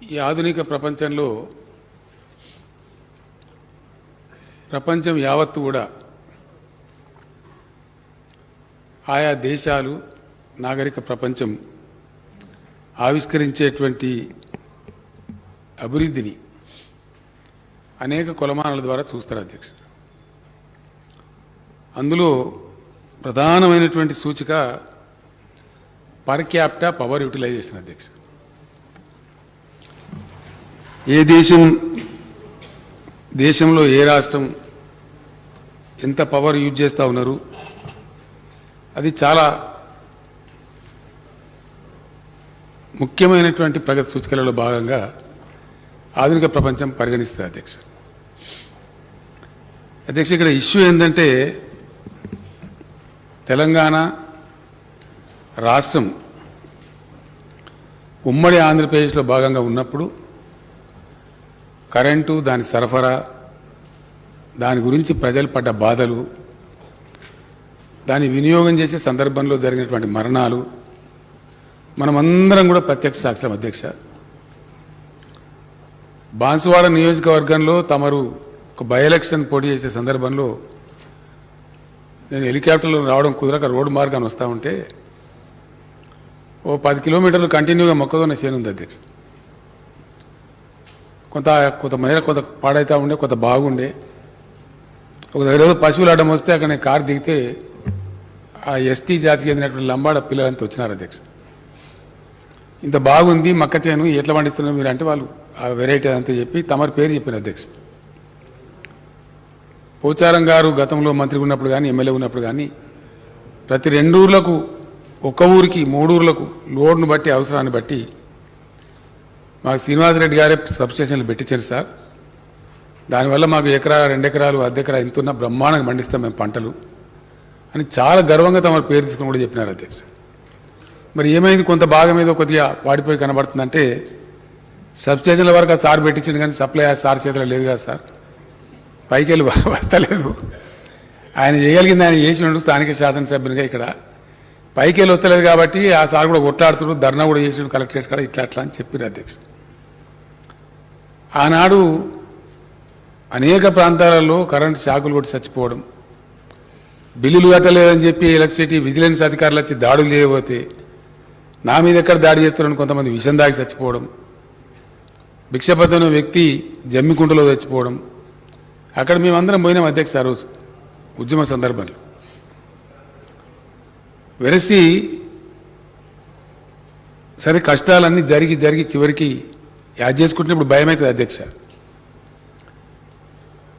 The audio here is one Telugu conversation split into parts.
ఈ ఆధునిక ప్రపంచంలో ప్రపంచం యావత్తు కూడా ఆయా దేశాలు నాగరిక ప్రపంచం ఆవిష్కరించేటువంటి అభివృద్ధిని అనేక కొలమానాల ద్వారా చూస్తారు అధ్యక్ష. అందులో ప్రధానమైనటువంటి సూచిక పర్ క్యాపిటా పవర్ యూటిలైజేషన్ అధ్యక్ష. ఏ దేశంలో ఏ రాష్ట్రం ఎంత పవర్ యూజ్ చేస్తూ ఉన్నారు, అది చాలా ముఖ్యమైనటువంటి ప్రగతి సూచికలలో భాగంగా ఆధునిక ప్రపంచం పరిగణిస్తుంది అధ్యక్ష. ఇక్కడ ఇష్యూ ఏంటంటే తెలంగాణ రాష్ట్రం ఉమ్మడి ఆంధ్రప్రదేశ్లో భాగంగా ఉన్నప్పుడు కరెంటు, దాని సరఫరా, దాని గురించి ప్రజలు పడ్డ బాధలు, దాని వినియోగం చేసే సందర్భంలో జరిగినటువంటి మరణాలు మనమందరం కూడా ప్రత్యక్ష సాక్షులం అధ్యక్ష. బాన్సువాడ నియోజకవర్గంలో తమరు ఒక బై ఎలక్షన్ పోటీ చేసే సందర్భంలో నేను హెలికాప్టర్లో రావడం కుదరక రోడ్డు మార్గాన్ని వస్తూ ఉంటే ఓ 10 కిలోమీటర్లు కంటిన్యూగా మొక్కజొన్న చేను ఉంది అధ్యక్ష. కొంత మేర కొంత పాడైతా ఉండే, కొంత బాగుండే. ఒక దగ్గర పశువులు అడ్డం వస్తే అక్కడ కారు దిగితే ఆ ఎస్టీ జాతికి చెందినటువంటి లంబాడ పిల్లలంతా వచ్చినారు అధ్యక్ష. ఇంత బాగుంది మక్క చేను, ఎట్లా పండిస్తున్నారు మీరు అంటే వాళ్ళు ఆ వెరైటీ అంతా చెప్పి తమరి పేరు చెప్పిన అధ్యక్ష. పోచారం గారు గతంలో మంత్రి ఉన్నప్పుడు కానీ ఎమ్మెల్యే ఉన్నప్పుడు కానీ ప్రతి 2 ఊర్లకు, ఒక్క ఊరికి 3 ఊర్లకు లోడ్ను బట్టి అవసరాన్ని బట్టి మాకు శ్రీనివాసరెడ్డి గారే సబ్స్టేషన్లు పెట్టించారు సార్. దానివల్ల మాకు ఎకరా 2 ఎకరాలు అర్ధెకరా ఇంతున్న బ్రహ్మాండంగా పండిస్తాం మేము పంటలు అని చాలా గర్వంగా తమ పేరు తీసుకుని కూడా చెప్పినారు అధ్యక్ష. మరి ఏమైంది, కొంత భాగం ఏదో కొద్దిగా వాడిపోయి కనబడుతుందంటే సబ్స్టేషన్ల వరకు ఆ సార్ పెట్టించింది కానీ సప్లై ఆ సార్ చేతిలో లేదు కదా సార్, పైకి వెళ్ళి వస్తలేదు. ఆయన చేయగలిగింది ఆయన చేసినట్టు స్థానిక శాసనసభ్యునిగా ఇక్కడ పైకి వెళ్ళి వస్తలేదు కాబట్టి ఆ సార్ కూడా కొట్లాడుతున్నారు, ధర్నా కూడా చేసినాడు కలెక్టరేట్ కాడ, ఇట్లా అట్లా అని చెప్పారు అధ్యక్ష. ఆనాడు అనేక ప్రాంతాలలో కరెంటు షాకులు కొట్టి చచ్చిపోవడం, బిల్లులు కట్టలేదని చెప్పి ఎలక్ట్రిసిటీ విజిలెన్స్ అధికారులు వచ్చి దాడులు చేయబోతే నా మీద ఎక్కడ దాడి చేస్తున్నారని కొంతమంది విషం దాగి చచ్చిపోవడం, భిక్షపతిన వ్యక్తి జమ్మికుంటలో చచ్చిపోవడం, అక్కడ మేమందరం పోయినాం అధ్యక్ష ఆ రోజు ఉద్యమ సందర్భంలో. వెరసి సరే కష్టాలన్నీ జరిగి చివరికి యాద్ చేసుకుంటున్నప్పుడు భయం అవుతుంది అధ్యక్ష.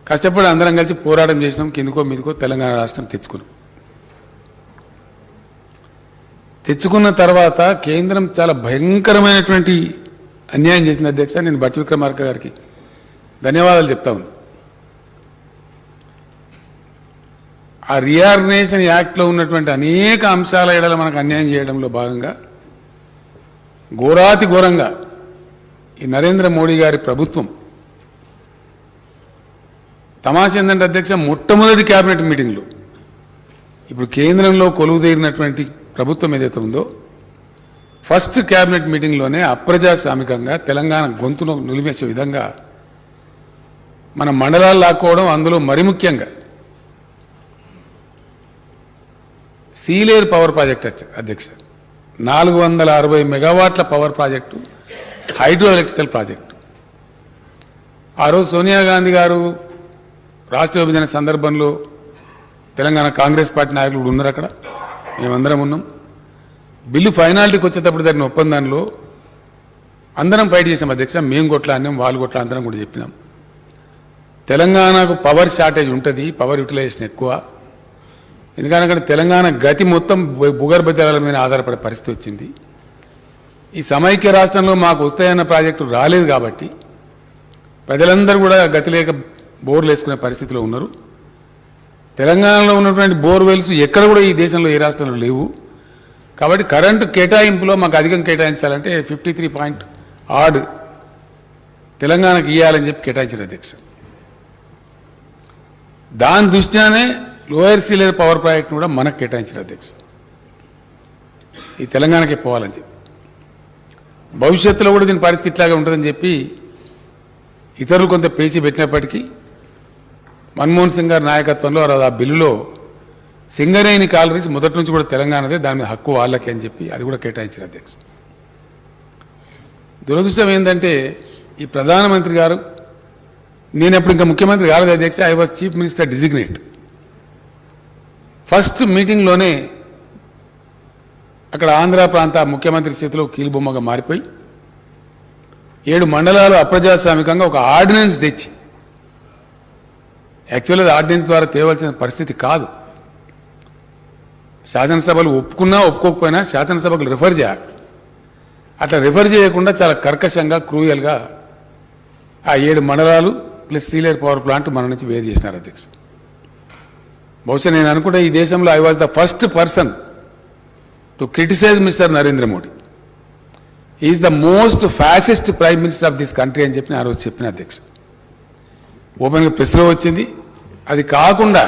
కష్టపడి అందరం కలిసి పోరాటం చేసినాం, కిందకో మీదకో తెలంగాణ రాష్ట్రం తెచ్చుకున్న తర్వాత కేంద్రం చాలా భయంకరమైనటువంటి అన్యాయం చేసింది అధ్యక్ష. నేను భట్టి విక్రమార్క గారికి ధన్యవాదాలు చెప్తా ఉన్నాను. ఆ రీఆర్గనైజేషన్ యాక్ట్లో ఉన్నటువంటి అనేక అంశాల ఎడల మనకు అన్యాయం చేయడంలో భాగంగా ఘోరాతి ఘోరంగా ఈ నరేంద్ర మోడీ గారి ప్రభుత్వం తమాషా ఏంటంటే అధ్యక్ష, మొట్టమొదటి క్యాబినెట్ మీటింగ్లో ఇప్పుడు కేంద్రంలో కొలువుదీరినటువంటి ప్రభుత్వం ఏదైతే ఉందో ఫస్ట్ క్యాబినెట్ మీటింగ్లోనే అప్రజాస్వామికంగా తెలంగాణ గొంతును నిలిపేసే విధంగా మన మండలాలు లాక్కోవడం, అందులో మరి ముఖ్యంగా సీలేరు పవర్ ప్రాజెక్ట్ అధ్యక్ష 460 మెగావాట్ల power project, hydro electrical project. ఆ రోజు సోనియా గాంధీ గారు రాష్ట్ర విభజన సందర్భంలో తెలంగాణ కాంగ్రెస్ పార్టీ నాయకులు ఉన్నారు అక్కడ, మేమందరం ఉన్నాం. బిల్లు ఫైనాలిటీకి వచ్చేటప్పుడు జరిగిన ఒప్పందంలో అందరం ఫైట్ చేసాం అధ్యక్ష. మేము కొట్లాడినాం, వాళ్ళు కొట్లాడినాం కూడా చెప్పినాం. తెలంగాణకు పవర్ షార్టేజ్ ఉంటుంది, పవర్ యూటిలైజేషన్ ఎక్కువ. ఎందుకంటే అక్కడ తెలంగాణ గతి మొత్తం భూగర్భ జలాల మీద ఆధారపడే పరిస్థితి వచ్చింది. ఈ సమైక్య రాష్ట్రంలో మాకు వస్తాయన్న ప్రాజెక్టు రాలేదు కాబట్టి ప్రజలందరూ కూడా గతి లేక బోర్లు వేసుకునే పరిస్థితిలో ఉన్నారు. తెలంగాణలో ఉన్నటువంటి బోర్వెల్స్ ఎక్కడ కూడా ఈ దేశంలో ఏ రాష్ట్రంలో లేవు. కాబట్టి కరెంటు కేటాయింపులో మాకు అధికం కేటాయించాలంటే 53.8 తెలంగాణకు ఇవ్వాలని చెప్పి కేటాయించారు అధ్యక్ష. దాని దృష్ట్యానే లోయర్ సీలేరు పవర్ ప్రాజెక్ట్ను కూడా మనకు కేటాయించారు అధ్యక్ష. ఈ తెలంగాణకే పోవాలని చెప్పి భవిష్యత్తులో కూడా దీని పరిస్థితి ఇట్లాగే ఉంటుందని చెప్పి ఇతరులు కొంత పేచి పెట్టినప్పటికీ మన్మోహన్ సింగ్ గారి నాయకత్వంలో ఆ బిల్లులో సింగరేణి కాలరీస్ మొదటి నుంచి కూడా తెలంగాణదే, దాని మీద హక్కు వాళ్ళకే అని చెప్పి అది కూడా కేటాయించారు అధ్యక్ష. దురదృష్టం ఏంటంటే ఈ ప్రధానమంత్రి గారు, నేను ఎప్పుడు ఇంకా ముఖ్యమంత్రి కాలేదు అధ్యక్ష, I was chief minister designate. First మీటింగ్లోనే అక్కడ ఆంధ్ర ప్రాంత ముఖ్యమంత్రి చేతిలో కీలుబొమ్మగా మారిపోయి 7 మండలాలు అప్రజాస్వామికంగా ఒక ఆర్డినెన్స్ తెచ్చి, యాక్చువల్గా ఆర్డినెన్స్ ద్వారా తేవాల్సిన పరిస్థితి కాదు, శాసనసభలు ఒప్పుకున్నా ఒప్పుకోకపోయినా శాసనసభకు రిఫర్ చేయాలి. అట్లా రిఫర్ చేయకుండా చాలా కర్కశంగా క్రూయల్గా ఆ 7 మండలాలు ప్లస్ సీలేర్ పవర్ ప్లాంట్ మన నుంచి వేరు చేసినారు అధ్యక్ష. బహుశా నేను అనుకుంటే ఈ దేశంలో I was the first person to criticise mister Narendra Modi. Is the most fascist prime minister of this country అని చెప్పి ఆ రోజు చెప్పిన అధ్యక్ష. ఓపెన్గా ప్రెస్లో వచ్చింది. అది కాకుండా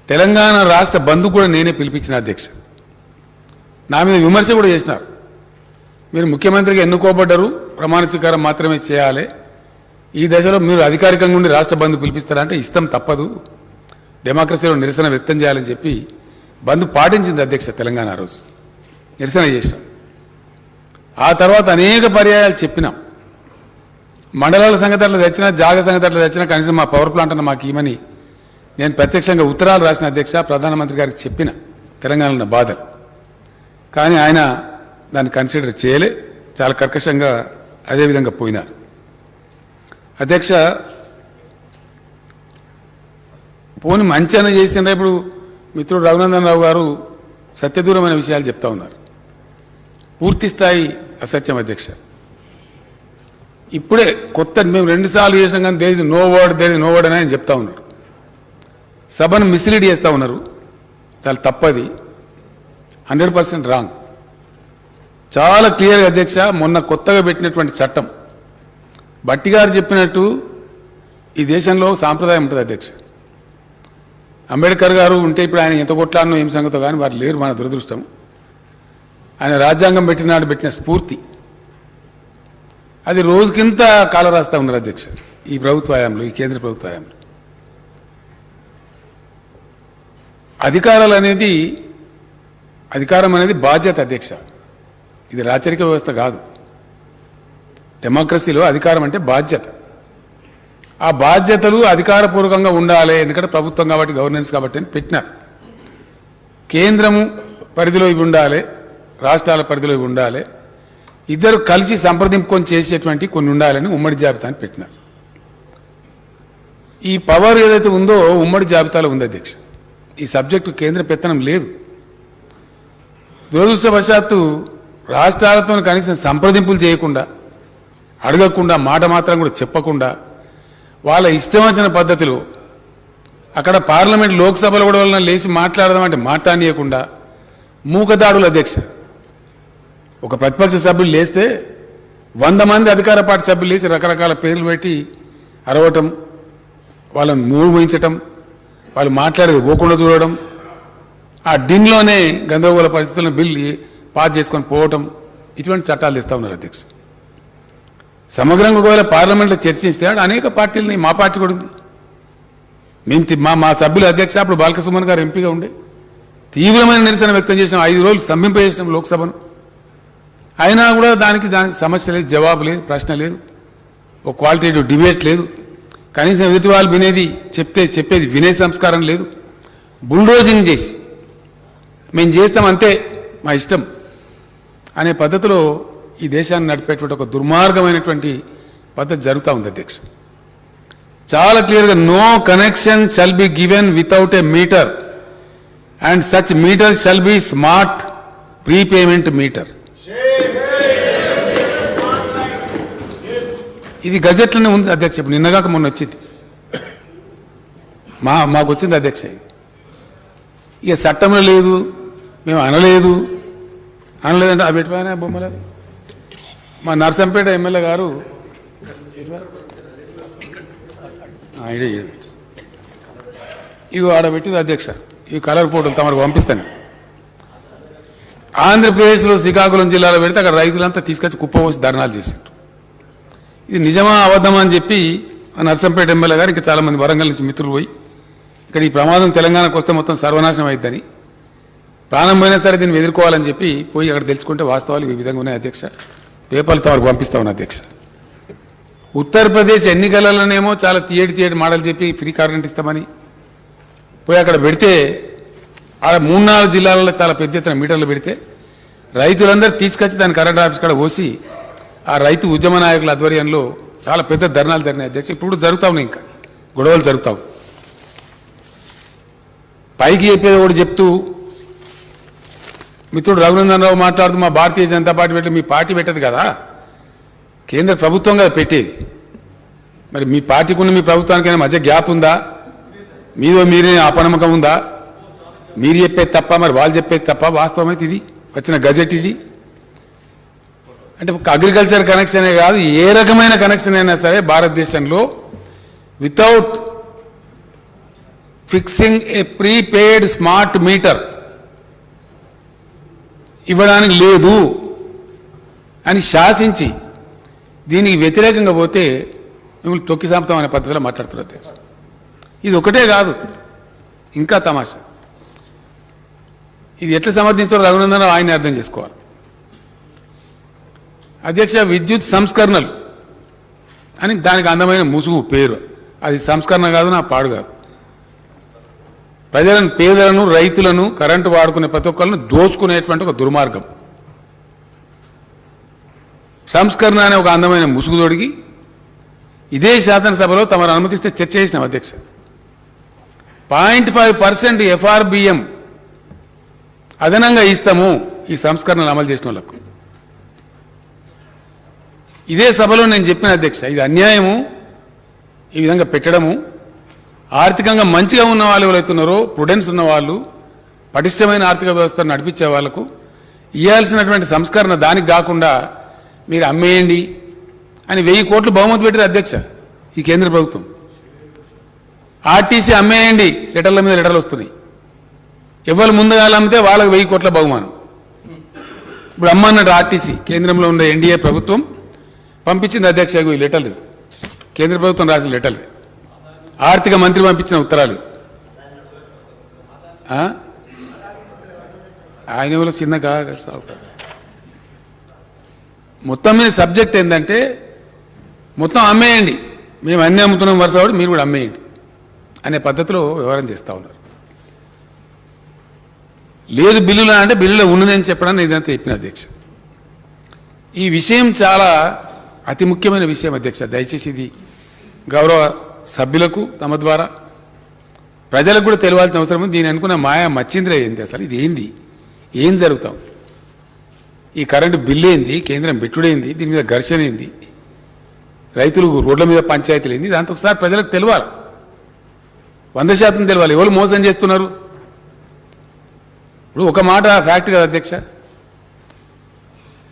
తెలంగాణ రాష్ట్ర బంధు కూడా నేనే పిలిపించిన అధ్యక్ష. నా మీద విమర్శ కూడా చేసినారు. మీరు ముఖ్యమంత్రిగా ఎన్నుకోబడ్డారు, ప్రమాణ స్వీకారం మాత్రమే చేయాలి, ఈ దశలో మీరు అధికారికంగా ఉండి రాష్ట్ర బంధు పిలిపిస్తారంటే ఇష్టం తప్పదు, డెమోక్రసీలో నిరసన వ్యక్తం చేయాలని చెప్పి బంధు పాటించింది అధ్యక్ష. తెలంగాణ రోజు నిరసన చేసినాం. ఆ తర్వాత అనేక పర్యాయాలు చెప్పినాం, మండలాల సంగతి అట్లా తెచ్చినా, జాగ సంగతి అట్లా తెచ్చినా కనీసం మా పవర్ ప్లాంట్ అన్న మాకు ఇవ్వమని నేను ప్రత్యక్షంగా ఉత్తరాలు రాసిన అధ్యక్ష. ప్రధానమంత్రి గారికి చెప్పిన తెలంగాణలో ఉన్న బాధలు, కానీ ఆయన దాన్ని కన్సిడర్ చేయలే, చాలా కర్కశంగా అదేవిధంగా పోయినారు అధ్యక్ష. పోని మంచి చేసిన ఇప్పుడు మిత్రుడు రఘునందన్ రావు గారు సత్యదూరమైన విషయాలు చెప్తా ఉన్నారు, పూర్తి స్థాయి అసత్యం అధ్యక్ష. ఇప్పుడే కొత్త మేము 2 సార్లు చేసాం కానీ దేని నో వర్డ్ అని ఆయన చెప్తా ఉన్నారు. సభను మిస్లీడ్ చేస్తూ ఉన్నారు, చాలా తప్పది, 100% రాంగ్. చాలా క్లియర్గా అధ్యక్ష, మొన్న కొత్తగా పెట్టినటువంటి చట్టం బట్టి గారు చెప్పినట్టు ఈ దేశంలో సాంప్రదాయం ఉంటుంది అధ్యక్ష. అంబేద్కర్ గారు ఉంటే ఇప్పుడు ఆయన ఎంత కొట్లాడనో ఏం సంగతో కానీ వారు లేరు, మన దురదృష్టం. ఆయన రాజ్యాంగం పెట్టినాడు పెట్టిన స్ఫూర్తి అది రోజుకింత కాల రాస్తా ఉన్నారు అధ్యక్ష. ఈ ప్రభుత్వ హయాంలో, ఈ కేంద్ర ప్రభుత్వ హయాంలో అధికారం అనేది బాధ్యత అధ్యక్ష. ఇది రాచరిక వ్యవస్థ కాదు. డెమోక్రసీలో అధికారం అంటే బాధ్యత. ఆ బాధ్యతలు అధికారపూర్వకంగా ఉండాలి, ఎందుకంటే ప్రభుత్వం కాబట్టి, గవర్నెన్స్ కాబట్టి అని పెట్టినారు. కేంద్రము పరిధిలో ఇవి ఉండాలి, రాష్ట్రాల పరిధిలో ఇవి ఉండాలి, ఇద్దరు కలిసి సంప్రదింపుకొని చేసేటువంటి కొన్ని ఉండాలని ఉమ్మడి జాబితాని పెట్టినారు. ఈ పవర్ ఏదైతే ఉందో ఉమ్మడి జాబితాలో ఉంది అధ్యక్ష. ఈ సబ్జెక్టు కేంద్ర పెత్తనం లేదు. దురదృష్టవశాత్తు రాష్ట్రాలతో కనీసం సంప్రదింపులు చేయకుండా, అడగకుండా, మాట మాత్రం కూడా చెప్పకుండా, వాళ్ళ ఇష్టం వచ్చిన పద్ధతిలో అక్కడ పార్లమెంట్ లోక్సభలో కూడా వాళ్ళని లేచి మాట్లాడదామంటే మాట్లాడనీయకుండా మూకదాడులు అధ్యక్ష. ఒక ప్రతిపక్ష సభ్యులు లేస్తే 100 మంది అధికార పార్టీ సభ్యులు లేచి రకరకాల పేర్లు పెట్టి అరవటం, వాళ్ళని మూయించటం, వాళ్ళు మాట్లాడేది పోకుండా చూడడం, ఆ డిన్లోనే గందరగోళ పరిస్థితులను బిల్లు పాస్ చేసుకొని పోవటం, ఇటువంటి చట్టాలు తెస్తా ఉన్నారు అధ్యక్ష. సమగ్రంగా ఒకవేళ పార్లమెంట్లో చర్చిస్తే అనేక పార్టీలని, మా పార్టీ కూడా ఉంది, మేము మా సభ్యుల అధ్యక్ష అప్పుడు బాలకసుమన్ గారు ఎంపీగా ఉండే తీవ్రమైన నిరసన వ్యక్తం చేసినాం, 5 రోజులు స్తంభింపజేసినాం లోక్సభను. అయినా కూడా దానికి సమస్య లేదు, జవాబు లేదు, ప్రశ్న లేదు, ఒక క్వాలిటేటివ్ డిబేట్ లేదు, కనీసం ఎదుటి వాళ్ళు వినేది చెప్పేది వినే సంస్కారం లేదు. బుల్డోజింగ్ చేసి మేము చేస్తాం అంతే మా ఇష్టం అనే పద్ధతిలో ఈ దేశాన్ని నడిపేటువంటి ఒక దుర్మార్గమైనటువంటి పద్ధతి జరుగుతూ ఉంది అధ్యక్ష. చాలా క్లియర్గా no connection shall be given without a meter and such meter shall be smart prepayment meter. ఇది గజెట్లోనే ఉంది అధ్యక్ష. ఇప్పుడు నిన్నగాక మొన్న వచ్చింది, మాకు వచ్చింది అధ్యక్ష. ఇక చట్టంలో లేదు, మేము అనలేదంటే అవి పెట్టిపోయినా బొమ్మలు. మా నర్సంపేట ఎమ్మెల్యే గారు ఇవి ఆడబెట్టింది అధ్యక్ష. ఇవి కలర్ ఫోటోలు తమకు పంపిస్తాను. ఆంధ్రప్రదేశ్లో శ్రీకాకుళం జిల్లాలో పెడితే అక్కడ రైతులంతా తీసుకొచ్చి కుప్పపోసి ధర్నాలు చేశారు. ఇది నిజమా అబద్ధమా అని చెప్పి నర్సంపేట ఎమ్మెల్యే గారు ఇంకా చాలామంది వరంగల్ నుంచి మిత్రులు పోయి ఇక్కడ ఈ ప్రమాదం తెలంగాణకు వస్తే మొత్తం సర్వనాశనం అవుతుందని, ప్రాణం పోయినా సరే దీన్ని ఎదుర్కోవాలని చెప్పి పోయి అక్కడ తెలుసుకుంటే వాస్తవాలు ఈ విధంగా ఉన్నాయి అధ్యక్ష. పేపర్లతో వారికి పంపిస్తా ఉన్నా అధ్యక్ష. ఉత్తరప్రదేశ్ ఎన్నికలలోనేమో చాలా తీయటి మాటలు చెప్పి ఫ్రీ కరెంట్ ఇస్తామని పోయి అక్కడ పెడితే ఆడ 3-4 జిల్లాలలో చాలా పెద్ద ఎత్తున మీటర్లు పెడితే రైతులందరూ తీసుకొచ్చి దాని కరెంట్ ఆఫీస్ కాడ పోసి ఆ రైతు ఉద్యమ నాయకుల ఆధ్వర్యంలో చాలా పెద్ద ధర్నాలు జరిగినాయి అధ్యక్ష. ఇప్పుడు జరుగుతా ఉన్నాయి, ఇంకా గొడవలు జరుగుతావు. పైకి చెప్పేది ఒకటి చెప్తూ మిత్రుడు రఘునందన్ రావు మాట్లాడుతూ మా భారతీయ జనతా పార్టీ పెట్టి మీ పార్టీ పెట్టదు కదా, కేంద్ర ప్రభుత్వం కదా పెట్టేది. మరి మీ పార్టీకి ఉన్న మీ ప్రభుత్వానికైనా మధ్య గ్యాప్ ఉందా? మీదో మీరే అపనమ్మకం ఉందా? మీరు చెప్పేది తప్ప మరి వాళ్ళు చెప్పేది తప్ప? వాస్తవం అయితే ఇది వచ్చిన గజెట్ ఇది. అంటే అగ్రికల్చర్ కనెక్షనే కాదు, ఏ రకమైన కనెక్షన్ అయినా సరే భారతదేశంలో వితౌట్ ఫిక్సింగ్ ఏ ప్రీపెయిడ్ స్మార్ట్ మీటర్ ఇవ్వడానికి లేదు అని శాసించి దీనికి వ్యతిరేకంగా పోతే మిమ్మల్ని తొక్కి సాంపుతాం అనే పద్ధతిలో మాట్లాడుతున్నారు అధ్యక్ష. ఇది ఒకటే కాదు, ఇంకా తమాషా. ఇది ఎట్లా సమర్థించారో రఘునందన్ ఆయన్ని అర్థం చేసుకోవాలి అధ్యక్ష. విద్యుత్ సంస్కరణలు అని దానికి అందమైన ముసుగు పేరు, అది సంస్కరణ కాదు, నా పాడు కాదు. ప్రజలను, పేదలను, రైతులను, కరెంటు వాడుకునే ప్రతి ఒక్కరిని దోచుకునేటువంటి ఒక దుర్మార్గం. సంస్కరణ అనే ఒక అందమైన ముసుగు తొడిగి ఇదే శాసనసభలో తమరు అనుమతిస్తే చర్చ చేసినాం అధ్యక్ష. 0.5% FRBM అదనంగా ఇస్తాము ఈ సంస్కరణలు అమలు చేసిన వాళ్ళకు. ఇదే సభలో నేను చెప్పిన అధ్యక్ష, ఇది అన్యాయము ఈ విధంగా పెట్టడము. ఆర్థికంగా మంచిగా ఉన్న వాళ్ళు ఎవరైతున్నారో, ప్రుడెన్స్ ఉన్నవాళ్ళు, పటిష్టమైన ఆర్థిక వ్యవస్థను నడిపించే వాళ్లకు ఇవ్వాల్సినటువంటి సంస్కరణ దానికి కాకుండా మీరు అమ్మేయండి అని 1000 కోట్లు బహుమతి పెట్టారు అధ్యక్ష ఈ కేంద్ర ప్రభుత్వం. ఆర్టీసీ అమ్మేయండి, లెటర్ల మీద లెటర్లు వస్తున్నాయి. ఎవరు ముందుగా అమ్మితే వాళ్ళకి 1000 కోట్ల బహుమానం. ఇప్పుడు అమ్మన్నట్టు ఆర్టీసీ కేంద్రంలో ఉన్న ఎన్డీఏ ప్రభుత్వం పంపించింది అధ్యక్ష ఈ లెటర్లు, కేంద్ర ప్రభుత్వం రాసిన లెటర్లు, ఆర్థిక మంత్రి పంపించిన ఉత్తరాలు. ఆయన ఎవరో చిన్న మొత్తం మీద సబ్జెక్ట్ ఏంటంటే మొత్తం అమ్మేయండి, మేము అన్నీ అమ్ముతున్నాం వరుస వాడు, మీరు కూడా అమ్మేయండి అనే పద్ధతిలో వ్యవహారం చేస్తూ ఉన్నారు. లేదు బిల్లులో అంటే బిల్లులో ఉన్నదని చెప్పడానికి ఇదంతా చెప్పిన అధ్యక్ష. ఈ విషయం చాలా అతి ముఖ్యమైన విషయం అధ్యక్ష. దయచేసి ఇది గౌరవ సభ్యులకు తమ ద్వారా ప్రజలకు కూడా తెలియాల్సిన అవసరం ఉంది. దీని అనుకున్న మాయా మచ్చింద్ర ఏంది, అసలు ఇది ఏంది, ఏం జరుగుతాం, ఈ కరెంటు బిల్లు ఏంది, కేంద్రం పెట్టుడేంది, దీని మీద ఘర్షణ ఏంది, రైతులు రోడ్ల మీద పంచాయతీలు ఏంది, దాంతో ఒకసారి ప్రజలకు తెలియాలి, 100% తెలియాలి ఎవరు మోసం చేస్తున్నారు. ఇప్పుడు ఒక మాట ఫ్యాక్ట్ కదా అధ్యక్ష,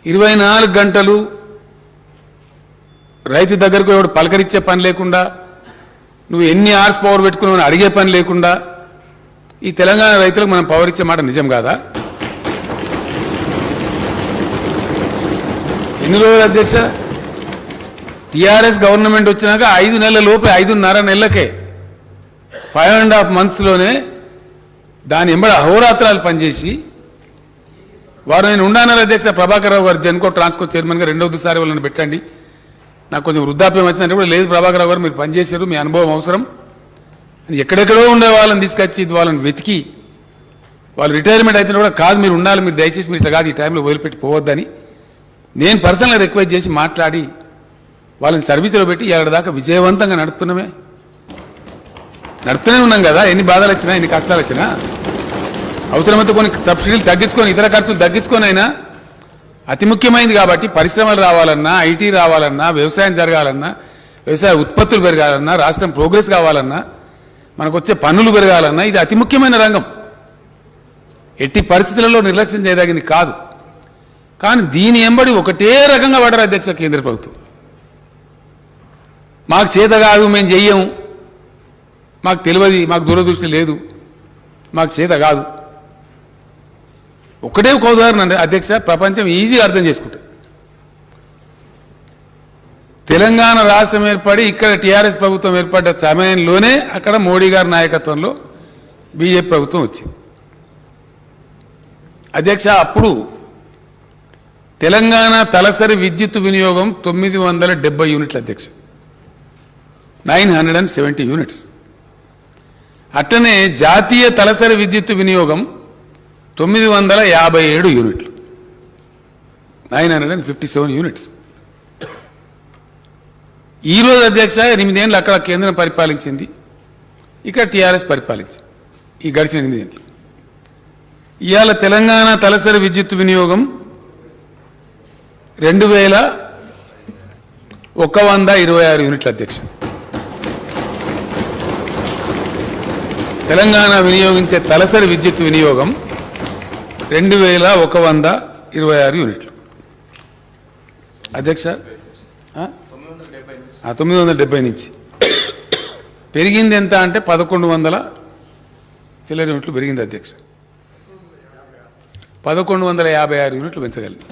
24 గంటలు రైతు దగ్గరకు ఎవడు పలకరించే పని లేకుండా, నువ్వు ఎన్ని అవర్స్ పవర్ పెట్టుకున్నావు అడిగే పని లేకుండా ఈ తెలంగాణ రైతులకు మనం పవర్ ఇచ్చే మాట నిజం కాదా? ఎన్ని రోజులు అధ్యక్ష? టీఆర్ఎస్ గవర్నమెంట్ వచ్చినాక 5 నెలల లోపే, 5.5 నెలలకే, 5.5 monthsలోనే దాని ఎంబడి అహోరాత్రాలు పనిచేసి వారు నేను ఉండానన్నారు అధ్యక్ష. ప్రభాకర్ రావు గారు జెన్కో ట్రాన్స్కో చైర్మన్గా 2వసారి వాళ్ళని పెట్టండి, నాకు కొంచెం వృద్ధాప్యం వచ్చిందంటే కూడా లేదు ప్రభాకర్ రావు గారు మీరు పనిచేశారు, మీ అనుభవం అవసరం అని ఎక్కడెక్కడో ఉండే వాళ్ళని తీసుకొచ్చి వాళ్ళని వెతికి వాళ్ళు రిటైర్మెంట్ అయితే కూడా కాదు మీరు ఉండాలి, మీరు దయచేసి మీరు ఇట్లా కాదు ఈ టైంలో వదిలిపెట్టి పోవద్దని నేను పర్సనల్గా రిక్వెస్ట్ చేసి మాట్లాడి వాళ్ళని సర్వీసులో పెట్టి ఏడాదాకా విజయవంతంగా నడుపుతూనే ఉన్నాం కదా. ఎన్ని బాధలు వచ్చినా ఎన్ని కష్టాలు వచ్చినా అవసరమైతే కొన్ని సబ్సిడీలు తగ్గించుకొని ఇతర ఖర్చులు తగ్గించుకొని అయినా అతి ముఖ్యమైనది కాబట్టి పరిశ్రమలు రావాలన్నా, ఐటీ రావాలన్నా, వ్యవసాయం జరగాలన్నా, వ్యవసాయ ఉత్పత్తులు పెరగాలన్నా, రాష్ట్రం ప్రోగ్రెస్ కావాలన్నా, మనకు వచ్చే పన్నులు పెరగాలన్నా ఇది అతి ముఖ్యమైన రంగం, ఎట్టి పరిస్థితులలో నిర్లక్ష్యం చేయదగింది కాదు. కానీ దీని ఎంబడి ఒకటే రకంగా పడరు అధ్యక్ష కేంద్ర ప్రభుత్వం. మాకు చేత కాదు, మేము చెయ్యము, మాకు తెలియదు, మాకు దూరదృష్టి లేదు, మాకు చేత కాదు. ఒకటే ఒక ఉదాహరణ అండి అధ్యక్ష, ప్రపంచం ఈజీగా అర్థం చేసుకుంటుంది. తెలంగాణ రాష్ట్రం ఏర్పడి ఇక్కడ టీఆర్ఎస్ ప్రభుత్వం ఏర్పడ్డ సమయంలోనే అక్కడ మోడీ గారి నాయకత్వంలో బీజేపీ ప్రభుత్వం వచ్చింది. అధ్యక్ష, అప్పుడు తెలంగాణ తలసరి విద్యుత్ వినియోగం 970 యూనిట్లు అధ్యక్ష, 970 యూనిట్స్. అట్లనే జాతీయ తలసరి విద్యుత్ వినియోగం 957 యూనిట్లు, 957 యూనిట్స్. ఈరోజు అధ్యక్ష 8 ఏళ్ళు అక్కడ కేంద్రం పరిపాలించింది, ఇక్కడ టీఆర్ఎస్ పరిపాలించింది ఈ గడిచిన 8 ఏళ్ళు. ఇవాళ తెలంగాణ తలసరి విద్యుత్ వినియోగం 2126 యూనిట్ల అధ్యక్ష. తెలంగాణ వినియోగించే తలసరి విద్యుత్ వినియోగం 2126 యూనిట్లు అధ్యక్ష. 970 నుంచి పెరిగింది ఎంత అంటే 1100 చిల్లర యూనిట్లు పెరిగింది అధ్యక్ష. 1156 యూనిట్లు పెంచగలిగింది.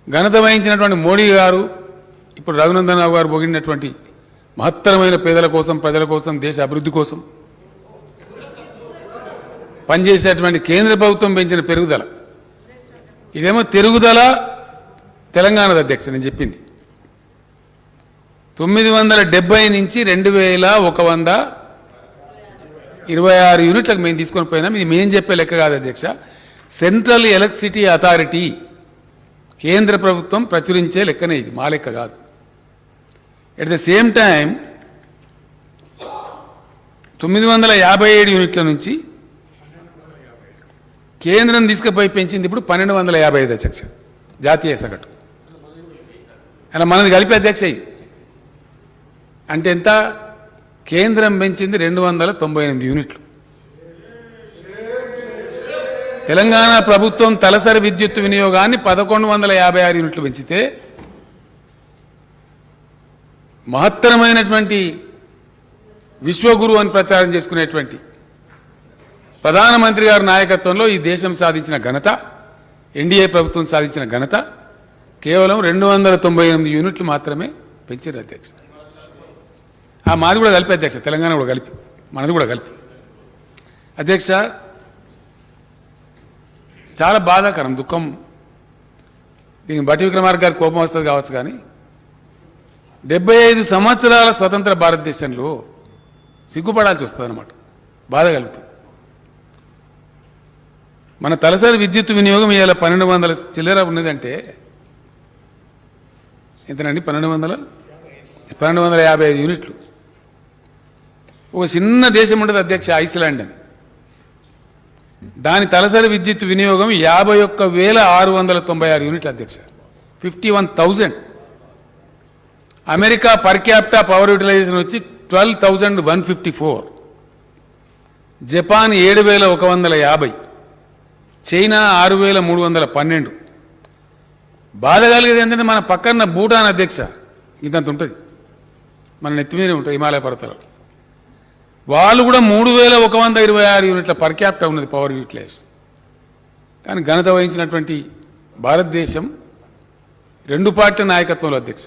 ఘనత వహించినటువంటి మోడీ గారు, ఇప్పుడు రఘునందన్ రావు గారు పొగిడినటువంటి మహత్తరమైన పేదల కోసం, ప్రజల కోసం, దేశ అభివృద్ధి కోసం పనిచేసేటువంటి కేంద్ర ప్రభుత్వం పెంచిన పెరుగుదల, ఇదేమో తిరుగుదల తెలంగాణది అధ్యక్ష. నేను చెప్పింది 970 నుంచి 2126 యూనిట్లకు మేము తీసుకొని పోయినాం. ఇది మేము చెప్పే లెక్క కాదు అధ్యక్ష, సెంట్రల్ ఎలక్ట్రిసిటీ అథారిటీ కేంద్ర ప్రభుత్వం ప్రచురించే లెక్కనే, ఇది మా లెక్క కాదు. ఎట్ ద సేమ్ టైం 957 యూనిట్ల నుంచి కేంద్రం తీసుకుపోయి పెంచింది ఇప్పుడు 1255 అధ్యక్ష జాతీయ సగటు. అలా మనది కలిపి అధ్యక్ష ఇది అంటే ఎంత? కేంద్రం పెంచింది 298 యూనిట్లు. తెలంగాణ ప్రభుత్వం తలసరి విద్యుత్ వినియోగాన్ని 1156 యూనిట్లు పెంచితే, మహత్తరమైనటువంటి విశ్వగురు అని ప్రచారం చేసుకునేటువంటి ప్రధానమంత్రి గారి నాయకత్వంలో ఈ దేశం సాధించిన ఘనత, ఎన్డీఏ ప్రభుత్వం సాధించిన ఘనత కేవలం 298 యూనిట్లు మాత్రమే పెంచారు అధ్యక్ష. ఆ మాది కూడా కలిపి అధ్యక్ష, తెలంగాణ కూడా కలిపి, మనది కూడా కలిపి అధ్యక్ష. చాలా బాధాకరం, దుఃఖం. దీనికి బట్టి విక్రమార్క గారి కోపం వస్తుంది కావచ్చు, కానీ 75 సంవత్సరాల స్వతంత్ర భారతదేశంలో సిగ్గుపడాల్సి వస్తుంది అన్నమాట, బాధ కలుగుతుంది. మన తలసరి విద్యుత్ వినియోగం ఇవాళ 1200 చిల్లర ఉన్నదంటే ఎంతనండి? 1255 యూనిట్లు. ఒక చిన్న దేశం ఉంటుంది అధ్యక్ష, ఐస్లాండ్ అని, దాని తలసరి విద్యుత్ వినియోగం 51,696 యూనిట్లు అధ్యక్ష, 51,000. America per capita power utilisation వచ్చి 12,154, జపాన్ 7,150, చైనా 6,312. బాధ కలిగేది ఏంటంటే మన పక్కన భూటాన్ అధ్యక్ష ఇంతంత ఉంటుంది, మన నెత్తి మీదనే ఉంటుంది హిమాలయ పర్వతాలు. వాళ్ళు కూడా 3,126 యూనిట్ల పర్ క్యాపిటా ఉన్నది పవర్ యూటిలైజేషన్. కానీ ఘనత వహించినటువంటి భారతదేశం 2 పార్టీల నాయకత్వంలో అధ్యక్ష.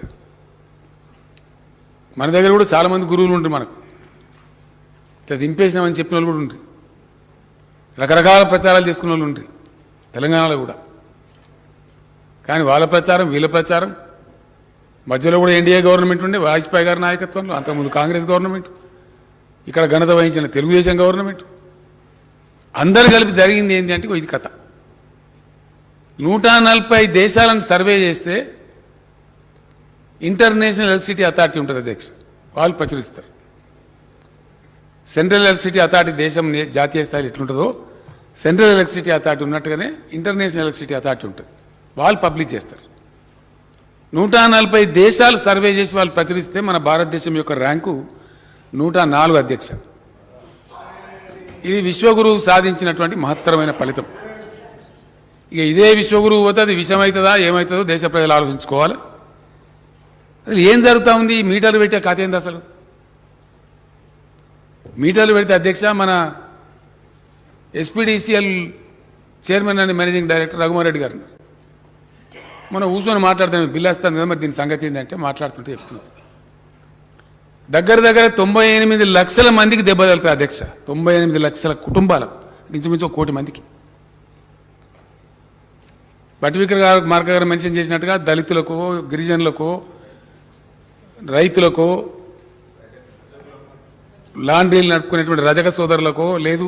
మన దగ్గర కూడా చాలామంది గురువులు ఉంటారు, మనకు ఇట్లా దింపేసినామని చెప్పిన వాళ్ళు కూడా ఉంటారు, రకరకాల ప్రచారాలు చేసుకున్న వాళ్ళు ఉంటారు తెలంగాణలో కూడా. కానీ వాళ్ళ ప్రచారం వీళ్ళ ప్రచారం మధ్యలో కూడా ఎన్డీఏ గవర్నమెంట్ ఉండే వాజ్పేయి గారి నాయకత్వంలో, అంతకుముందు కాంగ్రెస్ గవర్నమెంట్, ఇక్కడ ఘనత వహించిన తెలుగుదేశం గవర్నమెంట్, అందరు కలిపి జరిగింది ఏంటి అంటే ఇది కథ. 140 దేశాలను సర్వే చేస్తే ఇంటర్నేషనల్ ఎలక్ట్రిసిటీ అథారిటీ ఉంటుంది అధ్యక్ష, వాళ్ళు ప్రచురిస్తారు. సెంట్రల్ ఎలక్ట్రిసిటీ అథారిటీ దేశం జాతీయ స్థాయిలో ఎట్లుంటుందో సెంట్రల్ ఎలక్ట్రిసిటీ అథారిటీ ఉన్నట్టుగానే ఇంటర్నేషనల్ ఎలక్ట్రిసిటీ అథారిటీ ఉంటుంది, వాళ్ళు పబ్లిష్ చేస్తారు. 140 దేశాలు సర్వే చేసి వాళ్ళు ప్రచురిస్తే మన భారతదేశం యొక్క ర్యాంకు 104 అధ్యక్ష. ఇది విశ్వగురువు సాధించినటువంటి మహత్తరమైన ఫలితం. ఇక ఇదే విశ్వగురువు పోతే అది విషమవుతుందా ఏమవుతుందో దేశ ప్రజలు ఆలోచించుకోవాలి. అసలు ఏం జరుగుతూ ఉంది? మీటర్లు పెట్టే కథ ఏంది అసలు? మీటర్లు పెడితే అధ్యక్ష మన SPDCL chairman and managing director Raghumar Reddy గారు మొన్న కూర్చొని మాట్లాడుతున్నాను బిల్లు వస్తుంది కదా మరి దీని సంగతి ఏంటంటే మాట్లాడుతుంటే చెప్తున్నాను. దగ్గర 98 లక్షల మందికి దెబ్బ తగులుతుంది అధ్యక్ష. 98 లక్షల కుటుంబాలకు ఇంచుమించు 1 కోటి మందికి. బట్టి విక్రమార్క గారు మెన్షన్ చేసినట్టుగా దళితులకు, గిరిజనులకు, రైతులకు, లాండ్రీలు నడుపుకునేటువంటి రజక సోదరులకు, లేదు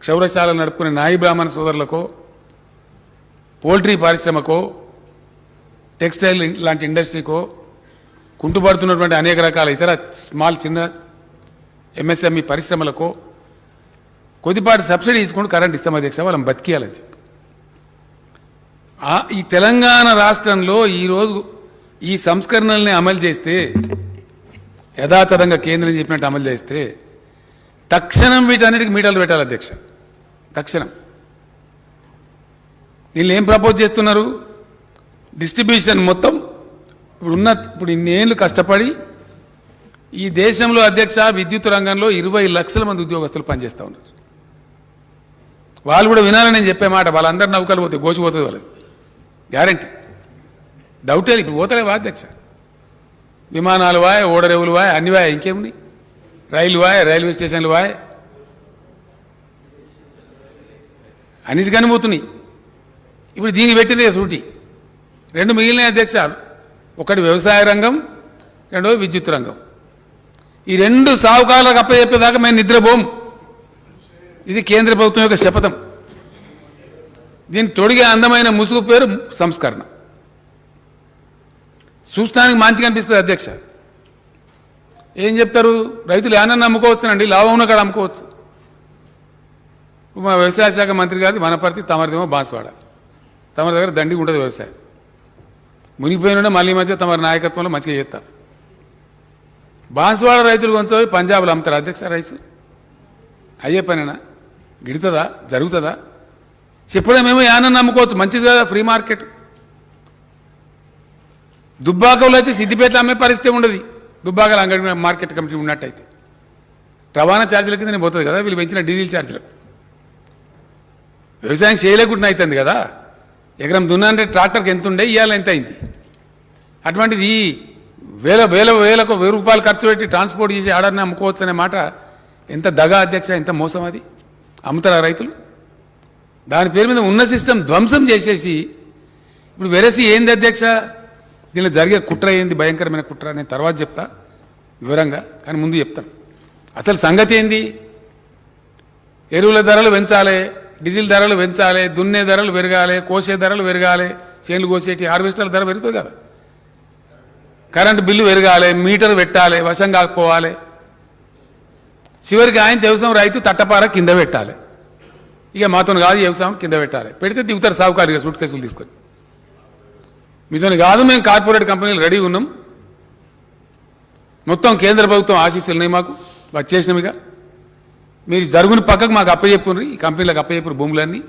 క్షౌరశాలలు నడుపుకునే నాయి బ్రాహ్మణ సోదరులకు, పోల్ట్రీ పరిశ్రమకు, టెక్స్టైల్ లాంటి ఇండస్ట్రీకో, కుంటుపడుతున్నటువంటి అనేక రకాల ఇతర చిన్న ఎంఎస్ఎంఈ పరిశ్రమలకు కొద్దిపాటి సబ్సిడీ తీసుకుంటూ కరెంట్ ఇస్తాం అధ్యక్ష, వాళ్ళని బతికేయాలని చెప్పి. ఈ తెలంగాణ రాష్ట్రంలో ఈరోజు ఈ సంస్కరణల్ని అమలు చేస్తే, యథాతథంగా కేంద్రం చెప్పినట్టు అమలు చేస్తే తక్షణం వీటన్నిటికి మీటర్లు పెట్టాలి అధ్యక్ష. తక్షణం వీళ్ళు ఏం ప్రపోజ్ చేస్తున్నారు? డిస్ట్రిబ్యూషన్ మొత్తం ఇప్పుడు ఇన్నేళ్ళు కష్టపడి ఈ దేశంలో అధ్యక్ష విద్యుత్ రంగంలో 20 లక్షల మంది ఉద్యోగస్తులు పనిచేస్తూ ఉన్నారు. వాళ్ళు కూడా వినాలని నేను చెప్పే మాట, వాళ్ళందరూ నౌకలు పోతే గోచిపోతుంది వాళ్ళది గ్యారంటీ. డౌటే ఇప్పుడు పోతలేవా అధ్యక్ష? విమానాలు వాయ్, ఓడరేవులు వాయ్, అన్ని వాయ్, ఇంకేమున్నాయి, రైలు వాయ్, రైల్వే స్టేషన్లు వాయ్, అన్నిటికని పోతున్నాయి. ఇప్పుడు దీన్ని పెట్టిందే సూటి 2 మిగిలిన అధ్యక్ష. ఒకటి వ్యవసాయ రంగం, రెండోది విద్యుత్ రంగం. ఈ 2 సావుకారులకు అప్పచెప్పేదాకా మేము నిద్రపోం. ఇది కేంద్ర ప్రభుత్వం యొక్క శపథం. దీన్ని తొడిగే అందమైన ముసుగు పేరు సంస్కరణ. చూస్తానికి మంచిగా అనిపిస్తుంది అధ్యక్ష. ఏం చెప్తారు? రైతులు ఏమన్నా అమ్ముకోవచ్చునండి, లాభం ఉన్న కాడ అమ్ముకోవచ్చు. మా వ్యవసాయ శాఖ మంత్రి గారిది వనపర్తి, తమరిదేమో బాన్స్వాడ. తమరి దగ్గర దండిగా ఉంటుంది వ్యవసాయం. మునిగిపోయిన మళ్ళీ మధ్య తమ నాయకత్వంలో మంచిగా చేస్తారు. బాన్స్వాడ రైతులు కొంచెం పంజాబ్లో అమ్ముతారు అధ్యక్ష రైసు. అయ్యే పనేనా? గిడుతుందా? జరుగుతుందా? చెప్పడం ఏమో యానన్న అమ్ముకోవచ్చు, మంచిది కదా, ఫ్రీ మార్కెట్. దుబ్బాకలో వచ్చి సిద్దిపేట అమ్మే పరిస్థితి ఉండదు. దుబ్బాకల అంగడి మార్కెట్ కమిటీ ఉన్నట్టయితే రవాణా ఛార్జీల కింద పోతుంది కదా, వీళ్ళు పెంచిన డీజిల్ ఛార్జీలకు. వ్యవసాయం చేయలేకుండా అవుతుంది కదా. ఎకరం దున్నంటే ట్రాక్టర్కి ఎంత ఉండే, ఇవాళ ఎంత అయింది? అటువంటిది వేలకు 1000 రూపాయలు ఖర్చు పెట్టి ట్రాన్స్పోర్ట్ చేసి ఆర్డర్ని అమ్ముకోవచ్చు అనే మాట ఎంత దగా అధ్యక్ష, ఎంత మోసం అది. అమ్ముతారా రైతులు? దాని పేరు మీద ఉన్న సిస్టమ్ ధ్వంసం చేసేసి ఇప్పుడు వెరసి ఏంది అధ్యక్ష? దీనిలో జరిగే కుట్ర ఏంది, భయంకరమైన కుట్ర, నేను తర్వాత చెప్తా వివరంగా, కానీ ముందు చెప్తాను అసలు సంగతి ఏంది. ఎరువుల ధరలు పెంచాలి, డీజిల్ ధరలు పెంచాలి, దున్నే ధరలు పెరగాలి, కోసే ధరలు పెరగాలి, చేనులు కోసేటి హార్వెస్టర్ల ధర పెరుగుతుంది కదా, కరెంటు బిల్లు పెరగాలి, మీటర్ పెట్టాలి, వశం కాకపోవాలి. చివరికి ఆయన వ్యవసాయం రైతు తట్టపార కింద పెట్టాలి. ఇక మాతో కాదు వ్యవసాయం కింద పెట్టాలి. పెడితే దిగుతారు సాగుకారుగా సూట్ కేసులు తీసుకొని. మీతో కాదు, మేము కార్పొరేట్ కంపెనీలు రెడీ ఉన్నాం, మొత్తం కేంద్ర ప్రభుత్వం ఆశీస్సులు ఉన్నాయి మాకు, వచ్చేసినామిగా, మీరు జరుగుని పక్కకు మాకు అప్పచెప్పుండ్రి, ఈ కంపెనీలకు అప్పచెప్పురు భూములన్నీ,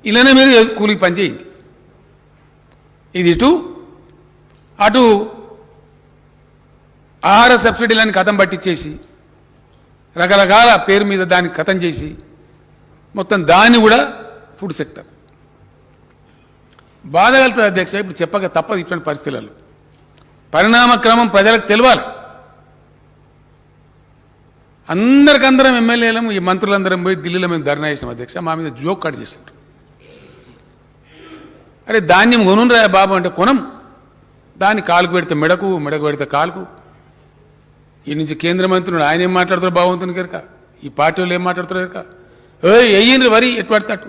ఇలానే మీరు కూలికి పనిచేయండి. ఇది ఇటు అటు ఆహార సబ్సిడీలని కథం పట్టించేసి రకరకాల పేరు మీద దాన్ని కథం చేసి మొత్తం దాన్ని కూడా ఫుడ్ సెక్టర్ బాధ కలుగుతుంది అధ్యక్ష. ఇప్పుడు చెప్పక తప్పదు ఇటువంటి పరిస్థితులలో. పరిణామ క్రమం ప్రజలకు తెలియాలి. అందరికందరం ఎమ్మెల్యేలం, ఈ మంత్రులందరం పోయి ఢిల్లీలో మేము ధర్నా చేసినాం అధ్యక్ష. మా మీద జోక్ కట్ చేశారు. అరే ధాన్యం కొనురా బాబు అంటే కొనం, దాన్ని కాలుకు పెడితే మెడకు, మెడకు పెడితే కాలుకు. ఈ నుంచి కేంద్ర మంత్రులు ఆయన ఏం మాట్లాడుతారో బాగుంటుంది కనుక, ఈ పార్టీ వాళ్ళు ఏం మాట్లాడుతారో కనుక, వెయ్యిండ్రు వరి ఎటు పడితే అటు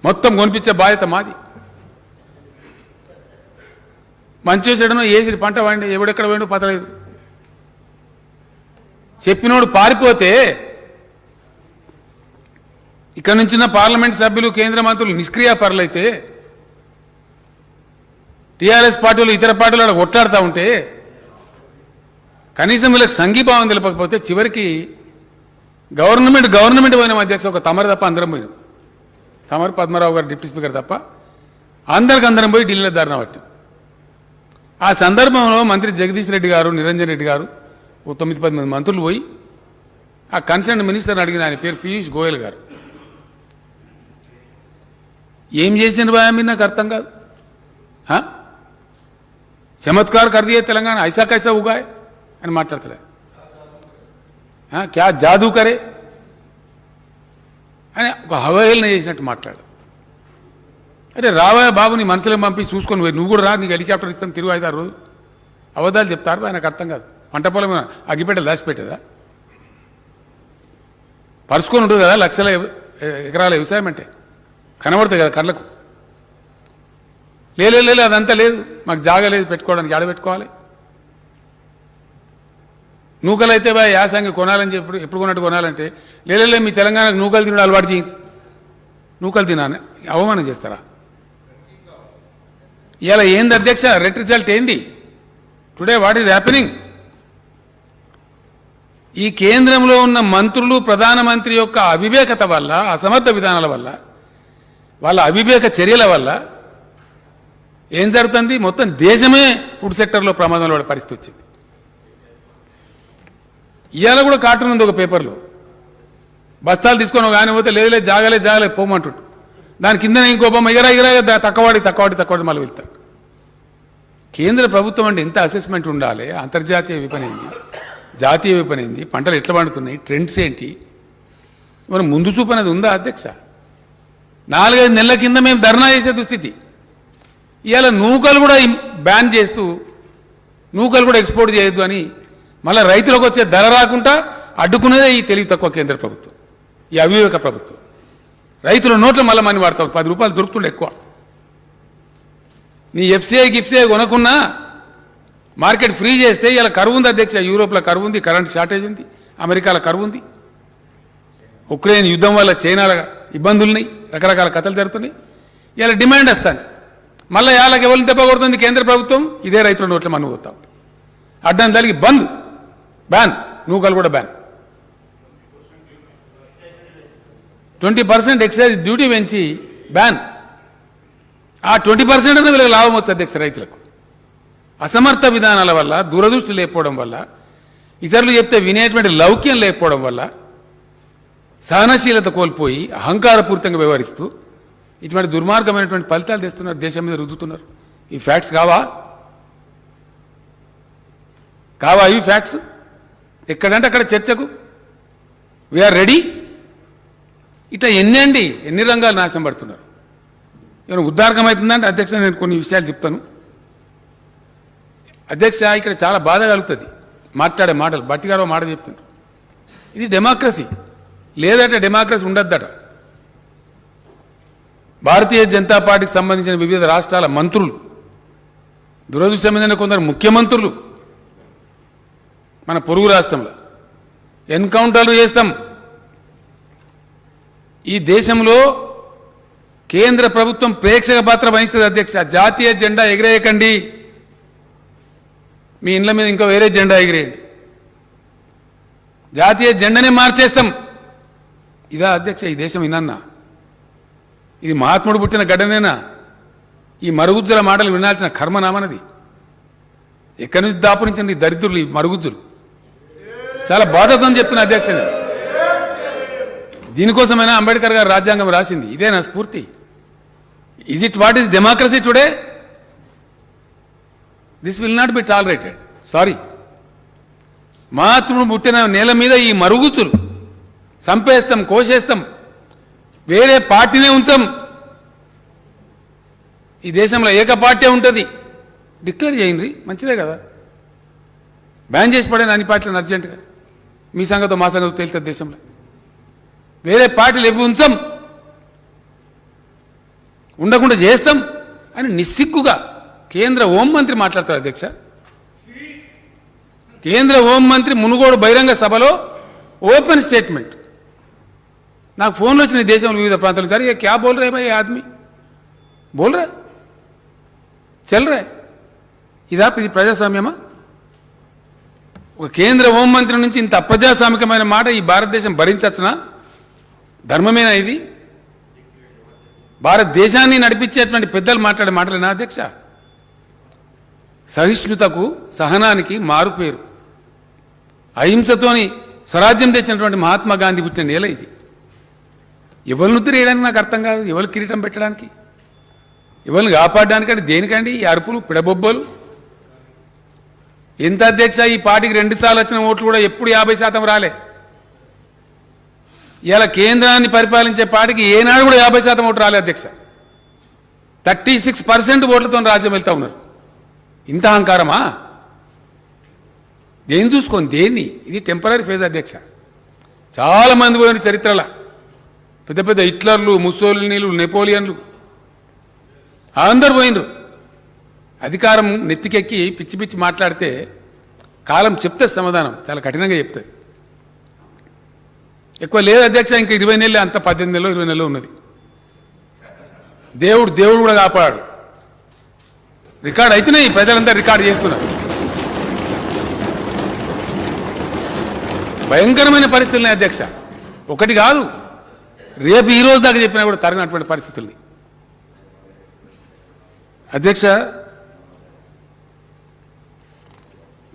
మొత్తం కొనిపించే బాధ్యత మాది. మంచి చెడునో ఏసి పంట వాడి ఎవడెక్కడ పోయిండో పతలేదు. చెప్పినోడు పారిపోతే ఇక్కడ నుంచి పార్లమెంట్ సభ్యులు, కేంద్ర మంత్రులు నిష్క్రియ పరులైతే, టీఆర్ఎస్ పార్టీలు ఇతర పార్టీలు అక్కడ కొట్లాడుతూ ఉంటే, కనీసం వీళ్ళకి సంఘీభావం తెలపకపోతే చివరికి గవర్నమెంట్ పోయినాం అధ్యక్ష. ఒక తమరు తప్ప అందరం పోయినాం. తమరు పద్మరావు గారు డిప్యూటీ స్పీకర్ తప్ప అందరం పోయి ఢిల్లీలో ధర్నా పట్టాం. ఆ సందర్భంలో మంత్రి జగదీష్ రెడ్డి గారు, నిరంజన్ రెడ్డి గారు, 9-10 మంది మంత్రులు పోయి ఆ కన్సర్న్ మినిస్టర్ని అడిగిన, ఆయన పేరు పీయూష్ గోయల్ గారు, ఏం చేసిన భయ మీరు నాకు అర్థం కాదు. చమత్కార్ कर दिए తెలంగాణ ఐసా కైసా ఉగాయ్ అని మాట్లాడతాడు. క్యా జాదూ కరే అని ఒక హవహేళన చేసినట్టు మాట్లాడు. అరే రావా బాబు, నీ మనసులో పంపి చూసుకొని పోయి నువ్వు కూడా రా, నీకు హెలికాప్టర్ ఇస్తాం తిరుగు 5-6 రోజులు. అబద్ధాలు చెప్తారు ఆయనకు అర్థం కాదు. పంట పొలం అగ్గిపెట్టెలు దాచిపెట్టేదా? పరుచుకొని ఉంటుంది కదా లక్షల ఎకరాల వ్యవసాయం అంటే, కనబడుతుంది కదా కళ్ళకు. లేదు అదంతా లేదు, మాకు జాగా లేదు పెట్టుకోవడానికి, ఆడ పెట్టుకోవాలి. నూకలు అయితే బాయ్ యాసంగి కొనాలని చెప్పి ఎప్పుడు కొన్నట్టు కొనాలంటే లేదు మీ తెలంగాణకు నూకలు తినడం అలవాటు చేయండి. నూకలు తినాలని అవమానం చేస్తారా? ఇలా ఏంది అధ్యక్ష రెడ్ రిజల్ట్ ఏంది? Today what is happening? ఈ కేంద్రంలో ఉన్న మంత్రులు ప్రధానమంత్రి యొక్క అవివేకత వల్ల, అసమర్థ విధానాల వల్ల, వాళ్ళ అవివేక చర్యల వల్ల ఏం జరుగుతుంది? మొత్తం దేశమే ఫుడ్ సెక్టర్లో ప్రమాదంలో పడే పరిస్థితి వచ్చింది. ఇవాళ కూడా కార్టూన్ ఉంది ఒక పేపర్లో, బస్తాలు తీసుకొని ఒక ఆయన పోతే లేదు జాగలే పోమంటుండు. దాని కిందనే ఇంకో బొమ్మ ఎగరా తక్కువడి మళ్ళీ వెళ్తాడు. కేంద్ర ప్రభుత్వం అంటే ఎంత అసెస్మెంట్ ఉండాలి? అంతర్జాతీయ విపణింది, జాతీయ విపణింది, పంటలు ఎట్లా పండుతున్నాయి, ట్రెండ్స్ ఏంటి, మరి ముందు చూపు అనేది ఉందా అధ్యక్ష? 4-5 నెలల కింద మేము ధర్నా చేసే దుస్థితి. ఇవాళ నూకలు కూడా బ్యాన్ చేస్తూ నూకలు కూడా ఎక్స్పోర్ట్ చేయొద్దు అని మళ్ళీ రైతులకు వచ్చే ధర రాకుండా అడ్డుకునేదే ఈ తెలివి తక్కువ కేంద్ర ప్రభుత్వం, ఈ అవివేక ప్రభుత్వం. రైతుల నోట్ల మళ్ళీ మనీ వాడతావు, 10 రూపాయలు దొరుకుతుండే ఎక్కువ. నీ గిఫ్సిఐ కొనకున్నా మార్కెట్ ఫ్రీ చేస్తే ఇలా కరువు ఉంది అధ్యక్ష. యూరోప్లో కరువు ఉంది, కరెంట్ షార్టేజ్ ఉంది, అమెరికాలో కరువు ఉంది, ఉక్రెయిన్ యుద్ధం వల్ల చైనాల ఇబ్బందులున్నాయి, రకరకాల కథలు జరుగుతున్నాయి. ఇలా డిమాండ్ వస్తుంది. మళ్ళీ వాళ్ళకి ఎవరిని దెబ్బ కొడుతుంది కేంద్ర ప్రభుత్వం? ఇదే రైతుల నోట్ల మన్ను పోతాం. అడ్డం తలిగి బంద్, బ్యాన్, నూకలు కూడా బ్యాన్. 20% ఎక్సైజ్ డ్యూటీ పెంచి బ్యాన్. ఆ 20% అన్న వీళ్ళకి లాభం వస్తుంది అధ్యక్ష రైతులకు. అసమర్థ విధానాల వల్ల, దూరదృష్టి లేకపోవడం వల్ల, ఇతరులు చెప్తే వినేటువంటి లౌక్యం లేకపోవడం వల్ల, సహనశీలత కోల్పోయి అహంకారపూరితంగా వ్యవహరిస్తూ ఇటువంటి దుర్మార్గమైనటువంటి ఫలితాలు తెస్తున్నారు, దేశం మీద రుద్దుతున్నారు. ఈ ఫ్యాక్ట్స్ కావా ఇవి ఫ్యాక్ట్స్? ఎక్కడంటే అక్కడ చర్చకు వీఆర్ రెడీ. ఇట్లా ఎన్ని రంగాలు నాశనం పడుతున్నారు. ఏమైనా ఉద్దారకం అవుతుందంటే అధ్యక్ష నేను కొన్ని విషయాలు చెప్తాను అధ్యక్ష. ఇక్కడ చాలా బాధ కలుగుతుంది మాట్లాడే మాటలు. భట్టి గారు మాట చెప్తున్నారు, ఇది డెమోక్రసీ లేదట, డెమోక్రసీ ఉండద్దట. భారతీయ జనతా పార్టీకి సంబంధించిన వివిధ రాష్ట్రాల మంత్రులు, దురదృష్టమైన కొందరు ముఖ్యమంత్రులు మన పొరుగు రాష్ట్రంలో ఎన్కౌంటర్లు చేస్తాం. ఈ దేశంలో కేంద్ర ప్రభుత్వం ప్రేక్షక పాత్ర వహిస్తుంది అధ్యక్ష. జాతీయ జెండా ఎగిరేయకండి, మీ ఇండ్ల మీద ఇంకా వేరే జెండా ఎగిరేయండి, జాతీయ జెండానే మార్చేస్తాం. ఇదా అధ్యక్ష ఈ దేశం? ఇనన్నా ఇది మహాత్ముడు పుట్టిన గడ్డనేనా? ఈ మరుగుజ్జుల మాటలు వినాల్సిన కర్మనామనది. ఎక్కడి నుంచి దాపురించండి ఈ దరిద్రులు, ఈ మరుగుజ్జులు. చాలా బాధతో చెప్తున్నా అధ్యక్ష. దీనికోసమైనా అంబేద్కర్ గారు రాజ్యాంగం రాసింది, ఇదేనా స్ఫూర్తి? Is it what is democracy today? This will not be tolerated. Sorry, మహాత్ముడు పుట్టిన నేల మీద ఈ మరుగుజ్జులు చంపేస్తాం, కోసేస్తాం, వేరే పార్టీనే ఉంచాం. ఈ దేశంలో ఏక పార్టీ ఉంటుంది, డిక్లేర్ చేయండి, మంచిదే కదా. బ్యాన్ చేసి పడాను అన్ని పార్టీలను అర్జెంటుగా. మీ సంగతో మా సంగతో తేలుతుంది దేశంలో. వేరే పార్టీలు ఎవి ఉంచాం, ఉండకుండా చేస్తాం అని నిస్సిగ్గుగా కేంద్ర హోంమంత్రి మాట్లాడతారు అధ్యక్ష. కేంద్ర హోంమంత్రి మునుగోడు బహిరంగ సభలో ఓపెన్ స్టేట్మెంట్. నాకు ఫోన్లు వచ్చిన దేశంలో వివిధ ప్రాంతాలు, సరే క్యా బోల్ రే భాయ్ ఆద్మీ, బోల్ రే చల్ రే. ఇది ప్రజాస్వామ్యమా? ఒక కేంద్ర హోంమంత్రి నుంచి ఇంత అప్రజాస్వామికమైన మాట ఈ భారతదేశం భరించచ్చునా? ధర్మమేనా ఇది? భారతదేశాన్ని నడిపించేటువంటి పెద్దలు మాట్లాడే మాటలేనా అధ్యక్ష? సహిష్ణుతకు, సహనానికి మారు పేరు. అహింసతోని స్వరాజ్యం తెచ్చినటువంటి మహాత్మా గాంధీ పుట్టిన నేల ఇది. ఎవరిని ఉత్తరేయడానికి నాకు అర్థం కాదు, ఎవరు కిరీటం పెట్టడానికి. ఎవరిని కాపాడడానికంటే దేనికండి ఈ అరుపులు పిడబొబ్బలు? ఎంత అధ్యక్ష ఈ పార్టీకి 2 సార్లు వచ్చిన ఓట్లు కూడా ఎప్పుడు 50% రాలే. ఇలా కేంద్రాన్ని పరిపాలించే పార్టీకి ఏనాడు కూడా 50% ఓట్లు రాలే అధ్యక్ష. 36% ఓట్లతో రాజ్యం వెళ్తా ఉన్నారు. ఇంత అహంకారమా? దేన్ని చూసుకొని దేన్ని? ఇది టెంపరీ ఫేజ్ అధ్యక్ష. చాలామంది పోయిన చరిత్రలో పెద్ద పెద్ద హిట్లర్లు, ముస్సోలినీలు, నెపోలియన్లు అందరు పోయినరు. అధికారం నెత్తికెక్కి పిచ్చి పిచ్చి మాట్లాడితే కాలం చెప్తుంది సమాధానం, చాలా కఠినంగా చెప్తుంది. ఎక్కువ లేదు అధ్యక్ష, ఇంకా 20 నెలలు, అంత 18 నెలలు 20 నెలలు ఉన్నది. దేవుడు కూడా కాపాడు. రికార్డ్ అవుతున్నాయి, ప్రజలంతా రికార్డు చేస్తున్నారు. భయంకరమైన పరిస్థితులు ఉన్నాయి అధ్యక్ష. ఒకటి కాదు, రేపు ఈ రోజు దాకా చెప్పినా కూడా తరగినటువంటి పరిస్థితుల్ని. అధ్యక్ష,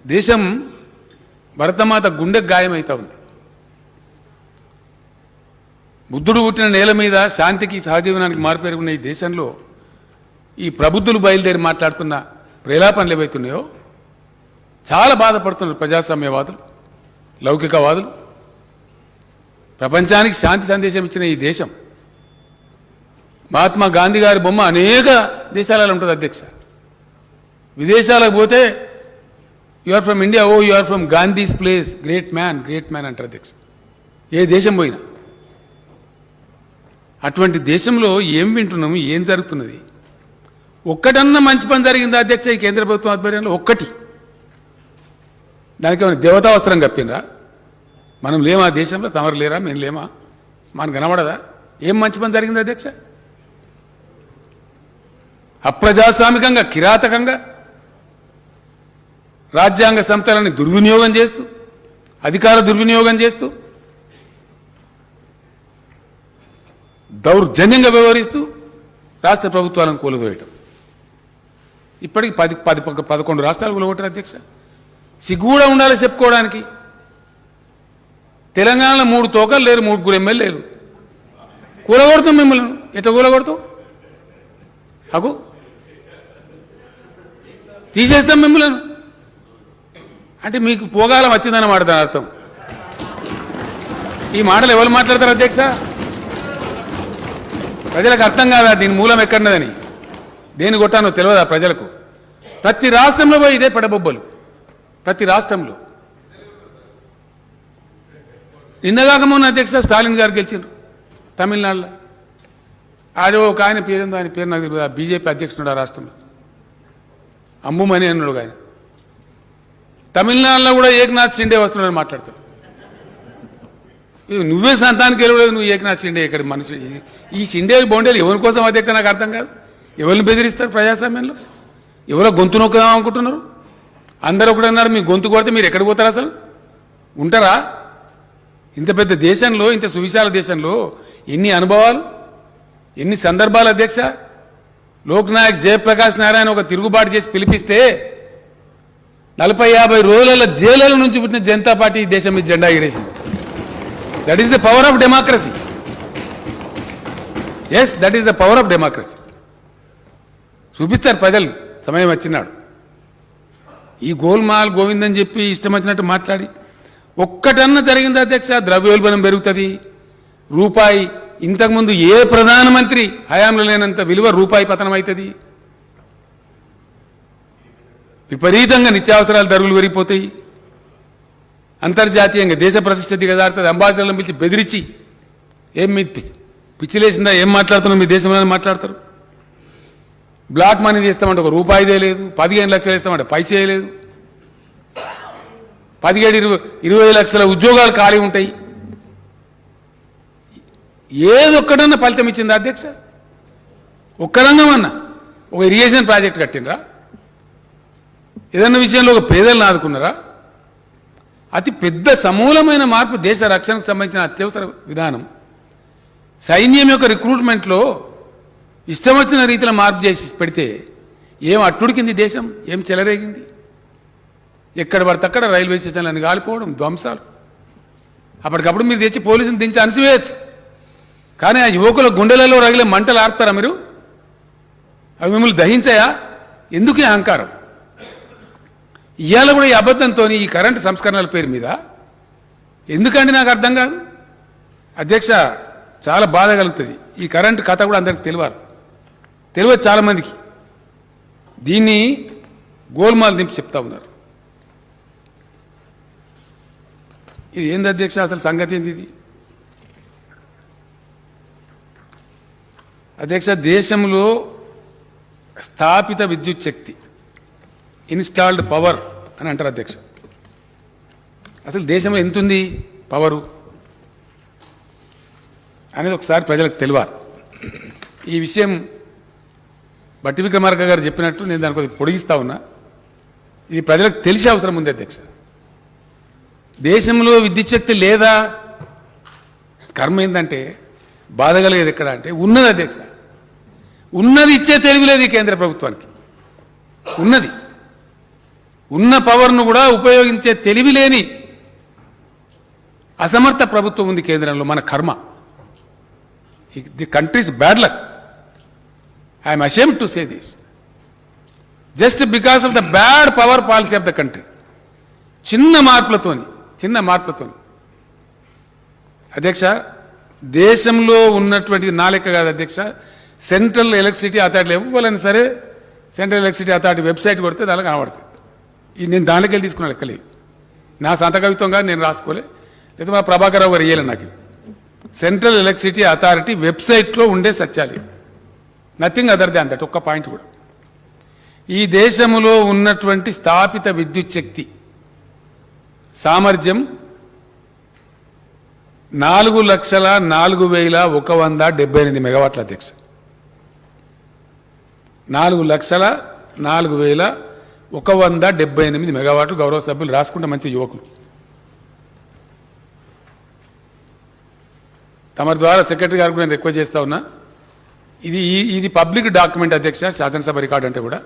దేశం భరతమాత గుండెకు గాయమవుతా ఉంది. బుద్ధుడు పుట్టిన నేల మీద శాంతికి, సహజీవనానికి మార్పేరుకున్న ఈ దేశంలో ఈ ప్రబుద్ధులు బయలుదేరి మాట్లాడుతున్న ప్రేలాపనలు ఏవైతున్నాయో చాలా బాధపడుతున్నారు ప్రజాస్వామ్యవాదులు, లౌకికవాదులు. ప్రపంచానికి శాంతి సందేశం ఇచ్చిన ఈ దేశం, మహాత్మా గాంధీ గారి బొమ్మ అనేక దేశాలలో ఉంటుంది అధ్యక్ష. విదేశాలకు పోతే you are from India, oh you are from Gandhi's place, great man అంటారు అధ్యక్ష. ఏ దేశం పోయినా. అటువంటి దేశంలో ఏం వింటున్నాము, ఏం జరుగుతున్నది? ఒక్కటన్నా మంచి పని జరిగిందా అధ్యక్ష ఈ కేంద్ర ప్రభుత్వం ఆధ్వర్యంలో? ఒక్కటి. దానికి ఏమైనా దేవతా వస్త్రం కప్పినరా? మనం లేమా దేశంలో? తమరు లేరా? మేము లేమా? మనకు కనబడదా? ఏం మంచి పని జరిగింది అధ్యక్ష? అప్రజాస్వామికంగా, కిరాతకంగా రాజ్యాంగ సంస్థలని దుర్వినియోగం చేస్తూ, అధికార దుర్వినియోగం చేస్తూ, దౌర్జన్యంగా వ్యవహరిస్తూ రాష్ట్ర ప్రభుత్వాలను కూలదోయటం. ఇప్పటికి 11 రాష్ట్రాలు కూలగొట్టారు అధ్యక్ష. సిగ్గు కూడా ఉండాలి చెప్పుకోవడానికి. తెలంగాణలో 3 తోకలు లేరు, 3 ఎమ్మెల్యేలు. కూలగొడతాం మిమ్మల్ని. ఎట్లా కూలగొడతాం? అగు తీసేస్తాం మిమ్మల్ని అంటే మీకు పోగాలం వచ్చిందన్నమాట దాని అర్థం. ఈ మాటలు ఎవరు మాట్లాడతారు అధ్యక్ష? ప్రజలకు అర్థం కాదా దీని మూలం ఎక్కడున్నదని? దేని కొట్టానో తెలియదా ప్రజలకు? ప్రతి రాష్ట్రంలో పోయి ఇదే పడబొబ్బలు. ప్రతి రాష్ట్రంలో. నిన్నగాక మొన్న అధ్యక్ష స్టాలిన్ గారు గెలిచారు తమిళనాడులో. ఆడో ఒక ఆయన పేరుందో, ఆయన పేరు నాకు తెలియదు. బీజేపీ అధ్యక్షుడు ఆ రాష్ట్రంలో, అంబుమని అన్నాడు ఆయన. తమిళనాడులో కూడా ఏకనాథ్ షిండే వస్తున్నాడని మాట్లాడతాడు. నువ్వే సంతానికి వెళ్ళలేదు, నువ్వు ఏకనాథ్ షిండే ఇక్కడ మనిషి. ఈ షిండే బౌండేలు ఎవరి కోసం అధ్యక్ష నాకు అర్థం కాదు. ఎవరిని బెదిరిస్తారు ప్రజాస్వామ్యంలో? ఎవరో గొంతు నొక్కుదాం అనుకుంటున్నారు? అందరూ ఒకటి అన్నారు, మీ గొంతు కొడితే మీరు ఎక్కడ పోతారు? అసలు ఉంటారా? ఇంత పెద్ద దేశంలో, ఇంత సువిశాల దేశంలో ఎన్ని అనుభవాలు, ఎన్ని సందర్భాలు అధ్యక్ష. లోక్నాయక్ జయప్రకాష్ నారాయణ ఒక తిరుగుబాటు చేసి పిలిపిస్తే 40-50 రోజుల జైలుల నుంచి పుట్టిన జనతా పార్టీ ఈ దేశం మీద జెండా ఎగిరేసింది. That is the power of democracy. Yes, that is the power of democracy. చూపిస్తారు ప్రజలు సమయం వచ్చినాడు. ఈ గోల్మాల్ గోవిందని చెప్పి ఇష్టం వచ్చినట్టు మాట్లాడి ఒక్కటన్నా జరిగింది అధ్యక్ష? ద్రవ్యోల్బణం పెరుగుతుంది, రూపాయి ఇంతకుముందు ఏ ప్రధానమంత్రి హయాంలో లేనంత విలువ రూపాయి పతనం అవుతుంది, విపరీతంగా నిత్యావసరాల ధరలు పెరిగిపోతాయి, అంతర్జాతీయంగా దేశ ప్రతిష్ట దిగజారుతుంది. అంబాసిడర్లను పిలిచి బెదిరించి ఏం మీ పిచ్చిలేసిందా, ఏం మాట్లాడుతున్నా మీ దేశంలో మాట్లాడతారు. బ్లాక్ మనీ చేస్తామంటే ఒక రూపాయిదే లేదు, 15 లక్షలు ఇస్తామంటే పైసే లేదు, 17-20 లక్షల ఉద్యోగాలు ఖాళీ ఉంటాయి. ఏదొక్కడన్నా ఫలితం ఇచ్చిందా అధ్యక్ష? ఒక్క రంగం అన్నా, ఒక ఇరిగేషన్ ప్రాజెక్ట్ కట్టినరా? ఏదన్నా విషయంలో ఒక పేదలను ఆదుకున్నారా? అతి పెద్ద సమూలమైన మార్పు దేశ రక్షణకు సంబంధించిన అత్యవసర విధానం. సైన్యం యొక్క రిక్రూట్మెంట్లో ఇష్టం వచ్చిన రీతిలో మార్పు చేసి పెడితే ఏం అట్టుడికింది దేశం, ఏం చెలరేగింది? ఎక్కడ పడితే అక్కడ రైల్వే స్టేషన్లను కాలిపోవడం, ధ్వంసాలు. అప్పటికప్పుడు మీరు తెచ్చి పోలీసుని దించి అణిసివేయచ్చు. కానీ ఆ యువకుల గుండెలలో రగిలే మంటలు ఆర్పుతారా మీరు? అధ్యక్ష, అవి మిమ్మల్ని దహించాయా? ఎందుకు ఈ అహంకారం? ఇవాళ కూడా ఈ అబద్ధంతో ఈ కరెంటు సంస్కరణల పేరు మీద ఎందుకండి నాకు అర్థం కాదు. అధ్యక్ష, చాలా బాధ కలుగుతుంది. ఈ కరెంటు కథ కూడా అందరికి తెలియదు చాలామందికి. దీన్ని గోల్మాల్ దింపి చెప్తా ఉన్నారు. ఇది ఏంది అధ్యక్ష, అసలు సంగతి ఏంది ఇది? అధ్యక్ష, దేశంలో స్థాపిత విద్యుత్ శక్తి, ఇన్స్టాల్డ్ పవర్ అని అంటారు అధ్యక్ష. అసలు దేశంలో ఎంత ఉంది పవరు అనేది ఒకసారి ప్రజలకు తెలియాలి. ఈ విషయం బట్టి విక్రమార్క గారు చెప్పినట్టు నేను దానికి కొద్దిగా పొడిగిస్తా ఉన్నా. ఇది ప్రజలకు తెలిసే అవసరం ఉంది అధ్యక్ష. దేశంలో విద్యుత్ శక్తి లేదా? కర్మ ఏంటంటే బాధ కలిగేది ఎక్కడ అంటే ఉన్నది అధ్యక్ష. ఉన్నది ఇచ్చే తెలివి లేదు ఈ కేంద్ర ప్రభుత్వానికి. ఉన్న పవర్ను కూడా ఉపయోగించే తెలివి లేని అసమర్థ ప్రభుత్వం ఉంది కేంద్రంలో. మన కర్మ. The countries bad luck. I'm ashamed to say this. Just because of the bad power policy of the country. చిన్న మార్పులతోని అధ్యక్ష, దేశంలో ఉన్నటువంటి నా లెక్క కాదు అధ్యక్ష. సెంట్రల్ ఎలక్ట్రిసిటీ అథారిటీ ఇవ్వాలని సరే, సెంట్రల్ ఎలక్ట్రిసిటీ అథారిటీ వెబ్సైట్ కొడితే దానికి కనబడుతుంది. నేను దానిలోకి వెళ్ళి తీసుకున్న లెక్కలేదు. నా సొంత కవిత్వంగా నేను రాసుకోలే, లేదా మా ప్రభాకర్ రావు గారు ఇయ్యాలి నాకు. సెంట్రల్ ఎలక్ట్రిసిటీ అథారిటీ వెబ్సైట్లో ఉండే సత్యాలు, నథింగ్ అదర్ దాన్ దట్. ఒక్క పాయింట్ కూడా. ఈ దేశంలో ఉన్నటువంటి స్థాపిత విద్యుత్ శక్తి సామర్థ్యం 4,04,178 మెగావాట్ల అధ్యక్ష. 4,04,178 మెగావాట్లు. గౌరవ సభ్యులు రాసుకుంటే మంచి యువకులు. తమ ద్వారా సెక్రటరీ గారికి నేను రిక్వెస్ట్ చేస్తా ఉన్నా. ఇది పబ్లిక్ డాక్యుమెంట్ అధ్యక్ష, శాసనసభ రికార్డు అంటే కూడా.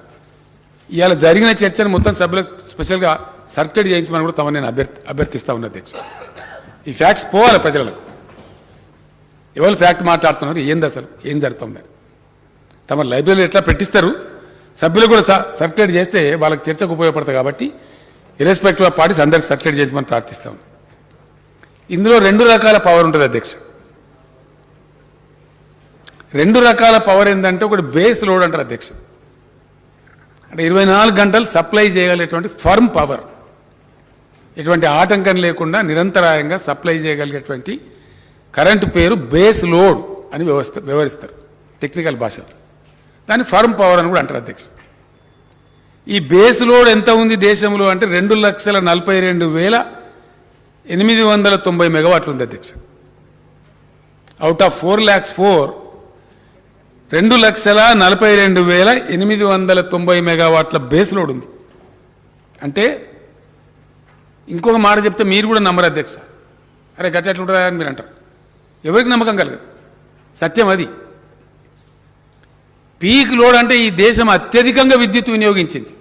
ఇవాళ జరిగిన చర్చను మొత్తం సభ్యులకు స్పెషల్గా సర్క్యులేట్ చేయించమని కూడా తమ నేను అభ్యర్థిస్తా ఉన్నా అధ్యక్ష. ఈ ఫ్యాక్ట్స్ పోవాలి ప్రజలకు. ఎవరు ఫ్యాక్ట్ మాట్లాడుతున్నారు, ఏంది అసలు ఏం జరుగుతుంది, తమ లైబ్రరీలో ఎట్లా పెట్టిస్తారు, సభ్యులు కూడా సర్క్యులేట్ చేస్తే వాళ్ళకి చర్చకు ఉపయోగపడతాయి. కాబట్టి ఇర్రెస్పెక్టివ్ ఆఫ్ పార్టీస్ అందరికి సర్క్యులేట్ చేయించమని ప్రార్థిస్తాం. ఇందులో 2 రకాల పవర్ ఉంటుంది అధ్యక్ష. 2 రకాల పవర్ ఏంటంటే, ఒకటి బేస్ లోడ్ అంటారు అధ్యక్ష. అంటే 24 గంటలు సప్లై చేయగలిగేటువంటి ఫర్మ్ పవర్, ఎటువంటి ఆటంకం లేకుండా నిరంతరాయంగా సప్లై చేయగలిగేటువంటి కరెంటు పేరు బేస్ లోడ్ అని వ్యవహరిస్తారు టెక్నికల్ భాషలో. దాన్ని ఫర్మ్ పవర్ అని కూడా అంటారు అధ్యక్ష. ఈ బేస్ లోడ్ ఎంత ఉంది దేశంలో అంటే 2,42,890 మెగావాట్లు ఉంది అధ్యక్ష. అవుట్ ఆఫ్ 4,04,000 2,42,890 మెగావాట్ల బేస్ లోడ్ ఉంది. అంటే ఇంకొక మాట చెప్తే మీరు కూడా నమ్మరు అధ్యక్ష. అరే గట్ట ఎట్లుంటుందా అని మీరు అంటారు. ఎవరికి నమ్మకం కలగదు, సత్యం అది. పీక్ లోడ్ అంటే ఈ దేశం అత్యధికంగా విద్యుత్ వినియోగించింది.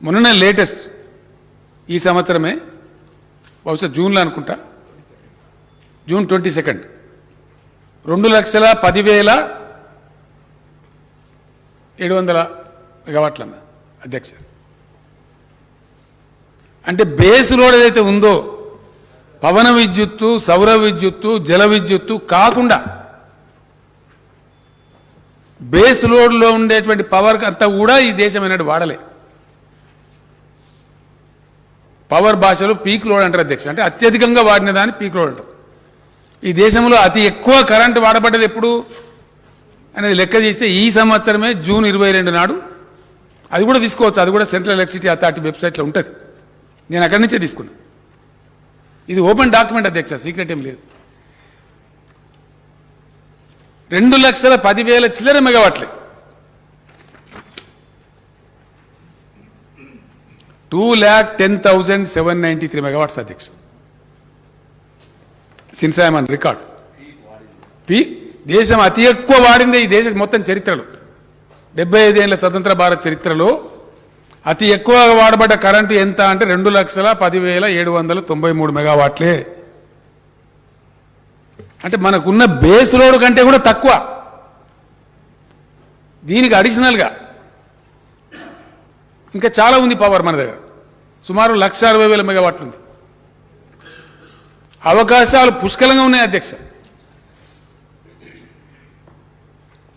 మొన్ననే లేటెస్ట్ ఈ సంవత్సరమే, బహుశా జూన్లో అనుకుంటా, జూన్ 22 2,10,700 మెగావాట్ల అధ్యక్ష. అంటే బేస్ లోడ్ ఏదైతే ఉందో, పవన విద్యుత్తు, సౌర విద్యుత్తు, జల విద్యుత్తు కాకుండా బేస్ లోడ్లో ఉండేటువంటి పవర్ అంతా కూడా ఈ దేశం అనేది వాడలే. పవర్ భాషలో పీక్ లోడ్ అంటారు అధ్యక్ష. అంటే అత్యధికంగా వాడిన దాన్ని పీక్ లోడ్ అంటారు. ఈ దేశంలో అతి ఎక్కువ కరెంటు వాడబడ్డది ఎప్పుడు అనేది లెక్క చేస్తే ఈ సంవత్సరమే జూన్ 22 నాడు. అది కూడా తీసుకోవచ్చు, అది కూడా సెంట్రల్ ఎలక్ట్రిసిటీ అథారిటీ వెబ్సైట్లో ఉంటుంది. నేను అక్కడి నుంచే తీసుకున్నా. ఇది ఓపెన్ డాక్యుమెంట్ అధ్యక్ష, సీక్రెట్ ఏం లేదు. 2,10,000 చిల్లర మెగావాట్లే. 2,10,793 మెగావాట్స్ అధ్యక్ష. Since I'm on record. దేశం అతి ఎక్కువ వాడిందే ఈ దేశ మొత్తం చరిత్రలో, 75 ఏళ్ల స్వతంత్ర భారత్ చరిత్రలో అతి ఎక్కువ వాడబడ్డ కరెంటు ఎంత అంటే 2,10,793 మెగావాట్లే. అంటే మనకున్న బేస్ లోడ్ కంటే కూడా తక్కువ. దీనికి అడిషనల్గా ఇంకా చాలా ఉంది పవర్ మన దగ్గర. సుమారు 1,60,000 మెగావాట్లు ఉంది. అవకాశాలు పుష్కలంగా ఉన్నాయి అధ్యక్ష.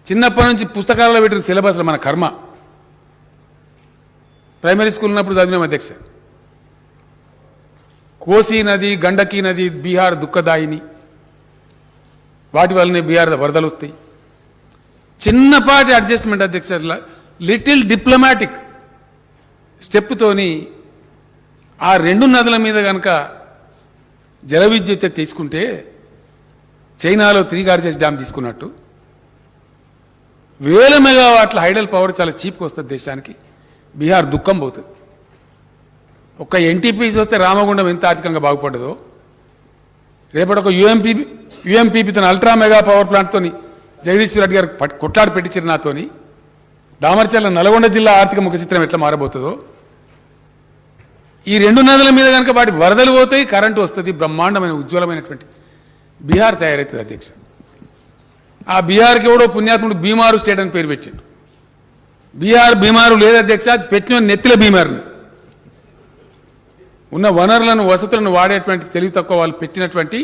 చిన్నప్పటి నుంచి పుస్తకాలలో పెట్టిన సిలబస్లో మన కర్మ. ప్రైమరీ స్కూల్ ఉన్నప్పుడు చదివినాం అధ్యక్ష. కోసీ నది, గండకీ నది బీహార్ దుఃఖదాయిని, వాటి వల్లనే బీహార్ వరదలు వస్తాయి. చిన్నపాటి అడ్జస్ట్మెంట్ అధ్యక్ష, లిటిల్ డిప్లొమాటిక్ స్టెప్తోని ఆ రెండు నదుల మీద కనుక జల విద్యుత్ తీసుకుంటే చైనాలో 3 గార్జెస్ డ్యామ్ తీసుకున్నట్టు 1000 మెగావాట్ల హైడల్ పవర్ చాలా చీప్గా వస్తుంది దేశానికి. బీహార్ దుఃఖం పోతుంది. ఒక్క ఎన్టీపీసీ వస్తే రామగుండం ఎంత ఆర్థికంగా బాగుపడ్డదో, రేపటి ఒక యూఎంపీపీతో అల్ట్రా మెగా పవర్ ప్లాంట్తో జగదీశ్వర్ రెడ్డి గారు కొట్లాడి పెట్టించారు నాతోని. దామర్చర్ల నల్గొండ జిల్లా ఆర్థిక ముఖ చిత్రం ఎట్లా మారబోతుందో, ఈ రెండు నదుల మీద కనుక వాటి వరదలు పోతాయి, కరెంటు వస్తుంది, బ్రహ్మాండమైన ఉజ్వలమైనటువంటి బీహార్ తయారవుతుంది అధ్యక్ష. ఆ బీహార్కి ఎవడో పుణ్యాత్ముడు బీమారు స్టేట్ అని పేరు పెట్టిండు. బీహార్ బీమారు లేదు అధ్యక్ష, అది పెట్టిన నెత్తిల బీమారుని. ఉన్న వనరులను వసతులను వాడేటువంటి తెలివి తక్కువ వాళ్ళు పెట్టినటువంటి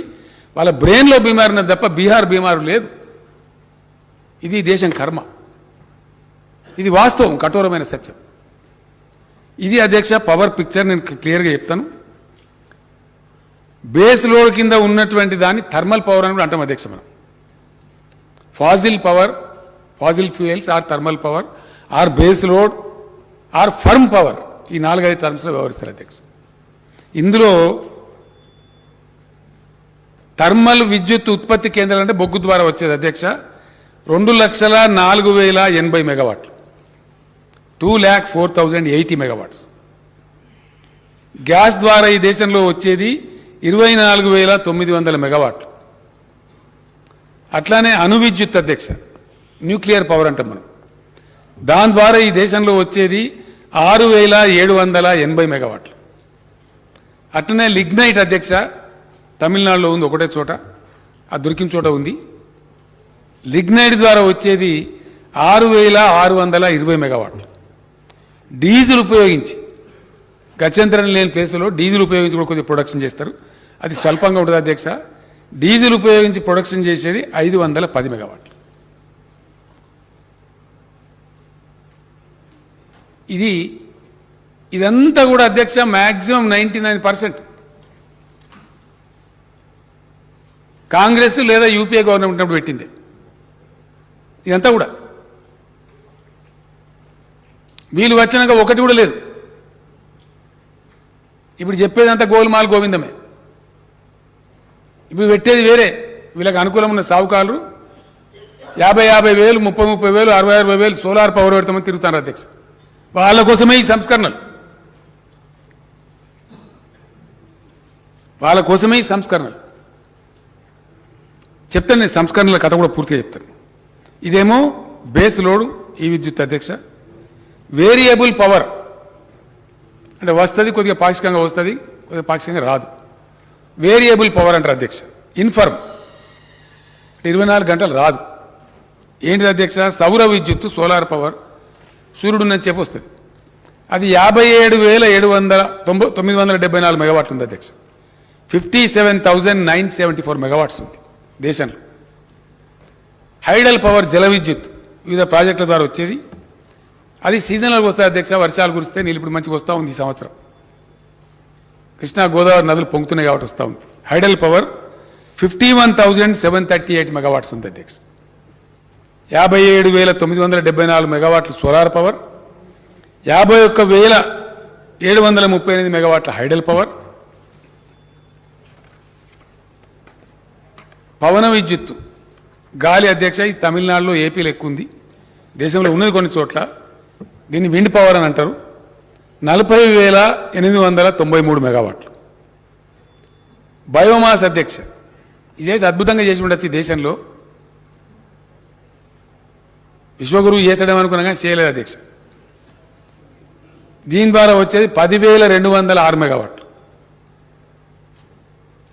వాళ్ళ బ్రెయిన్లో బీమారున తప్ప బీహార్ బీమారు లేదు. ఇది దేశం కర్మ. ఇది వాస్తవం, కఠోరమైన సత్యం. ఇది అధ్యక్ష పవర్ పిక్చర్. నేను క్లియర్గా చెప్తాను. బేస్ లోడ్ కింద ఉన్నటువంటి దాన్ని థర్మల్ పవర్ అని కూడా అంటాం అధ్యక్ష. మనం fossil power, fossil fuels or thermal power or base load or firm power, ఈ 4-5 టర్మ్స్లో వ్యవహరిస్తారు అధ్యక్ష. ఇందులో థర్మల్ విద్యుత్ ఉత్పత్తి కేంద్రాలు అంటే బొగ్గు ద్వారా వచ్చేది అధ్యక్ష 2,04,080 మెగావాట్లు, 2,04,080 మెగావాట్స్. గ్యాస్ ద్వారా ఈ దేశంలో వచ్చేది 24,900 మెగావాట్లు. అట్లానే అణు విద్యుత్ అధ్యక్ష, న్యూక్లియర్ పవర్ అంటాం మనం, దాని ద్వారా ఈ దేశంలో వచ్చేది 6,780 మెగావాట్లు. అట్లనే లిగ్నైట్ అధ్యక్ష, తమిళనాడులో ఉంది ఒకటే చోట, ఆ దొరికిన చోట ఉంది. లిగ్నైట్ ద్వారా వచ్చేది 6,620 మెగావాట్లు. డీజిల్ ఉపయోగించి గత్యంతరం లేని ప్లేసులో డీజిల్ ఉపయోగించి కూడా కొద్దిగా ప్రొడక్షన్ చేస్తారు. అది స్వల్పంగా ఉంటుంది అధ్యక్ష. డీజిల్ ఉపయోగించి ప్రొడక్షన్ చేసేది 510 మెగావాట్లు. ఇదంతా కూడా అధ్యక్ష మ్యాక్సిమం 99% కాంగ్రెస్ లేదా యూపీఏ గవర్నమెంట్ ఉన్నప్పుడు పెట్టింది. ఇదంతా కూడా వీళ్ళు వచ్చినాక ఒకటి కూడా లేదు. ఇప్పుడు చెప్పేదంతా గోల్మాల్ గోవిందమే. ఇప్పుడు పెట్టేది వేరే. వీళ్ళకి అనుకూలం ఉన్న సావుకారులు 50,000, 30,000, 60,000 సోలార్ పవర్ పెడతామని తిరుగుతారు అధ్యక్ష. వాళ్ళ కోసమే ఈ సంస్కరణలు, వాళ్ళ కోసమే ఈ సంస్కరణలు. చెప్తాను నేను సంస్కరణల కథ కూడా పూర్తిగా చెప్తాను. ఇదేమో బేస్ లోడు ఈ విద్యుత్ అధ్యక్ష. వేరియబుల్ పవర్ అంటే వస్తుంది, కొద్దిగా పాక్షికంగా వస్తుంది, కొద్దిగా పాక్షికంగా రాదు. వేరియబుల్ పవర్ అంటారు అధ్యక్ష. ఇన్ఫర్మ్ అంటే 24 గంటలు రాదు. ఏంటిది అధ్యక్ష? సౌర విద్యుత్తు, సోలార్ పవర్, సూర్యుడు నుంచి చెప్పి వస్తుంది. అది 57,974 మెగావాట్లు ఉంది అధ్యక్ష. 57,974 మెగావాట్స్ ఉంది దేశంలో. హైడల్ పవర్ జల విద్యుత్ వివిధ ప్రాజెక్టుల ద్వారా వచ్చేది. అది సీజనల్గా వస్తుంది అధ్యక్ష. వర్షాలు కురిస్తే నీళ్ళు ఇప్పుడు మంచిగా వస్తూ ఉంది. ఈ సంవత్సరం కృష్ణా గోదావరి నదులు పొంగుతున్నాయి కాబట్టి వస్తూ ఉంది. హైడల్ పవర్ 51,738 మెగావాట్స్ ఉంది అధ్యక్ష. 57,974 మెగావాట్లు సోలార్ పవర్, 51,738 మెగావాట్ల హైడల్ పవర్. పవన విద్యుత్తు గాలి అధ్యక్ష, ఇది తమిళనాడులో, ఏపీలో ఎక్కువ ఉంది. దేశంలో ఉన్నది కొన్ని చోట్ల. దీన్ని విండ్ పవర్ అని అంటారు. 40,893 మెగావాట్లు. బయోమాస్ అధ్యక్ష, ఇదైతే అద్భుతంగా చేసి ఉండొచ్చు ఈ దేశంలో. విశ్వగురువు చేస్తాడేమనుకున్నా కానీ చేయలేదు అధ్యక్ష. దీని ద్వారా వచ్చేది 10,206 మెగావాట్లు.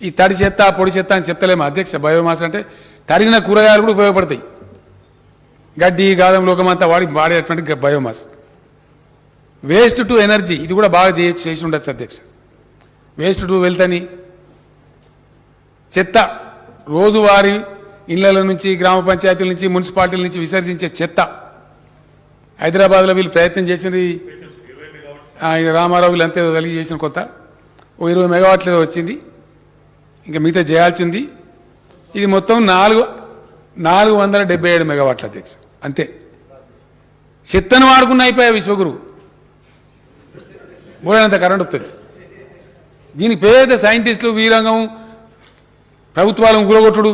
ఈ తడి చెత్త పొడి చెత్త అని చెప్తలేమో అధ్యక్ష. బయోమాస్ అంటే తరిగిన కూరగాయలు కూడా ఉపయోగపడతాయి. గడ్డి గాదం లోకమంతా వాడేటువంటి బయోమాస్. వేస్ట్ టు ఎనర్జీ ఇది కూడా బాగా చేసి ఉండొచ్చు అధ్యక్ష. వేస్ట్ టు వెల్త్ అని చెత్త రోజువారీ ఇళ్ల నుంచి గ్రామ పంచాయతీల నుంచి మున్సిపాలిటీల నుంచి విసర్జించే చెత్త హైదరాబాద్లో వీళ్ళు ప్రయత్నం చేసినది రామారావు వీళ్ళు అంతే కలిగి చేసిన కొత్త 20 మెగావాట్లు వచ్చింది, ఇంకా మిగతా చేయాల్సింది. ఇది మొత్తం 477 మెగావాట్ల అధ్యక్ష అంతే. చెత్తను వాడుకున్న అయిపోయా విశ్వగురు బోడనంత కరెంట్ వస్తుంది. దీనికి పేద సైంటిస్టులు వీరంగం ప్రభుత్వాలను గురగొట్టుడు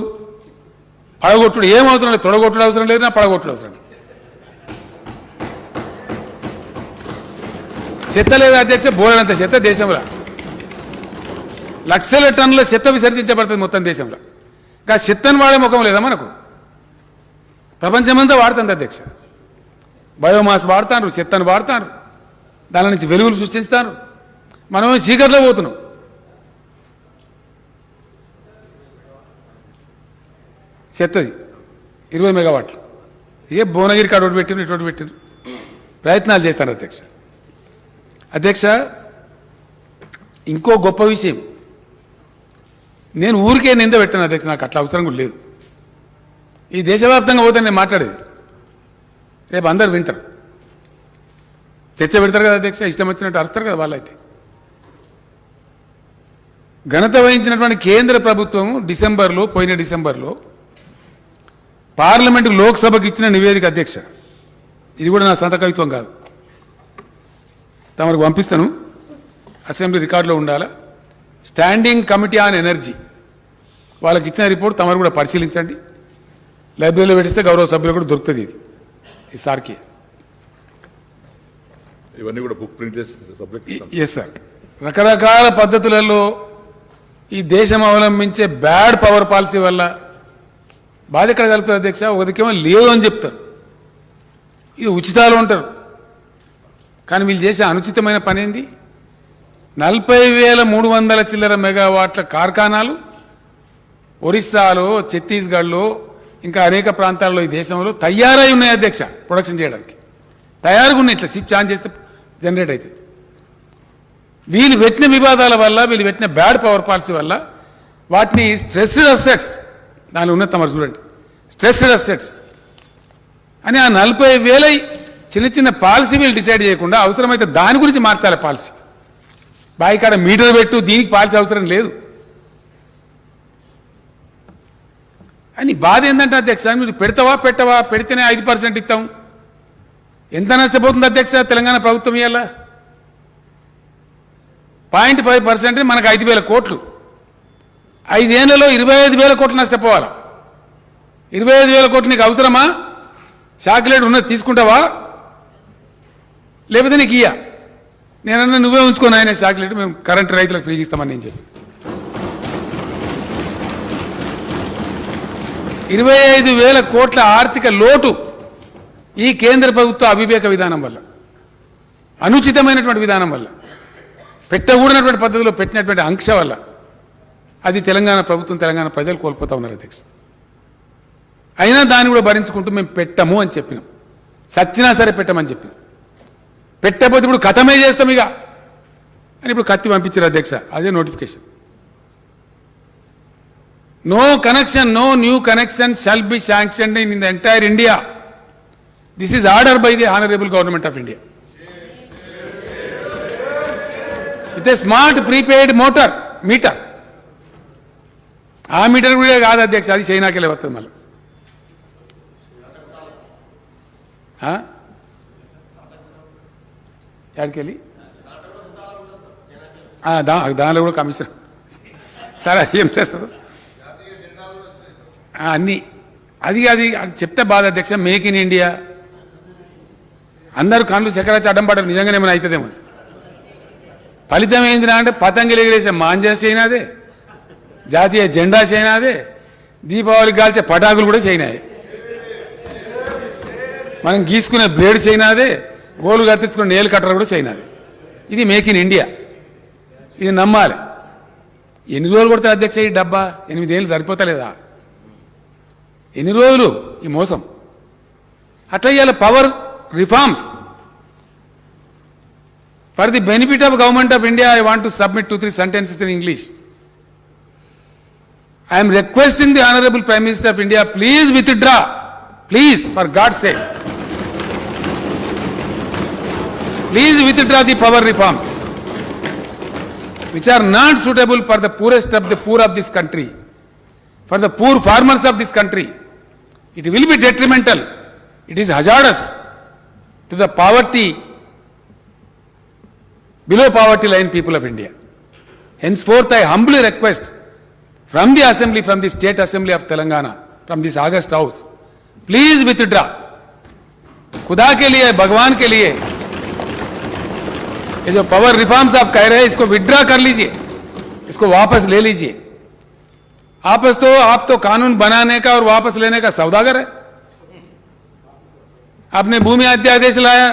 పడగొట్టుడు ఏం అవసరం లేదు, తొడగొట్టుడు అవసరం లేదు, నా పడగొట్టుడు అవసరం లేదు. చెత్త లేదా అధ్యక్ష బోడనంత చెత్త దేశంలో లక్షల టన్నుల చెత్త విసర్జించబడుతుంది మొత్తం దేశంలో. ఇంకా చెత్తను వాడే ముఖం లేదా మనకు? ప్రపంచమంతా వాడుతుంది అధ్యక్ష. బయోమాస్ వాడతారు, చెత్తను వాడతారు, దాని నుంచి వెలుగులు సృష్టిస్తారు. మనం చీకట్లో పోతున్నాం. చెత్తది 20 మెగావాట్లు. ఏ భువనగిరికి అటువంటి పెట్టిన ఇటువంటి పెట్టిన ప్రయత్నాలు చేస్తారు అధ్యక్ష. అధ్యక్ష ఇంకో గొప్ప విషయం, నేను ఊరికే నింద పెట్టాను అధ్యక్ష, నాకు అట్లా అవసరం కూడా లేదు. ఈ దేశవ్యాప్తంగా పోతే నేను మాట్లాడేది రేపు అందరు వింటారు, చర్చ పెడతారు కదా అధ్యక్ష, ఇష్టం వచ్చినట్టు అరుస్తారు కదా వాళ్ళైతే. ఘనత వహించినటువంటి కేంద్ర ప్రభుత్వం పోయిన డిసెంబర్లో పార్లమెంటు లోక్సభకు ఇచ్చిన నివేదిక అధ్యక్ష, ఇది కూడా నా సొంత కవిత్వం కాదు, తమకు పంపిస్తాను, అసెంబ్లీ రికార్డులో ఉండాలా. స్టాండింగ్ కమిటీ ఆన్ ఎనర్జీ వాళ్ళకి ఇచ్చిన రిపోర్ట్ తమరు కూడా పరిశీలించండి, లైబ్రరీలో పెట్టిస్తే గౌరవ సభ్యులు కూడా దొరుకుతుంది. ఇది ఈసారికి ఇవన్నీ కూడా బుక్ ప్రింట్ చేసి ఎస్ సార్. రకరకాల పద్ధతులలో ఈ దేశం అవలంబించే బ్యాడ్ పవర్ పాలసీ వల్ల బాధ ఎక్కడ కలుగుతుంది అధ్యక్ష? ఒకదికేమో లేదు అని చెప్తారు, ఇది ఉచితాలు ఉంటారు, కానీ వీళ్ళు చేసే అనుచితమైన పని ఏంది? 40,300 చిల్లర మెగావాట్ల కార్ఖానాలు ఒరిస్సాలో, ఛత్తీస్గఢ్లో, ఇంకా అనేక ప్రాంతాల్లో ఈ దేశంలో తయారై ఉన్నాయి అధ్యక్ష. ప్రొడక్షన్ చేయడానికి తయారుగా ఉన్నాయి, ఇట్లా స్విచ్ ఆన్ చేస్తే జనరేట్ అవుతుంది. వీళ్ళు పెట్టిన వివాదాల వల్ల, వీళ్ళు పెట్టిన బ్యాడ్ పవర్ పాలసీ వల్ల వాటిని స్ట్రెస్డ్ అసెట్స్, దాని ఉన్నది తమరు చూడండి, స్ట్రెస్డ్ అసెట్స్ అని ఆ 40,000 చిన్న చిన్న పాలసీ వీళ్ళు డిసైడ్ చేయకుండా అవసరమైతే దాని గురించి మార్చాలి పాలసీ. బాయికాడ మీటర్ పెట్టు, దీనికి పాలసీ అవసరం లేదు అని బాధ ఏంటంటే అధ్యక్ష, మీరు పెడతావా పెట్టవా, పెడితేనే 5% ఇస్తాం. ఎంత నష్టపోతుంది అధ్యక్ష తెలంగాణ ప్రభుత్వం ఇవాళ? 0.5% మనకు 5,000 కోట్లు, 5 ఏళ్లలో 25,000 కోట్లు నష్టపోవాలి. 25,000 కోట్లు నీకు అవసరమా? చాక్లెట్ ఉన్నది తీసుకుంటావా, లేకపోతే నీకు ఇయ్యా? నేనన్నా నువ్వే ఉంచుకొని ఆయన చాక్లెట్, మేము కరెంటు రైతులకు ఫ్రీగా ఇస్తామని నేను చెప్పి 25,000 కోట్ల ఆర్థిక లోటు ఈ కేంద్ర ప్రభుత్వ అవివేక విధానం వల్ల, అనుచితమైనటువంటి విధానం వల్ల, పెట్టకూడనటువంటి పద్ధతిలో పెట్టినటువంటి ఆంక్ష వల్ల అది తెలంగాణ ప్రభుత్వం, తెలంగాణ ప్రజలు కోల్పోతా ఉన్నారు అధ్యక్ష. అయినా దాన్ని కూడా భరించుకుంటూ మేము పెట్టము అని చెప్పినాం, సచ్చినా సరే పెట్టమని చెప్పినాం. పెట్టకపోతే ఇప్పుడు కథమే చేస్తాం ఇక అని ఇప్పుడు కత్తి పంపించారు అధ్యక్ష, అదే notification. No connection, no new connection shall be sanctioned in the entire India. This is order by the honourable government of India with a smart prepaid meter. ఆ మీటర్ కూడా కాదు అధ్యక్ష, అది చైనాకెళ్ళి వస్తుంది మళ్ళీ. ఎక్కడికెళ్ళి దానిలో కూడా కమిషన్ సరే ఏం చేస్తారు అన్నీ అది అది చెప్తే బాధ అధ్యక్ష. మేక్ ఇన్ ఇండియా అందరూ కళ్ళు చక్రాచి అడ్డం పడ్డారు, నిజంగానే ఏమైనా అవుతుందేమో. ఫలితం ఏందిరా అంటే పతంగులు ఎగిరేసే మాంజా చైనాదే, జాతీయ జెండా చైనాదే, దీపావళికి కాల్చే పటాకులు కూడా చైనాయే, మనం గీసుకునే బ్లేడ్ చైనాదే, గోలు కత్తించుకునే నేలు కట్టరు కూడా చైనాదే. ఇది మేక్ ఇన్ ఇండియా, ఇది నమ్మాలి. ఎన్ని రోజులు కొడతారు అధ్యక్ష ఈ డబ్బా? 8 ఏళ్ళు సరిపోతలేదా? ఎన్ని రోజులు ఈ మోసం? అట్లా ఇవాళ power reforms for the benefit of government of India I want to submit 2-3 sentences in English. I am requesting the Honorable Prime Minister of India, please withdraw, please, for God's sake. Please withdraw the power reforms, which are not suitable for the poorest of the poor of this country, for the poor farmers of this country. It will be detrimental. It is hazardous to the poverty, below poverty line people of India. Henceforth, I humbly request from the assembly, from the state assembly of Telangana, from this August house, please withdraw. खुदा के लिए, भगवान के लिए, ये जो पावर रिफॉर्म्स आप कह रहे हैं इसको विड्रॉ कर लीजिए, इसको वापस ले लीजिए. आप तो कानून बनाने का और वापस लेने का सौदागर है. आपने भूमि अध्यादेश लाया,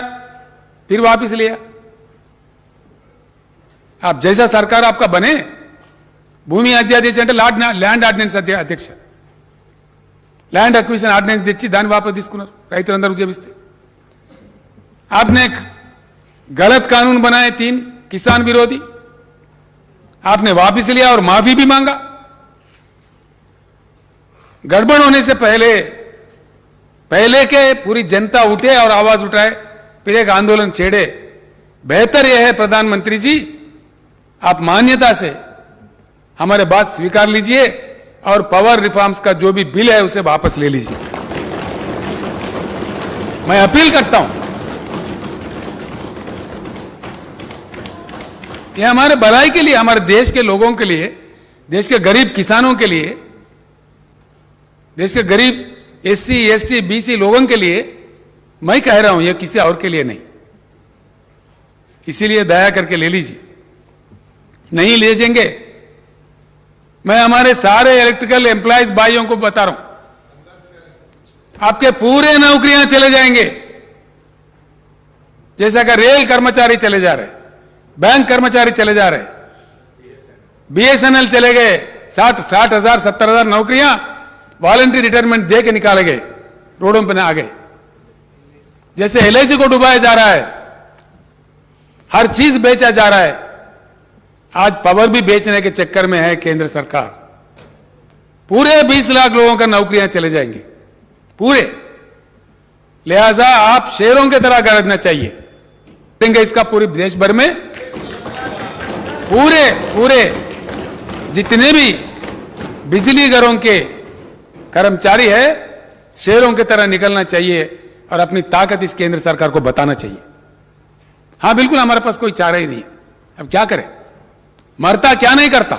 फिर वापस लिया. आप जैसा सरकार आपका बने, భూమి అధ్యాదేశం అంటే ల్యాండ్ ఆర్డినెన్స్ అధ్యక్ష, ల్యాండ్ అక్విజిషన్ ఆర్డినెన్స్ తెచ్చి దాన్ని వాపసు తీసుకున్నారు రైతులందరూ ఉద్యమిస్తే. आपने गलत कानून बनाए 3 किसान विरोधी, आपने वापस लिया और माफी भी मांगा. गड़बड़ होने से पहले के पूरी जनता उठे और आवाज उठाए, फिर एक आंदोलन छेड़े. बेहतर यह है प्रधानमंत्री जी, आप मान्यता से हमारे बात स्वीकार लीजिए और पावर रिफॉर्म्स का जो भी बिल है उसे वापस ले लीजिए. मैं अपील करता हूं, यह हमारे भलाई के लिए, हमारे देश के लोगों के लिए, देश के गरीब किसानों के लिए, देश के गरीब SC, ST, BC लोगों के लिए मैं कह रहा हूं, यह किसी और के लिए नहीं. इसीलिए दया करके ले लीजिए. नहीं ले जाएंगे, मैं हमारे सारे इलेक्ट्रिकल एम्प्लॉयज भाइयों को बता रहा हूं, आपके पूरे नौकरियां चले जाएंगे. जैसा कि रेल कर्मचारी चले जा रहे, बैंक कर्मचारी चले जा रहे, BSNL चले गए. 60,000 70,000 नौकरियां वॉलंटरी रिटायरमेंट दे के निकाले गए, रोडों पर आ गए. जैसे LIC को डुबाया जा रहा है, हर चीज बेचा जा रहा है, आज पावर भी बेचने के चक्कर में है केंद्र सरकार. पूरे 20 लाख लोगों का नौकरियां चले जाएंगे पूरे. लिहाजा आप शेरों की तरह गरजना चाहिए. देंगे इसका पूरे देश भर में पूरे जितने भी बिजली घरों के कर्मचारी है, शेरों की तरह निकलना चाहिए और अपनी ताकत इस केंद्र सरकार को बताना चाहिए. हां बिल्कुल, हमारे पास कोई चारा ही नहीं है. अब क्या करें, మరతా క్యా నహీ కర్తా,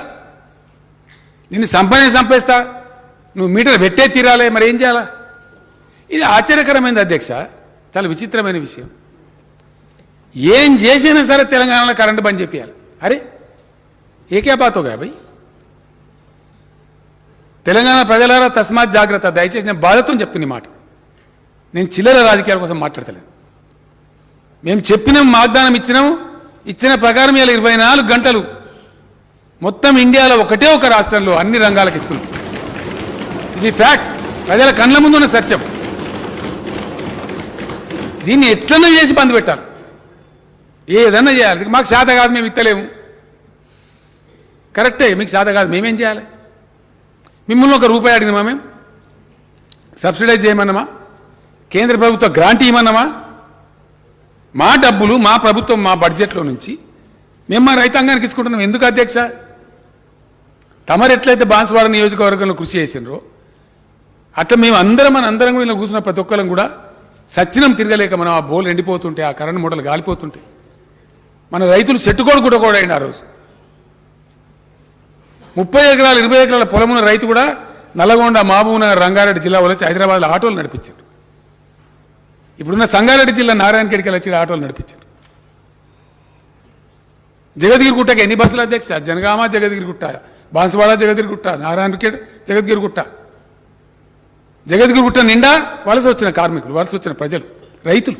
నిన్ను సంపేస్తా, నువ్వు మీటర్ పెట్టే తీరాలే, మరి ఏం చేయాలా? ఇది ఆశ్చర్యకరమైనది అధ్యక్ష, చాలా విచిత్రమైన విషయం. ఏం చేసినా సరే తెలంగాణలో కరెంటు బంద్ చేయాలి. అరే ఏ క్యా బాత్ హోగా భయ్? తెలంగాణ ప్రజలారా తస్మాత్ జాగ్రత్త. దయచేసి నేను బాధతో చెప్తున్న మాట, నేను చిల్లర రాజకీయాల కోసం మాట్లాడతలేను. మేము చెప్పినాం, వాగ్దానం ఇచ్చిన ప్రకారం ఇలా 24 గంటలు మొత్తం ఇండియాలో ఒకటే ఒక రాష్ట్రంలో అన్ని రంగాలకు ఇస్తుంది. ఇది ఫ్యాక్ట్, ప్రజల కళ్ళ ముందున్న సత్యం. దీన్ని ఎట్లన్నా చేసి బంద్ పెట్టాలి, ఏదన్నా చేయాలి. మాకు శాత కాదు, మేము ఇత్తలేము. కరెక్టే, మీకు శాత కాదు, మేమేం చేయాలి? మిమ్మల్ని ఒక రూపాయి అడిగినామా? మేము సబ్సిడైజ్ చేయమన్నామా? కేంద్ర ప్రభుత్వ గ్రాంట్ ఇవ్వమన్నామా? మా డబ్బులు, మా ప్రభుత్వం, మా బడ్జెట్లో నుంచి మేము మా రైతాంగానికి ఇచ్చుకుంటున్నాం. ఎందుకు అధ్యక్ష? తమరు ఎట్లయితే బాన్సువాడ నియోజకవర్గంలో కృషి చేసినారో అట్లా మేము అందరం కూడా ఇలా కూర్చున్న ప్రతి ఒక్కరం కూడా సచ్చినం తిరగలేక మనం ఆ బోల్ ఎండిపోతుంటే, ఆ కరెంట్ మూటలు గాలిపోతుంటే మన రైతులు చెట్టుకోడు కూడా అయిన ఆ రోజు 30 ఎకరాలు 20 ఎకరాల పొలమున్న రైతు కూడా నల్లగొండ, మహబూబ్నగర్, రంగారెడ్డి జిల్లా వచ్చి హైదరాబాద్లో ఆటోలు నడిపించారు. ఇప్పుడున్న సంగారెడ్డి జిల్లా నారాయణఖేడ్కి వచ్చి ఆటోలు నడిపించారు. జగద్గిరిగుట్టకి ఎన్ని బస్సులు అధ్యక్ష? జనగామ, జగద్గిరిగుట్ట, బాన్సువాడ, జగద్గిరిగుట్ట, నారాయణఖేడ్, జగద్గిరిగుట్ట. జగద్గిరిగుట్ట నిండా వలస వచ్చిన కార్మికులు, వలస వచ్చిన ప్రజలు, రైతులు.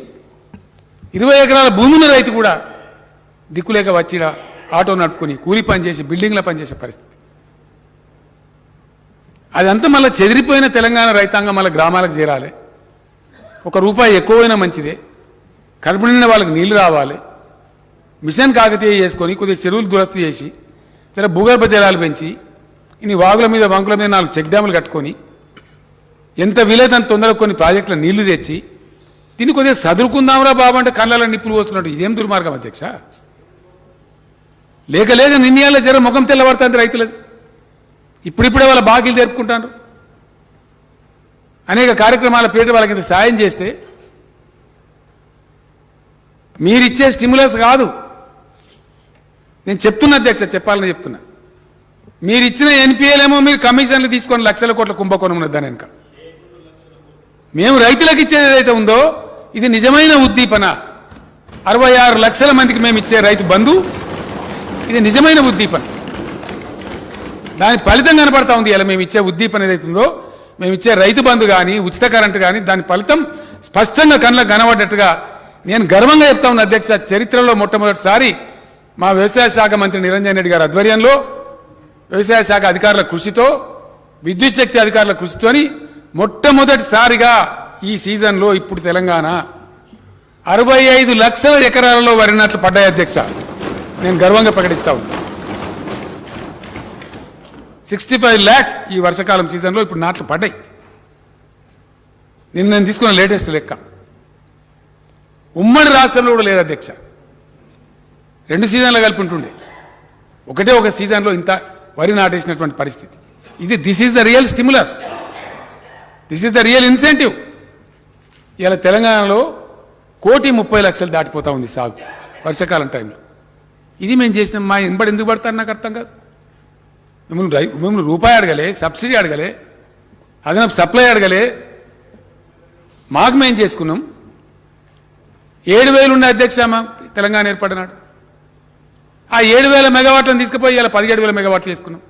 20 ఎకరాల భూమి ఉన్న రైతు కూడా దిక్కులేక వచ్చి ఆటో నడుపుకొని కూలి పని చేసి బిల్డింగ్ల పని చేసే పరిస్థితి. అదంతా మళ్ళీ చెదిరిపోయిన తెలంగాణ రైతాంగం మళ్ళీ గ్రామాలకు చేరాలి. రూపాయి ఎక్కువైనా మంచిదే, కడుపు నిండిన వాళ్ళకి నీళ్లు రావాలి, మిషన్ కాకతీయ చేసుకొని కొద్దిగా చెరువులు దురస్తి చేసి సరే భూగర్భ జలాలు పెంచి ఇన్ని వాగుల మీద వంకుల మీద 4 చెక్ డ్యాములు కట్టుకొని ఎంత వీలైతే అంత తొందరగా కొన్ని ప్రాజెక్టుల నీళ్లు తెచ్చి దీన్ని కొద్దిగా చదువుకుందాంరా బాబు అంటే కళ్ళలో నిప్పులు పోస్తున్నట్టు ఇదేం దుర్మార్గం అధ్యక్ష. లేక లేక నిన్నయాల జర ముఖం తెల్లబడుతుంది రైతులది. ఇప్పుడిప్పుడే వాళ్ళ బాకీలు తెరుపుకుంటారు. అనేక కార్యక్రమాల పేరు వాళ్ళకి ఇంత సాయం చేస్తే మీరిచ్చే స్టిమ్యులస్ కాదు, నేను చెప్తున్నా అధ్యక్ష, చెప్పాలని చెప్తున్నా. మీరు ఇచ్చిన ఎన్పిఎలేమో మీరు కమిషన్లు తీసుకొని లక్షల కోట్ల కుంభకోణం ఉన్నది దాని వెనుక. మేము రైతులకు ఇచ్చేది ఏదైతే ఉందో ఇది నిజమైన ఉద్దీపన. 66 లక్షల మందికి మేము ఇచ్చే రైతు బంధు ఇది నిజమైన ఉద్దీపన. దాని ఫలితం కనపడతా ఉంది. ఇలా మేము ఇచ్చే ఉద్దీపన ఏదైతే ఉందో, మేము ఇచ్చే రైతు బంధు కానీ ఉచిత కరెంటు కానీ దాని ఫలితం స్పష్టంగా కళ్ళకు కనబడ్డట్టుగా నేను గర్వంగా చెప్తా ఉన్నా అధ్యక్ష. చరిత్రలో మొట్టమొదటిసారి మా వ్యవసాయ శాఖ మంత్రి నిరంజన్ రెడ్డి గారి ఆధ్వర్యంలో వ్యవసాయ శాఖ అధికారుల కృషితో విద్యుత్ శక్తి అధికారుల కృషితోని మొట్టమొదటిసారిగా ఈ సీజన్లో ఇప్పుడు తెలంగాణ 65 లక్షల ఎకరాలలో వరి నాట్లు పడ్డాయి అధ్యక్ష. నేను గర్వంగా ప్రకటిస్తా ఉన్నా. 65 lakhs ఈ వర్షాకాలం సీజన్లో ఇప్పుడు నాట్లు పడ్డాయి. నేను తీసుకున్న లేటెస్ట్ లెక్క ఉమ్మడి రాష్ట్రంలో కూడా లేదు అధ్యక్ష. 2 సీజన్లు కలిపి ఉంటుండే, ఒక సీజన్లో ఇంత వరి నాటేసినటువంటి పరిస్థితి. This is the real stimulus, this is the real incentive. ఇలా తెలంగాణలో 1,30,00,000 దాటిపోతా ఉంది సాగు వర్షాకాలం టైంలో. ఇది మేము చేసినాం. మా ఇన్బడి ఎందుకు పడతారు నాకు అర్థం కాదు. మిమ్మల్ని రూపాయి అడగలే, సబ్సిడీ అడగలే, అదనపు సప్లై అడగలే, మాకు మేము చేసుకున్నాం. 7,000 ఉండే అధ్యక్ష మా తెలంగాణ ఏర్పడినాడు. ఆ 7,000 మెగావాట్లను తీసుకుపోయి ఇలా 17,000 మెగావాట్లు చేసుకున్నాం.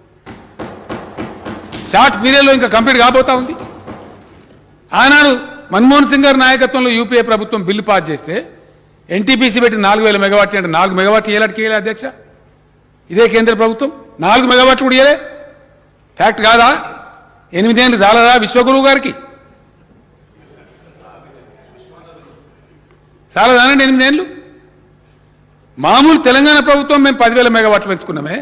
షార్ట్ పీరియడ్లో ఇంకా కంప్లీట్ కాబోతా ఉంది. ఆనాడు మన్మోహన్ సింగ్ గారి నాయకత్వంలో యూపీఏ ప్రభుత్వం బిల్లు పాస్ చేస్తే ఎన్టీపీసీ పెట్టి 4,000 మెగావాట్లు అంటే 4 మెగావాట్లు ఏలాడికి వేయలే అధ్యక్ష. ఇదే కేంద్ర ప్రభుత్వం 4 మెగావాట్లు కూడా ఇయ్యలే. ఫ్యాక్ట్ కాదా? 8 ఏళ్ళు చాలదా విశ్వగురువు గారికి? చాలదానండి 8 ఏళ్ళు? మామూలు తెలంగాణ ప్రభుత్వం మేము 10,000 మెగావాట్లు పెంచుకున్నామే.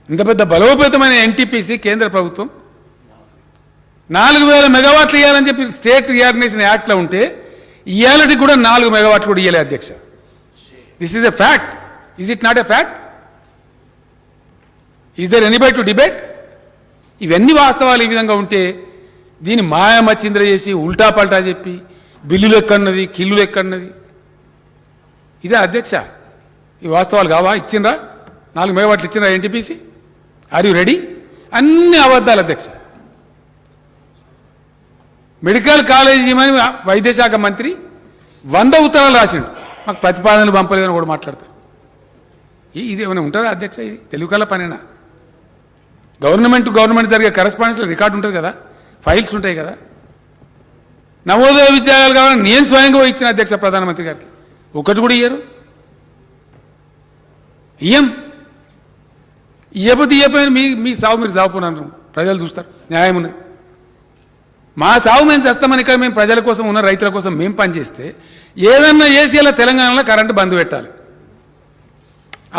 ఇంత పెద్ద బలోపేతమైన ఎన్టీపీసీ కేంద్ర ప్రభుత్వం 4,000 మెగావాట్లు ఇవ్వాలని చెప్పి స్టేట్ రీఆర్గనైజేషన్ యాక్ట్లో ఉంటే ఇవాళకి కూడా 4 మెగావాట్లు కూడా ఇవ్వలే అధ్యక్ష. This is a fact. Is it not a fact? Is there anybody to debate? ఇవన్నీ వాస్తవాలు ఈ విధంగా ఉంటే దీన్ని మాయామచ్చింద్ర చేసి ఉల్టా పల్టా చెప్పి బిల్లులు ఎక్కడున్నది, కిల్లులు ఎక్కడున్నది, ఇదే అధ్యక్ష. ఈ వాస్తవాలు కావా? ఇచ్చిండ్రా 4 మెగావాట్లు ఇచ్చిండ్రా ఎన్టీపీసీ? Are you ready? అన్ని అబద్ధాలు అధ్యక్ష. మెడికల్ కాలేజీ వైద్య శాఖ మంత్రి 100 ఉత్తరాలు రాసిండు, మాకు ప్రతిపాదనలు పంపలేదని కూడా మాట్లాడతారు. ఇది ఏమైనా ఉంటుందా అధ్యక్ష? ఇది తెలుగు కల పనేనా? గవర్నమెంట్ జరిగే కరెస్పాండెన్స్లో రికార్డు ఉంటుంది కదా, ఫైల్స్ ఉంటాయి కదా. నవోదయ విద్యాలయాలు కావాలని నేను స్వయంగా ఇచ్చిన అధ్యక్ష ప్రధానమంత్రి గారికి, ఒకటి కూడా ఇయ్యరు. ఇయ్యపోయిన మీ సాగు మీరు సాగుపోయినారు, ప్రజలు చూస్తారు, న్యాయం ఉన్నది. మా సాగు మేము చేస్తామని ఇక్కడ మేము ప్రజల కోసం ఉన్న రైతుల కోసం మేము పనిచేస్తే ఏదన్నా ఏసీలో తెలంగాణలో కరెంటు బంద్ పెట్టాలి.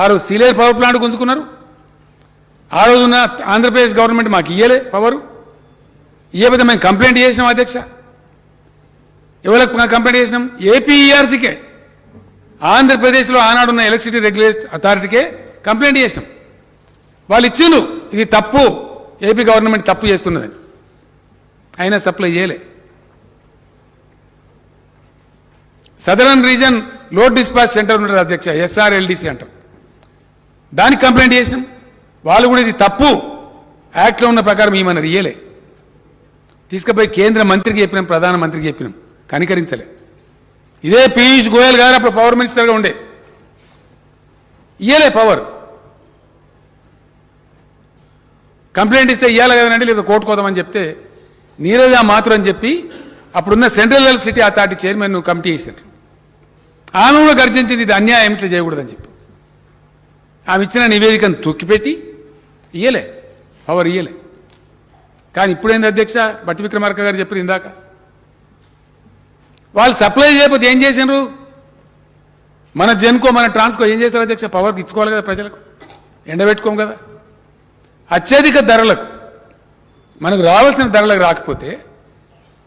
ఆ రోజు సీలేరు పవర్ ప్లాంట్ గుంజుకున్నారు. ఆ రోజున ఆంధ్రప్రదేశ్ గవర్నమెంట్ మాకు ఇయ్యలే పవరు. ఇయ్యకపోతే మేము కంప్లైంట్ చేసినాం అధ్యక్ష. ఎవరికి కంప్లైంట్ చేసినాం? ఏపీఈఆర్సీకే, ఆంధ్రప్రదేశ్లో ఆనాడున్న ఎలక్ట్రిసిటీ రెగ్యులేటరీ అథారిటీకే కంప్లైంట్ చేసినాం. వాళ్ళు ఇచ్చిండ్రు ఇది తప్పు, ఏపీ గవర్నమెంట్ తప్పు చేస్తున్నదని. అయినా సప్లై చేయలే. Southern reason load dispatch centre ఉంటుంది అధ్యక్ష, ఎస్ఆర్ఎల్డిసి అంటారు, దానికి కంప్లైంట్ చేసినాం. వాళ్ళు కూడా ఇది తప్పు, యాక్ట్లో ఉన్న ప్రకారం ఏమన్నారు, ఇయ్యలే. తీసుకుపోయి కేంద్ర మంత్రికి చెప్పినాం, ప్రధానమంత్రికి చెప్పినాం, కనికరించలే. ఇదే పీయూష్ గోయల్ గారు అప్పుడు పవర్ మినిస్టర్గా ఉండే, ఇయ్యలే పవర్. కంప్లైంట్ ఇస్తే ఇయ్యాలి కదనండి, లేదా కోర్టుకోదామని చెప్తే నీరజా మాథుర్ అని చెప్పి అప్పుడున్న central electricity authority chairman committee చేశారు. ఆమె కూడా గర్జించింది ఇది అన్యాయం, ఇట్లా చేయకూడదని చెప్పి. ఆమె ఇచ్చిన నివేదికను తొక్కిపెట్టి ఇయ్యలే పవర్, ఇయ్యలే. కానీ ఇప్పుడేంది అధ్యక్ష, బట్టి విక్రమార్క గారు చెప్పారు ఇందాక, వాళ్ళు సప్లై చేయకపోతే ఏం చేసినారు? మన జెన్కో మన ట్రాన్స్కో ఏం చేస్తారు అధ్యక్ష? పవర్కి ఇచ్చుకోవాలి కదా ప్రజలకు, ఎండబెట్టుకోం కదా. అత్యధిక ధరలకు మనకు రావాల్సిన ధరలకు రాకపోతే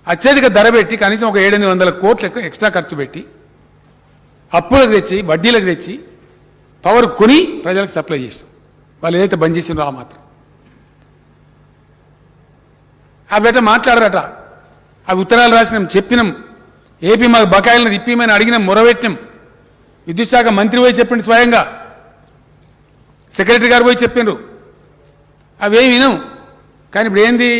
అత్యధిక ధర పెట్టి కనీసం ఒక 700 కోట్లు ఎక్స్ట్రా ఖర్చు పెట్టి అప్పులకు తెచ్చి వడ్డీలకు తెచ్చి పవర్ కొని ప్రజలకు సప్లై చేసాం. వాళ్ళు ఏదైతే బంద్ చేసినారో ఆ మాత్రం అవి మాట్లాడరట. అవి ఉత్తరాలు రాసినాం, చెప్పినాం. ఏపీ మాకు బకాయిలను ఇప్పిమని అడిగినాం, మొరబెట్టినాం. విద్యుత్ శాఖ మంత్రి పోయి చెప్పిండు, స్వయంగా సెక్రటరీ గారు పోయి చెప్పిండ్రు. అవేం వినం. కానీ ఇప్పుడు ఏంది,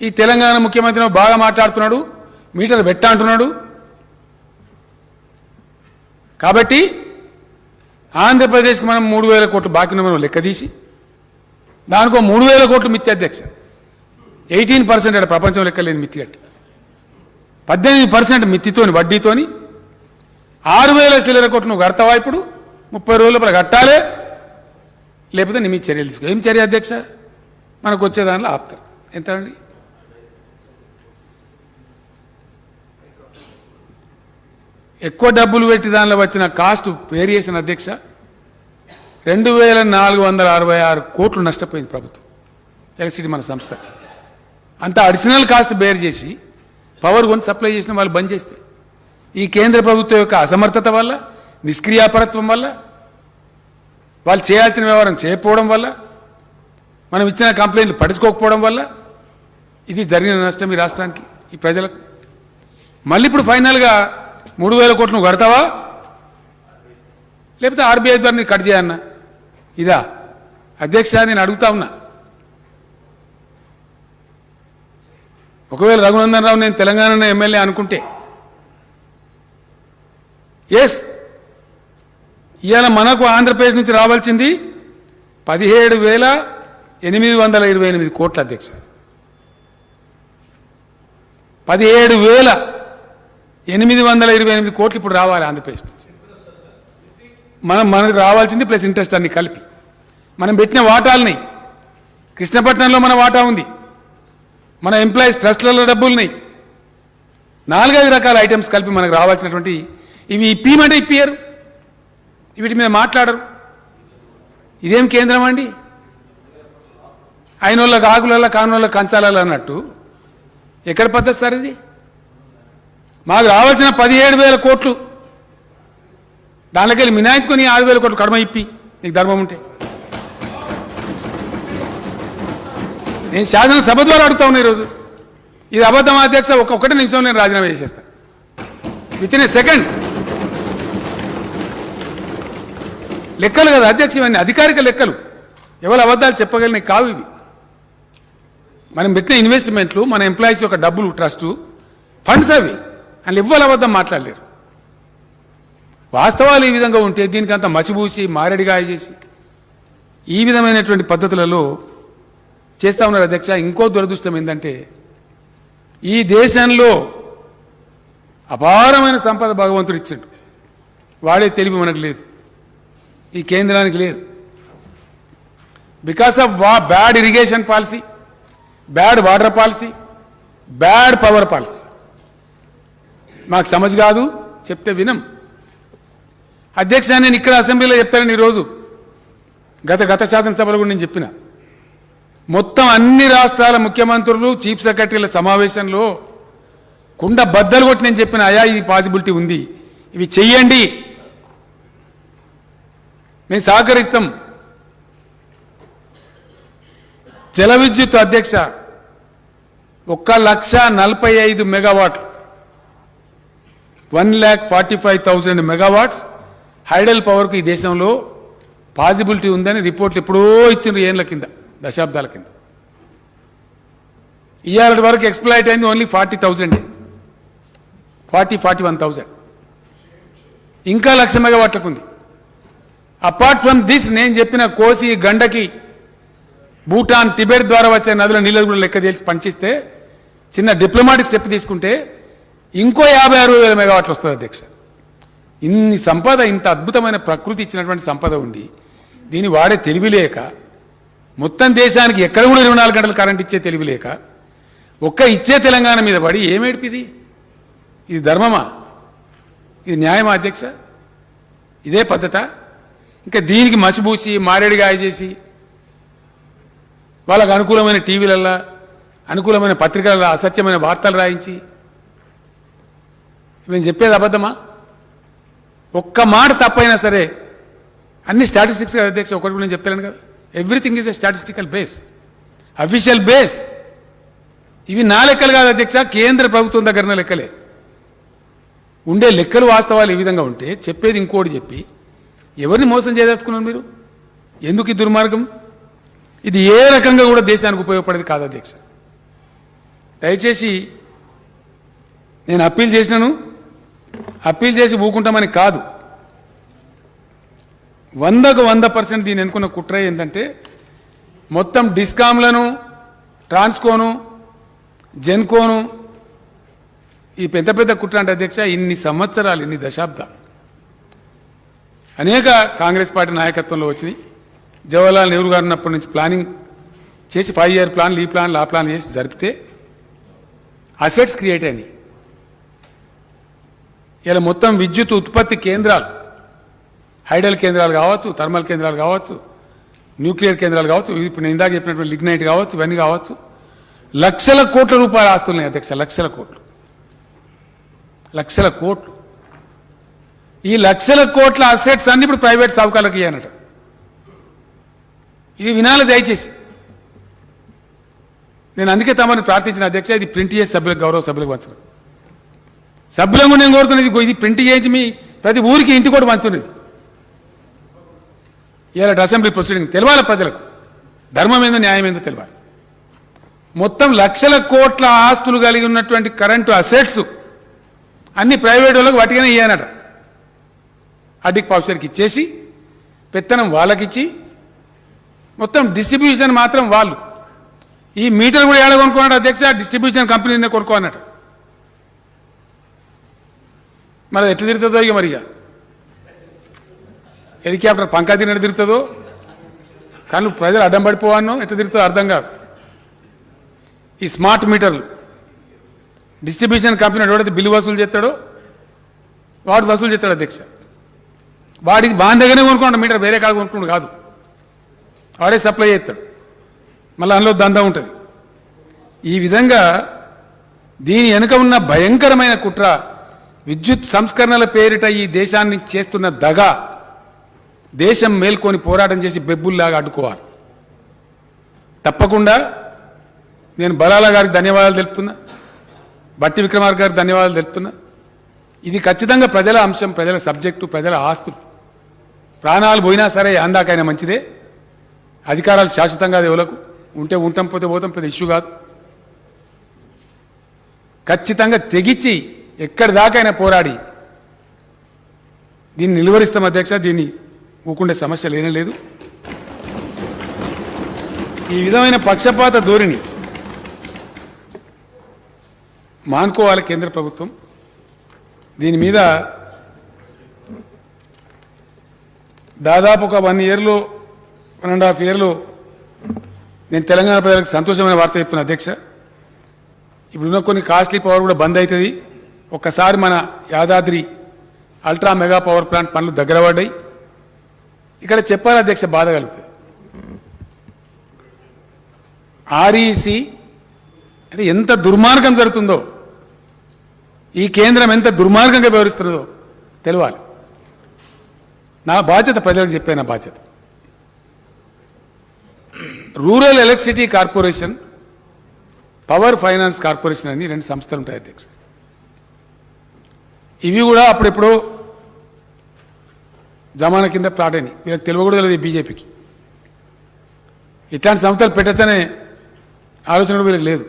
ఈ తెలంగాణ ముఖ్యమంత్రి బాగా మాట్లాడుతున్నాడు, మీటర్ పెట్టా అంటున్నాడు. కాబట్టి ఆంధ్రప్రదేశ్కి మనం 3,000 కోట్లు బాకీ మనం లెక్క తీసి దానికో 3,000 కోట్లు మిత్తి అధ్యక్ష. 18% అక్కడ ప్రపంచం లెక్కలేని మిత్తి కట్టి 18% మిత్తితోని వడ్డీతోని 6,000 చిల్లర కోట్లు నువ్వు కడతావా? ఇప్పుడు 30 రోజుల లోపల కట్టాలే, లేకపోతే నీ మీద చర్యలు తీసుకో. ఏం చర్య అధ్యక్ష? మనకు వచ్చే దానిలో ఆపుతారు. ఎంత అండి? ఎక్కువ డబ్బులు పెట్టి దానిలో వచ్చిన కాస్ట్ వేరియేషన్ అధ్యక్ష 2,466 కోట్లు నష్టపోయింది ప్రభుత్వం, ఎలక్ట్రిసిటీ మన సంస్థ. అంత అడిషనల్ కాస్ట్ బేర్ చేసి పవర్ కొని సప్లై చేసిన వాళ్ళు బంద్ చేస్తే ఈ కేంద్ర ప్రభుత్వం యొక్క అసమర్థత వల్ల, నిష్క్రియాపరత్వం వల్ల, వాళ్ళు చేయాల్సిన వ్యవహారం చేయకపోవడం వల్ల, మనం ఇచ్చిన కంప్లైంట్లు పట్టించుకోకపోవడం వల్ల ఇది జరిగిన నష్టం ఈ రాష్ట్రానికి, ఈ ప్రజలకు. మళ్ళీ ఇప్పుడు ఫైనల్గా 3,000 కోట్లు నువ్వు కడతావా, లేకపోతే ఆర్బీఐ ద్వారా నీకు కట్ చేయన్నా? ఇదా అధ్యక్ష? నేను అడుగుతా ఉన్నా. ఒకవేళ రఘునందన్ రావు నేను తెలంగాణ ఎమ్మెల్యే అనుకుంటే, ఎస్, ఇవాళ మనకు ఆంధ్రప్రదేశ్ నుంచి రావాల్సింది 17,828 కోట్ల అధ్యక్ష. 17,828 కోట్లు ఇప్పుడు రావాలి ఆంధ్రప్రదేశ్ నుంచి. మనకు రావాల్సింది ప్లస్ ఇంట్రెస్ట్ అన్ని కలిపి. మనం పెట్టిన వాటాలని, కృష్ణపట్నంలో మన వాటా ఉంది, మన ఎంప్లాయీస్ ట్రస్ట్లలో డబ్బులున్నాయి, 4-5 రకాల ఐటమ్స్ కలిపి మనకు రావాల్సినటువంటి ఇవి ఇప్పిమంటే ఇప్పియరు, వీటి మీద మాట్లాడరు. ఇదేం కేంద్రం అండి? అయినోళ్ళకి ఆకులలో కానోళ్ళకి కంచాలలో అన్నట్టు ఎక్కడ పద్ధతి సార్ ఇది? మాకు రావాల్సిన 17,000 కోట్లు దానిలోకి వెళ్ళి మినాయించుకొని 6,000 కోట్లు కడమ ఇప్పి, నీకు ధర్మం ఉంటే. నేను శాసనసభ ద్వారా అడుగుతా ఉన్నా ఈరోజు. ఇది అబద్ధం అధ్యక్ష. ఒక్కటే నిమిషం నేను రాజీనామా చేసేస్తాను, విత్ ఇన్ ఏ సెకండ్. లెక్కలు కదా అధ్యక్ష, ఇవన్నీ అధికారిక లెక్కలు. ఎవరు అబద్ధాలు చెప్పగలిగిన కావు ఇవి. మనం పెట్టిన ఇన్వెస్ట్మెంట్లు, మన ఎంప్లాయీస్ యొక్క డబ్బులు, ట్రస్టు ఫండ్స్ అవి, అని ఎవ్వరు అబద్ధం మాట్లాడలేరు. వాస్తవాలు ఈ విధంగా ఉంటే దీనికి అంత మసిబూసి మారేడిగాయ చేసి ఈ విధమైనటువంటి పద్ధతులలో చేస్తూ ఉన్నారు అధ్యక్ష. ఇంకో దురదృష్టం ఏంటంటే ఈ దేశంలో అపారమైన సంపద భగవంతుడు ఇచ్చాడు, వాడే తెలివి మనకు లేదు, ఈ కేంద్రానికి లేదు. Because of bad irrigation policy, bad water policy, bad power policy. మాకు సమజ్ కాదు, చెప్తే వినం అధ్యక్ష. నేను ఇక్కడ అసెంబ్లీలో చెప్తానని ఈరోజు గత శాసనసభలో కూడా నేను చెప్పిన, మొత్తం అన్ని రాష్ట్రాల ముఖ్యమంత్రులు, చీఫ్ సెక్రటరీల సమావేశంలో కుండ బద్దలు కొట్టి నేను చెప్పిన, అయా ఇది పాసిబిలిటీ ఉంది, ఇవి చెయ్యండి, మేము సహకరిస్తాం. జల విద్యుత్ అధ్యక్ష 1,45,000 మెగావాట్లు, 1,45,000 మెగావాట్స్ హైడల్ పవర్కు ఈ దేశంలో పాసిబిలిటీ ఉందని రిపోర్ట్లు ఎప్పుడో ఇచ్చిండ్రు, ఏళ్ళ కింద, దశాబ్దాల కింద. ఇవాళ వరకు ఎక్స్ప్లాయిట్ అయింది ఓన్లీ 40,000, 41,000. ఇంకా 1,00,000 మెగావాట్లకు ఉంది. అపార్ట్ ఫ్రమ్ దిస్ నేను చెప్పిన కోసి, గండకి, భూటాన్, టిబెట్ ద్వారా వచ్చే నదుల నీళ్ళు కూడా లెక్క చేసి పనిచేస్తే, చిన్న డిప్లొమాటిక్ స్టెప్ తీసుకుంటే ఇంకో 50-60,000 మెగావాట్లు వస్తుంది అధ్యక్ష. ఇన్ని సంపద, ఇంత అద్భుతమైన ప్రకృతి ఇచ్చినటువంటి సంపద ఉండి దీన్ని వాడే తెలివి లేక, మొత్తం దేశానికి ఎక్కడ కూడా 24 గంటలు కరెంట్ ఇచ్చే తెలివి లేక, ఒక్క ఇచ్చే తెలంగాణ మీద పడి ఏమేడిపిది? ఇది ధర్మమా? ఇది న్యాయమా అధ్యక్ష? ఇదే పద్ధత? ఇంకా దీనికి మసిబూసి మారేడుగాయ చేసి వాళ్ళకు అనుకూలమైన టీవీలల్లో అనుకూలమైన పత్రికలలో అసత్యమైన వార్తలు రాయించి మేము చెప్పేది అబద్ధమా? ఒక్క మాట తప్పైనా సరే అన్ని స్టాటిస్టిక్స్ కదా అధ్యక్ష, ఒకటి కూడా నేను చెప్తాను కదా. Everything is a statistical base, official base. ఇవి నా లెక్కలు కాదు అధ్యక్ష, కేంద్ర ప్రభుత్వం దగ్గర లెక్కలే. ఉండే లెక్కలు వాస్తవాలు ఈ విధంగా ఉంటే చెప్పేది ఇంకోటి చెప్పి ఎవరిని మోసం చేయదలుచుకున్నారు మీరు? ఎందుకు ఈ దుర్మార్గం? ఇది ఏ రకంగా కూడా దేశానికి ఉపయోగపడేది కాదు అధ్యక్ష. దయచేసి నేను అప్పీల్ చేసినాను, అప్పీల్ చేసి ఊకుంటామని కాదు. 100కు 100% దీన్ని ఎన్నుకున్న కుట్ర ఏంటంటే మొత్తం డిస్కామ్లను, ట్రాన్స్కోను, జెన్కోను, ఈ పెద్ద పెద్ద కుట్ర అంటే అధ్యక్ష ఇన్ని సంవత్సరాలు, ఇన్ని దశాబ్దాలు అనేక కాంగ్రెస్ పార్టీ నాయకత్వంలో వచ్చినాయి. జవహర్లాల్ నెహ్రూ గారు ఉన్నప్పటి నుంచి ప్లానింగ్ చేసి 5 year ప్లాన్లు, ఈ ప్లాన్లు, ఆ ప్లాన్ చేసి జరిపితే అసెట్స్ క్రియేట్ అయినాయి. ఇలా మొత్తం విద్యుత్ ఉత్పత్తి కేంద్రాలు, హైడల్ కేంద్రాలు కావచ్చు, థర్మల్ కేంద్రాలు కావచ్చు, న్యూక్లియర్ కేంద్రాలు కావచ్చు, ఇప్పుడు నేను ఇందాక చెప్పినటువంటి లిగ్నైట్ కావచ్చు, ఇవన్నీ కావచ్చు, లక్షల కోట్ల రూపాయల ఆస్తులున్నాయి అధ్యక్ష. లక్షల కోట్లు, లక్షల కోట్లు. ఈ లక్షల కోట్ల అసెట్స్ అన్ని ఇప్పుడు ప్రైవేట్ సావుకారులకు ఇయ్యనట. ఇది వినాలి దయచేసి. నేను అందుకే తమని ప్రార్థించిన అధ్యక్ష, ఇది ప్రింట్ చేసి సభ్యులకు, గౌరవ సభ్యులకు పంచుకోండి. సభ్యులను నేను కోరుతున్నది ఇది ప్రింట్ చేయించి మీ ప్రతి ఊరికి ఇంటి కూడా పంచుకునేది. ఇలాంటి అసెంబ్లీ ప్రొసీడింగ్ తెలవాలి ప్రజలకు, ధర్మం ఏందో న్యాయం ఏందో తెలవాలి. మొత్తం లక్షల కోట్ల ఆస్తులు కలిగి ఉన్నటువంటి కరెంటు అసెట్స్ అన్ని ప్రైవేట్ వాళ్ళకు వాటికైనా ఇయ్యానట. అడ్డిక్ పౌచర్కి ఇచ్చేసి పెత్తనం వాళ్ళకిచ్చి మొత్తం డిస్ట్రిబ్యూషన్ మాత్రం వాళ్ళు. ఈ మీటర్ కూడా ఏడ కొనుక్కున్నాడు అధ్యక్ష? డిస్ట్రిబ్యూషన్ కంపెనీనే కొనుక్కోన్నట్టు. మరి ఎట్లా తిరుగుతుందో ఇక మరిగా హెలికాప్టర్ పంకా తిన్నట్టు తిరుగుతుందో, కానీ ప్రజలు అడ్డం పడిపోవానో ఎట్లా తిరుగుతుందో అర్థం కాదు. ఈ స్మార్ట్ మీటర్లు డిస్ట్రిబ్యూషన్ కంపెనీ ఎవడైతే బిల్లు వసూలు చేస్తాడో వాడు వసూలు చేస్తాడు అధ్యక్ష. వాడికి బాగా దగ్గరనే కొనుక్కోండి మీటర్, వేరే కాడ కొనుక్కోండి కాదు, వాడే సప్లై చేస్తాడు. మళ్ళీ అందులో దందా ఉంటుంది. ఈ విధంగా దీని వెనుక ఉన్న భయంకరమైన కుట్ర, విద్యుత్ సంస్కరణల పేరిట ఈ దేశాన్ని చేస్తున్న దగా, దేశం మేల్కొని పోరాటం చేసి బెబ్బుల్లాగా అడ్డుకోవాలి. తప్పకుండా నేను బలాల గారికి ధన్యవాదాలు తెలుపుతున్నా, బట్టి విక్రమార్క గారికి ధన్యవాదాలు తెలుపుతున్నా. ఇది ఖచ్చితంగా ప్రజల అంశం, ప్రజల సబ్జెక్టు, ప్రజల ఆస్తులు. ప్రాణాలు పోయినా సరే అందాకైనా మంచిదే. అధికారాలు శాశ్వతంగా దేవులకు ఉంటే ఉంటాం, పోతే పోతాం, పెద్ద ఇష్యూ కాదు. ఖచ్చితంగా తెగించి ఎక్కడి దాకైనా పోరాడి దీన్ని నిలువరిస్తాం అధ్యక్ష. దీన్ని ఊకుండే సమస్య లేనే లేదు. ఈ విధమైన పక్షపాత ధోరణి మానుకోవాలి కేంద్ర ప్రభుత్వం. దీని మీద దాదాపు ఒక 1 yearలో 1.5 yearలో నేను తెలంగాణ ప్రజలకు సంతోషమైన వార్త చెప్తున్నా అధ్యక్ష. ఇప్పుడున్న కొన్ని కాస్ట్లీ పవర్ కూడా బంద్ అవుతుంది. ఒక్కసారి మన Yadadri ultra mega power plant పనులు దగ్గర పడ్డాయి. ఇక్కడ చెప్పాలి అధ్యక్ష, బాధ కలుగుతుంది. ఆర్ఈసి అంటే ఎంత దుర్మార్గం జరుగుతుందో, ఈ కేంద్రం ఎంత దుర్మార్గంగా వ్యవహరిస్తున్నదో తెలవాలి. నా బాధ్యత ప్రజలకు చెప్పే నా బాధ్యత. Rural electricity corporation, power finance corporation అని 2 సంస్థలు ఉంటాయి అధ్యక్ష. ఇవి కూడా అప్పుడెప్పుడో జమానా కింద ప్లాట్ అయినాయి. వీళ్ళకి తెలియకూడదు లేదు బీజేపీకి. ఇట్లాంటి సంస్థలు పెట్టచ్చనే ఆలోచన కూడా వీళ్ళకి లేదు.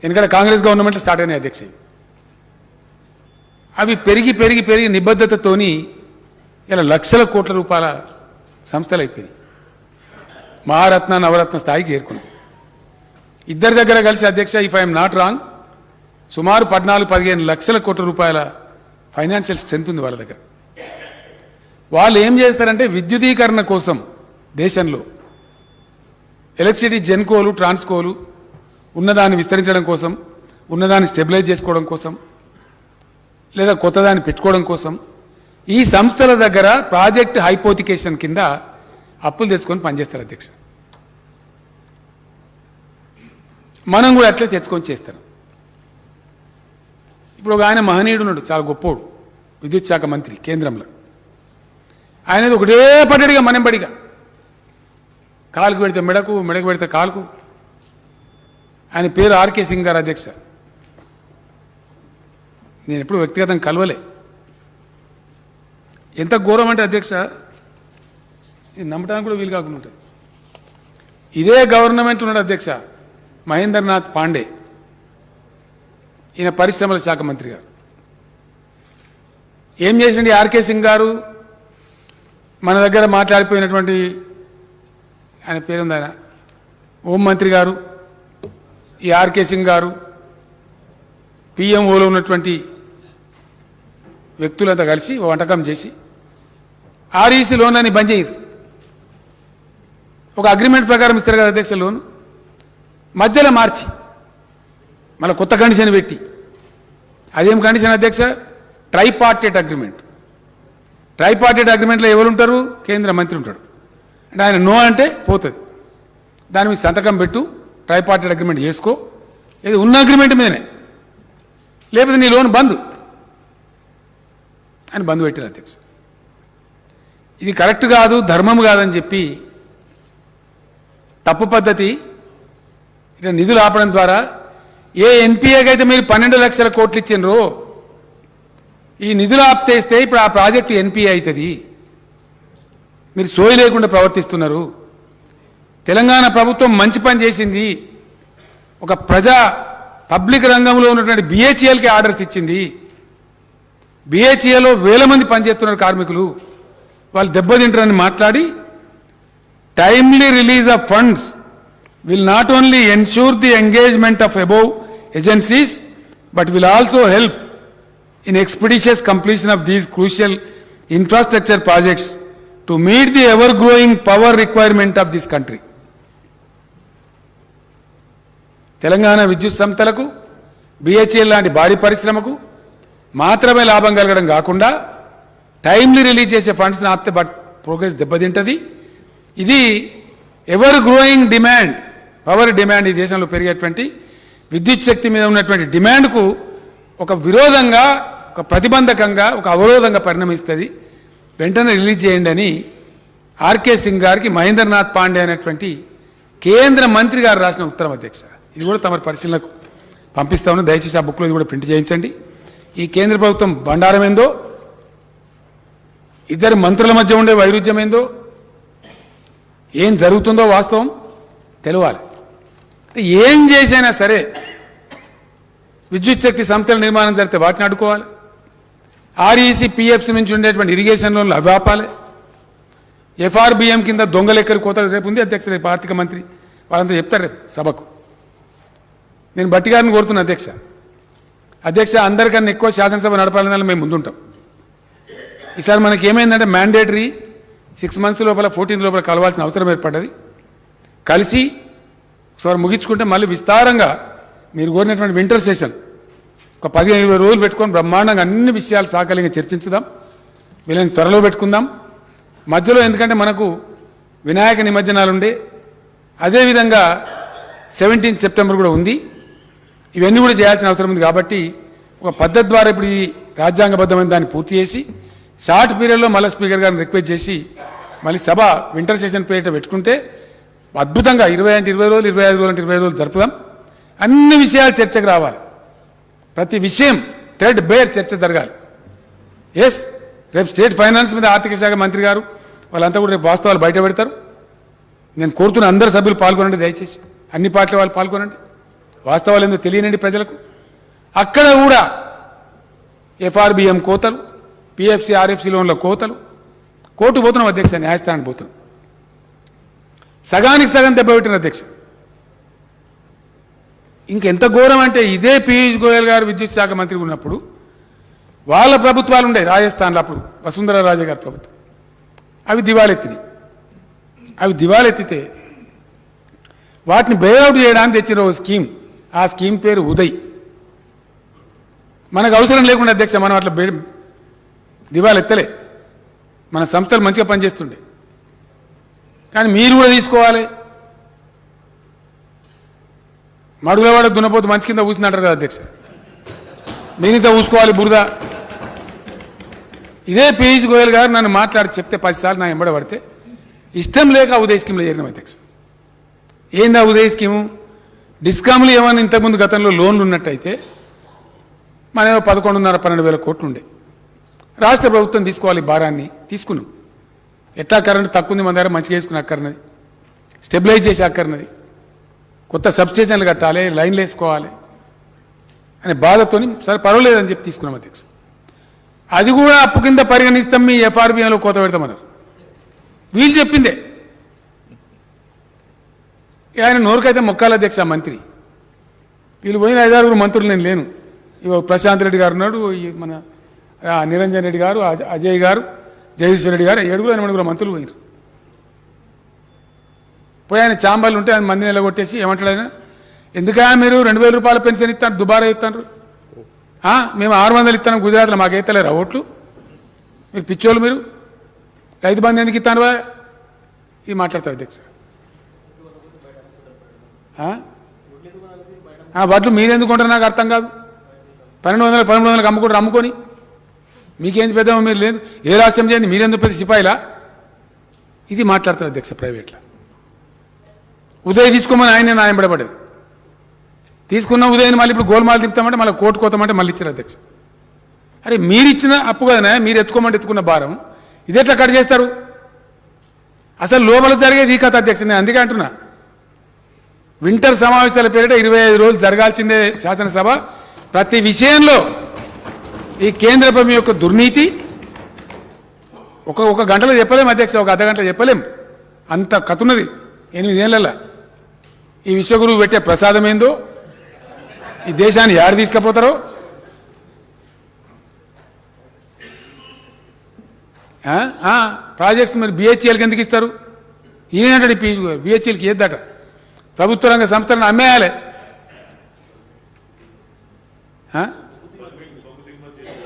ఎందుకంటే కాంగ్రెస్ గవర్నమెంట్లో స్టార్ట్ అయినాయి అధ్యక్ష. అవి పెరిగి పెరిగి పెరిగి నిబద్ధతతోని ఇలా లక్షల కోట్ల రూపాయల సంస్థలు అయిపోయినాయి. మహారత్న, నవరత్న స్థాయికి చేరుకున్నాయి. ఇద్దరి దగ్గర కలిసి అధ్యక్ష, ఇఫ్ ఐఎమ్ నాట్ రాంగ్, సుమారు 14-15 లక్షల కోట్ల రూపాయల ఫైనాన్షియల్ స్ట్రెంత్ ఉంది వాళ్ళ దగ్గర. వాళ్ళు ఏం చేస్తారంటే విద్యుదీకరణ కోసం దేశంలో ఎలక్ట్రిసిటీ జెన్కోలు, ట్రాన్స్కోలు ఉన్నదాన్ని విస్తరించడం కోసం ఉన్నదాన్ని స్టెబిలైజ్ చేసుకోవడం కోసం లేదా కొత్తదాన్ని పెట్టుకోవడం కోసం ఈ సంస్థల దగ్గర ప్రాజెక్ట్ హైపోతికేషన్ కింద అప్పులు తెచ్చుకొని పనిచేస్తారు అధ్యక్ష. మనం కూడా అట్లే తెచ్చుకొని చేస్తారు. ఇప్పుడు ఒక ఆయన మహనీయుడు ఉన్నాడు, చాలా గొప్పోడు, విద్యుత్ శాఖ మంత్రి కేంద్రంలో. ఆయనది ఒకటే పడ్డడిగా మనంబడిగా, కాలుకు పెడితే మెడకు, మెడకు పెడితే కాలుకు. ఆయన పేరు ఆర్కే సింగ్ గారు అధ్యక్ష. నేను ఎప్పుడు వ్యక్తిగతంగా కలవలే. ఎంత ఘోరం అంటే అధ్యక్ష, ఇది నమ్మటానికి కూడా వీలు కాకుండా ఉంటుంది. ఇదే గవర్నమెంట్ ఉన్నాడు అధ్యక్ష మహేంద్రనాథ్ పాండే, ఈయన పరిశ్రమల శాఖ మంత్రి గారు. ఏం చేసిండి ఆర్కే సింగ్ గారు? మన దగ్గర మాట్లాడిపోయినటువంటి ఆయన పేరుంది, ఆయన హోంమంత్రి గారు, ఈ ఆర్కే సింగ్ గారు, పిఎంఓలో ఉన్నటువంటి వ్యక్తులంతా కలిసి ఓ వంటకం చేసి ఆర్ఈసీ లోన్ అని బంద్ చేయరు. ఒక అగ్రిమెంట్ ప్రకారం ఇస్తారు కదా అధ్యక్ష లోను, మధ్యలో మార్చి మళ్ళీ కొత్త కండిషన్ పెట్టి. అదేం కండిషన్ అధ్యక్ష? ట్రైపార్టేట్ అగ్రిమెంట్. ట్రైపార్టేట్ అగ్రిమెంట్లో ఎవరు ఉంటారు? కేంద్ర మంత్రి ఉంటాడు. అంటే ఆయన నో అంటే పోతుంది, దాని మీద సంతకం పెట్టు, ట్రైపార్టేట్ అగ్రిమెంట్ చేసుకో, ఇది ఉన్న అగ్రిమెంట్ మీదనే, లేకపోతే నీ లోన్ బంద్ అని బంద్ పెట్టారు అధ్యక్ష. ఇది కరెక్ట్ కాదు, ధర్మం కాదని చెప్పి తప్పు పద్ధతి ఇట్లా నిధులు ఆపడం ద్వారా ఏ ఎన్పిఏకి అయితే మీరు 12 లక్షల కోట్లు ఇచ్చినరో ఈ నిధులు ఆప్తేస్తే ఇప్పుడు ఆ ప్రాజెక్టు ఎన్పిఏ అవుతుంది. మీరు సోయి లేకుండా ప్రవర్తిస్తున్నారు. తెలంగాణ ప్రభుత్వం మంచి పని చేసింది. ఒక పబ్లిక్ రంగంలో ఉన్నటువంటి బిహెచ్ఎల్కి ఆర్డర్స్ ఇచ్చింది. బిహెచ్ఏలో వేల మంది పనిచేస్తున్నారు కార్మికులు, వాళ్ళు దెబ్బతింటారని మాట్లాడి timely release of funds will not only ensure the engagement of above agencies but will also help in expeditious completion of these crucial infrastructure projects to meet the ever growing power requirement of this country. Telangana విద్యుత్ సంస్థలకు, బిహెచ్ఎల్ లాంటి భారీ పరిశ్రమకు మాత్రమే లాభం కలగడం కాకుండా టైమ్లీ రిలీజ్ చేసే ఫండ్స్ని ఆపితే ప్రోగ్రెస్ దెబ్బతింటుంది. ఇది ever growing demand, power demand, ఈ దేశంలో పెరిగేటువంటి విద్యుత్ శక్తి మీద ఉన్నటువంటి డిమాండ్కు ఒక విరోధంగా, ఒక ప్రతిబంధకంగా, ఒక అవరోధంగా పరిణమిస్తుంది. వెంటనే రిలీజ్ చేయండి అని ఆర్కే సింగ్ గారికి మహేంద్రనాథ్ పాండే అనేటువంటి కేంద్ర మంత్రి గారు రాసిన ఉత్తరం అధ్యక్ష. ఇది కూడా తమ పరిశీలనకు పంపిస్తామని దయచేసి ఆ బుక్లో ఇది కూడా ప్రింట్ చేయించండి. ఈ కేంద్ర ప్రభుత్వం బండారం ఏందో, ఇద్దరు మంత్రుల మధ్య ఉండే వైరుధ్యం ఏందో, ఏం జరుగుతుందో వాస్తవం తెలవాలి. ఏం చేసైనా సరే విద్యుత్ శక్తి సంస్థల నిర్మాణం జరిగితే వాటిని అడ్డుకోవాలి. ఆర్ఈసీ పిఎఫ్సి నుంచి ఉండేటువంటి ఇరిగేషన్ లోన్లు అవి ఆపాలి. ఎఫ్ఆర్బిఎం కింద దొంగ లెక్కలు కోతలు రేపు ఉంది అధ్యక్ష, రేపు ఆర్థిక మంత్రి వాళ్ళంతా చెప్తారు రేపు సభకు. నేను బట్టి గారిని కోరుతున్నా అధ్యక్ష అందరికన్నా ఎక్కువ శాసనసభ నడపాలని మేము ముందుంటాం. ఈసారి మనకి ఏమైందంటే మ్యాండేటరీ 6 months లోపల 14th లోపల కలవాల్సిన అవసరం ఏర్పడ్డది. కలిసి ఒకసారి ముగించుకుంటే మళ్ళీ విస్తారంగా మీరు కోరినటువంటి వింటర్ సెషన్ ఒక 15-20 రోజులు పెట్టుకొని బ్రహ్మాండంగా అన్ని విషయాలు సాకలింగా చర్చించుదాం. వీళ్ళని త్వరలో పెట్టుకుందాం. మధ్యలో ఎందుకంటే మనకు వినాయక నిమజ్జనాలు ఉండే, అదేవిధంగా 17th సెప్టెంబర్ కూడా ఉంది. ఇవన్నీ కూడా చేయాల్సిన అవసరం ఉంది. కాబట్టి ఒక పద్ధతి ద్వారా ఇప్పుడు ఈ రాజ్యాంగబద్ధమైన దాన్ని పూర్తి చేసి షార్ట్ పీరియడ్లో మళ్ళీ స్పీకర్ గారిని రిక్వెస్ట్ చేసి మళ్ళీ సభ వింటర్ సెషన్ పీరియడ్ పెట్టుకుంటే అద్భుతంగా 20 అంటే 20 రోజులు, 25 రోజులు అంటే 25 రోజులు జరుపుదాం. అన్ని విషయాలు చర్చకు రావాలి. ప్రతి విషయం థ్రెడ్ బేర్ చర్చ జరగాలి. ఎస్, రేపు స్టేట్ ఫైనాన్స్ మీద ఆర్థిక శాఖ మంత్రి గారు వాళ్ళంతా కూడా రేపు వాస్తవాలు బయట పెడతారు. నేను కోరుతున్న అందరు సభ్యులు పాల్గొనండి, దయచేసి అన్ని పార్టీల వాళ్ళు పాల్గొనండి. వాస్తవాలు ఏందో తెలియనండి ప్రజలకు. అక్కడ కూడా ఎఫ్ఆర్బిఎం కోతలు, పిఎఫ్సి ఆర్ఎఫ్సి లోన్ల కోతలు, కోర్టు పోతున్నాం అధ్యక్ష, న్యాయస్థానానికి పోతున్నాం. సగానికి సగం దెబ్బపెట్టిన అధ్యక్ష. ఇంకెంత ఘోరం అంటే ఇదే పీయూష్ గోయల్ గారు విద్యుత్ శాఖ మంత్రి ఉన్నప్పుడు వాళ్ళ ప్రభుత్వాలు ఉండే రాజస్థాన్లో, అప్పుడు వసుంధరా రాజే గారి ప్రభుత్వం, అవి దివాలెత్తినాయి. అవి దివాలెత్తితే వాటిని బెయిల్అవుట్ చేయడానికి తెచ్చిన ఓ స్కీమ్, ఆ స్కీమ్ పేరు ఉదయ్. మనకు అవసరం లేకుండా అధ్యక్ష మనం అట్లా దివాలు ఎత్తలే, మన సంస్థలు మంచిగా పనిచేస్తుండే. కానీ మీరు కూడా తీసుకోవాలి. మడుగులవాడ దున్నపోతు మంచి కింద కూర్చుంటారు కదా అధ్యక్ష, మీరింత ఊసుకోవాలి బురద. ఇదే పీయూష్ గోయల్ గారు నన్ను మాట్లాడి చెప్తే 10 సార్లు నా ఎంబడ పడితే ఇష్టం లేక ఉదయ్ స్కీమ్లో చేరినాం అధ్యక్ష. ఏందా ఉదయ్ స్కీము? డిస్కామ్లు ఏమన్నా ఇంతకుముందు గతంలో లోన్లు ఉన్నట్టయితే మన 11,500-12,000 కోట్లు ఉండే. రాష్ట్ర ప్రభుత్వం తీసుకోవాలి భారాన్ని, తీసుకున్నాం. ఎట్లా కరెంటు తక్కువ ఉంది మన దగ్గర, మంచిగా వేసుకుని అక్కర్నది, స్టెబిలైజ్ చేసి అక్కర్నది, కొత్త సబ్స్టేషన్లు కట్టాలి, లైన్లు వేసుకోవాలి అనే బాధతో సరే పర్వాలేదని చెప్పి తీసుకున్నాం అధ్యక్ష. అది కూడా అప్పు కింద పరిగణిస్తాం, మీ ఎఫ్ఆర్బిఎంలో కోత పెడతామన్నారు. వీళ్ళు చెప్పిందే. ఆయన నోరుకైతే మొక్కాల అధ్యక్ష మంత్రి. వీళ్ళు పోయిన 5-6 మంత్రులు నేను లేను. ఇవో ప్రశాంత్ రెడ్డి గారు ఉన్నాడు, మన నిరంజన్ రెడ్డి గారు, అజయ్ గారు, జగదీశ్వర్ రెడ్డి గారు, 7-8 మంత్రులు పోయినారు. పోయి ఆయన చాంబర్లు ఉంటే ఆయన మందిని నిలగొట్టేసి ఏమంటాడు ఆయన, ఎందుకైనా మీరు 2,000 రూపాయల పెన్షన్ ఇస్తాను, దుబారా ఇస్తాను, మేము 600 ఇస్తాను గుజరాత్లో, మాకు ఎత్తలేరా ఓట్లు, మీరు పిచ్చోళ్ళు, మీరు రైతు బంధు ఎందుకు ఇస్తాను బా ఇది మాట్లాడతారు అధ్యక్ష. వడ్లు మీరెందుకు కొంటారు నాకు అర్థం కాదు. 1,200-1,300 అమ్ముకుంటారు, అమ్ముకొని మీకేంది పెద్ద, మీరు లేదు ఏ రాష్ట్రం చేయండి, మీరెందుకు పెద్ద సిపాయిలా, ఇది మాట్లాడతారు అధ్యక్ష ప్రైవేట్లో. ఉదయ్ తీసుకోమని ఆయన నాయంబడబడేది, తీసుకున్న ఉదయని మళ్ళీ ఇప్పుడు గోల్మాలు తిప్పుతామంటే మళ్ళీ కోర్టు కోతామంటే మళ్ళీ ఇచ్చారు అధ్యక్ష. అరే మీరు ఇచ్చిన అప్పు కదనే, మీరు ఎత్తుకోమంటే ఎత్తుకున్న భారం ఇది ఎట్లా కట్ చేస్తారు? అసలు లోపల జరిగేది ఈ కథ అధ్యక్ష. నేను అందుకే అంటున్నా, వింటర్ సమావేశాల పేరిట 25 రోజులు జరగాల్సిందే శాసనసభ. ప్రతి విషయంలో ఈ కేంద్ర ప్రభుత్వం యొక్క దుర్నీతి ఒక గంటలో చెప్పలేం అధ్యక్ష, ఒక అర్ధగంటలో చెప్పలేం, అంత కథ ఉన్నది 8 ఏళ్ళ. ఈ విశ్వగురువు పెట్టే ప్రసాదం ఏందో, ఈ దేశాన్ని యారు తీసుకుపోతారో. ప్రాజెక్ట్స్ మరి బిహెచ్ఎల్కి ఎందుకు ఇస్తారు? ఈయనంటాడు బిహెచ్ఎల్కి ఏద్దట, ప్రభుత్వ రంగ సంస్థలను అమ్మేయాలి.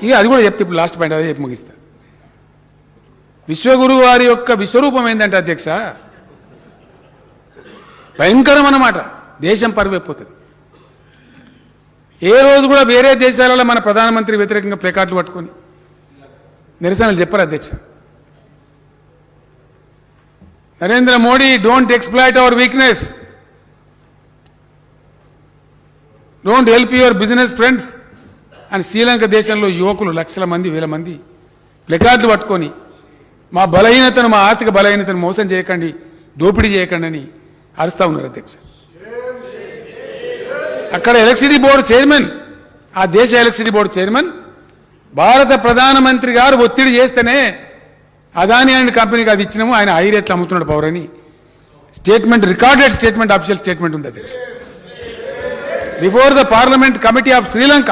ఇక అది కూడా చెప్తే ఇప్పుడు లాస్ట్ పాయింట్ అదే చెప్పి ముగిస్తా. విశ్వగురువు వారి యొక్క విశ్వరూపం ఏంటంటే అధ్యక్ష భయంకరం అన్నమాట, దేశం పరువైపోతుంది. ఏ రోజు కూడా వేరే దేశాలలో మన ప్రధానమంత్రి వ్యతిరేకంగా ప్లేకార్డులు పట్టుకొని నిరసనలు చెప్పారు అధ్యక్ష. Narendra Modi don't exploit hour weakness, don't help your business friends అని శ్రీలంక దేశంలో యువకులు 1,00,000 మంది 1,000 మంది ప్లేకార్డులు పట్టుకొని మా బలహీనతను, మా ఆర్థిక బలహీనతను మోసం చేయకండి, దోపిడీ చేయకండి అని అరుస్తూ ఉన్నారు అధ్యక్ష. అక్కడ ఎలక్ట్రిసిటీ బోర్డు చైర్మన్, ఆ దేశ ఎలక్ట్రిసిటీ బోర్డు చైర్మన్ భారత ప్రధానమంత్రి గారు ఒత్తిడి చేస్తేనే అదాని అండ్ కంపెనీకి అది ఇచ్చినాము, ఆయన హై రేట్లు అమ్ముతున్నాడు పవర్ అని statement, recorded statement, official statement ఉంది అధ్యక్ష. Before the parliament committee of Sri Lanka.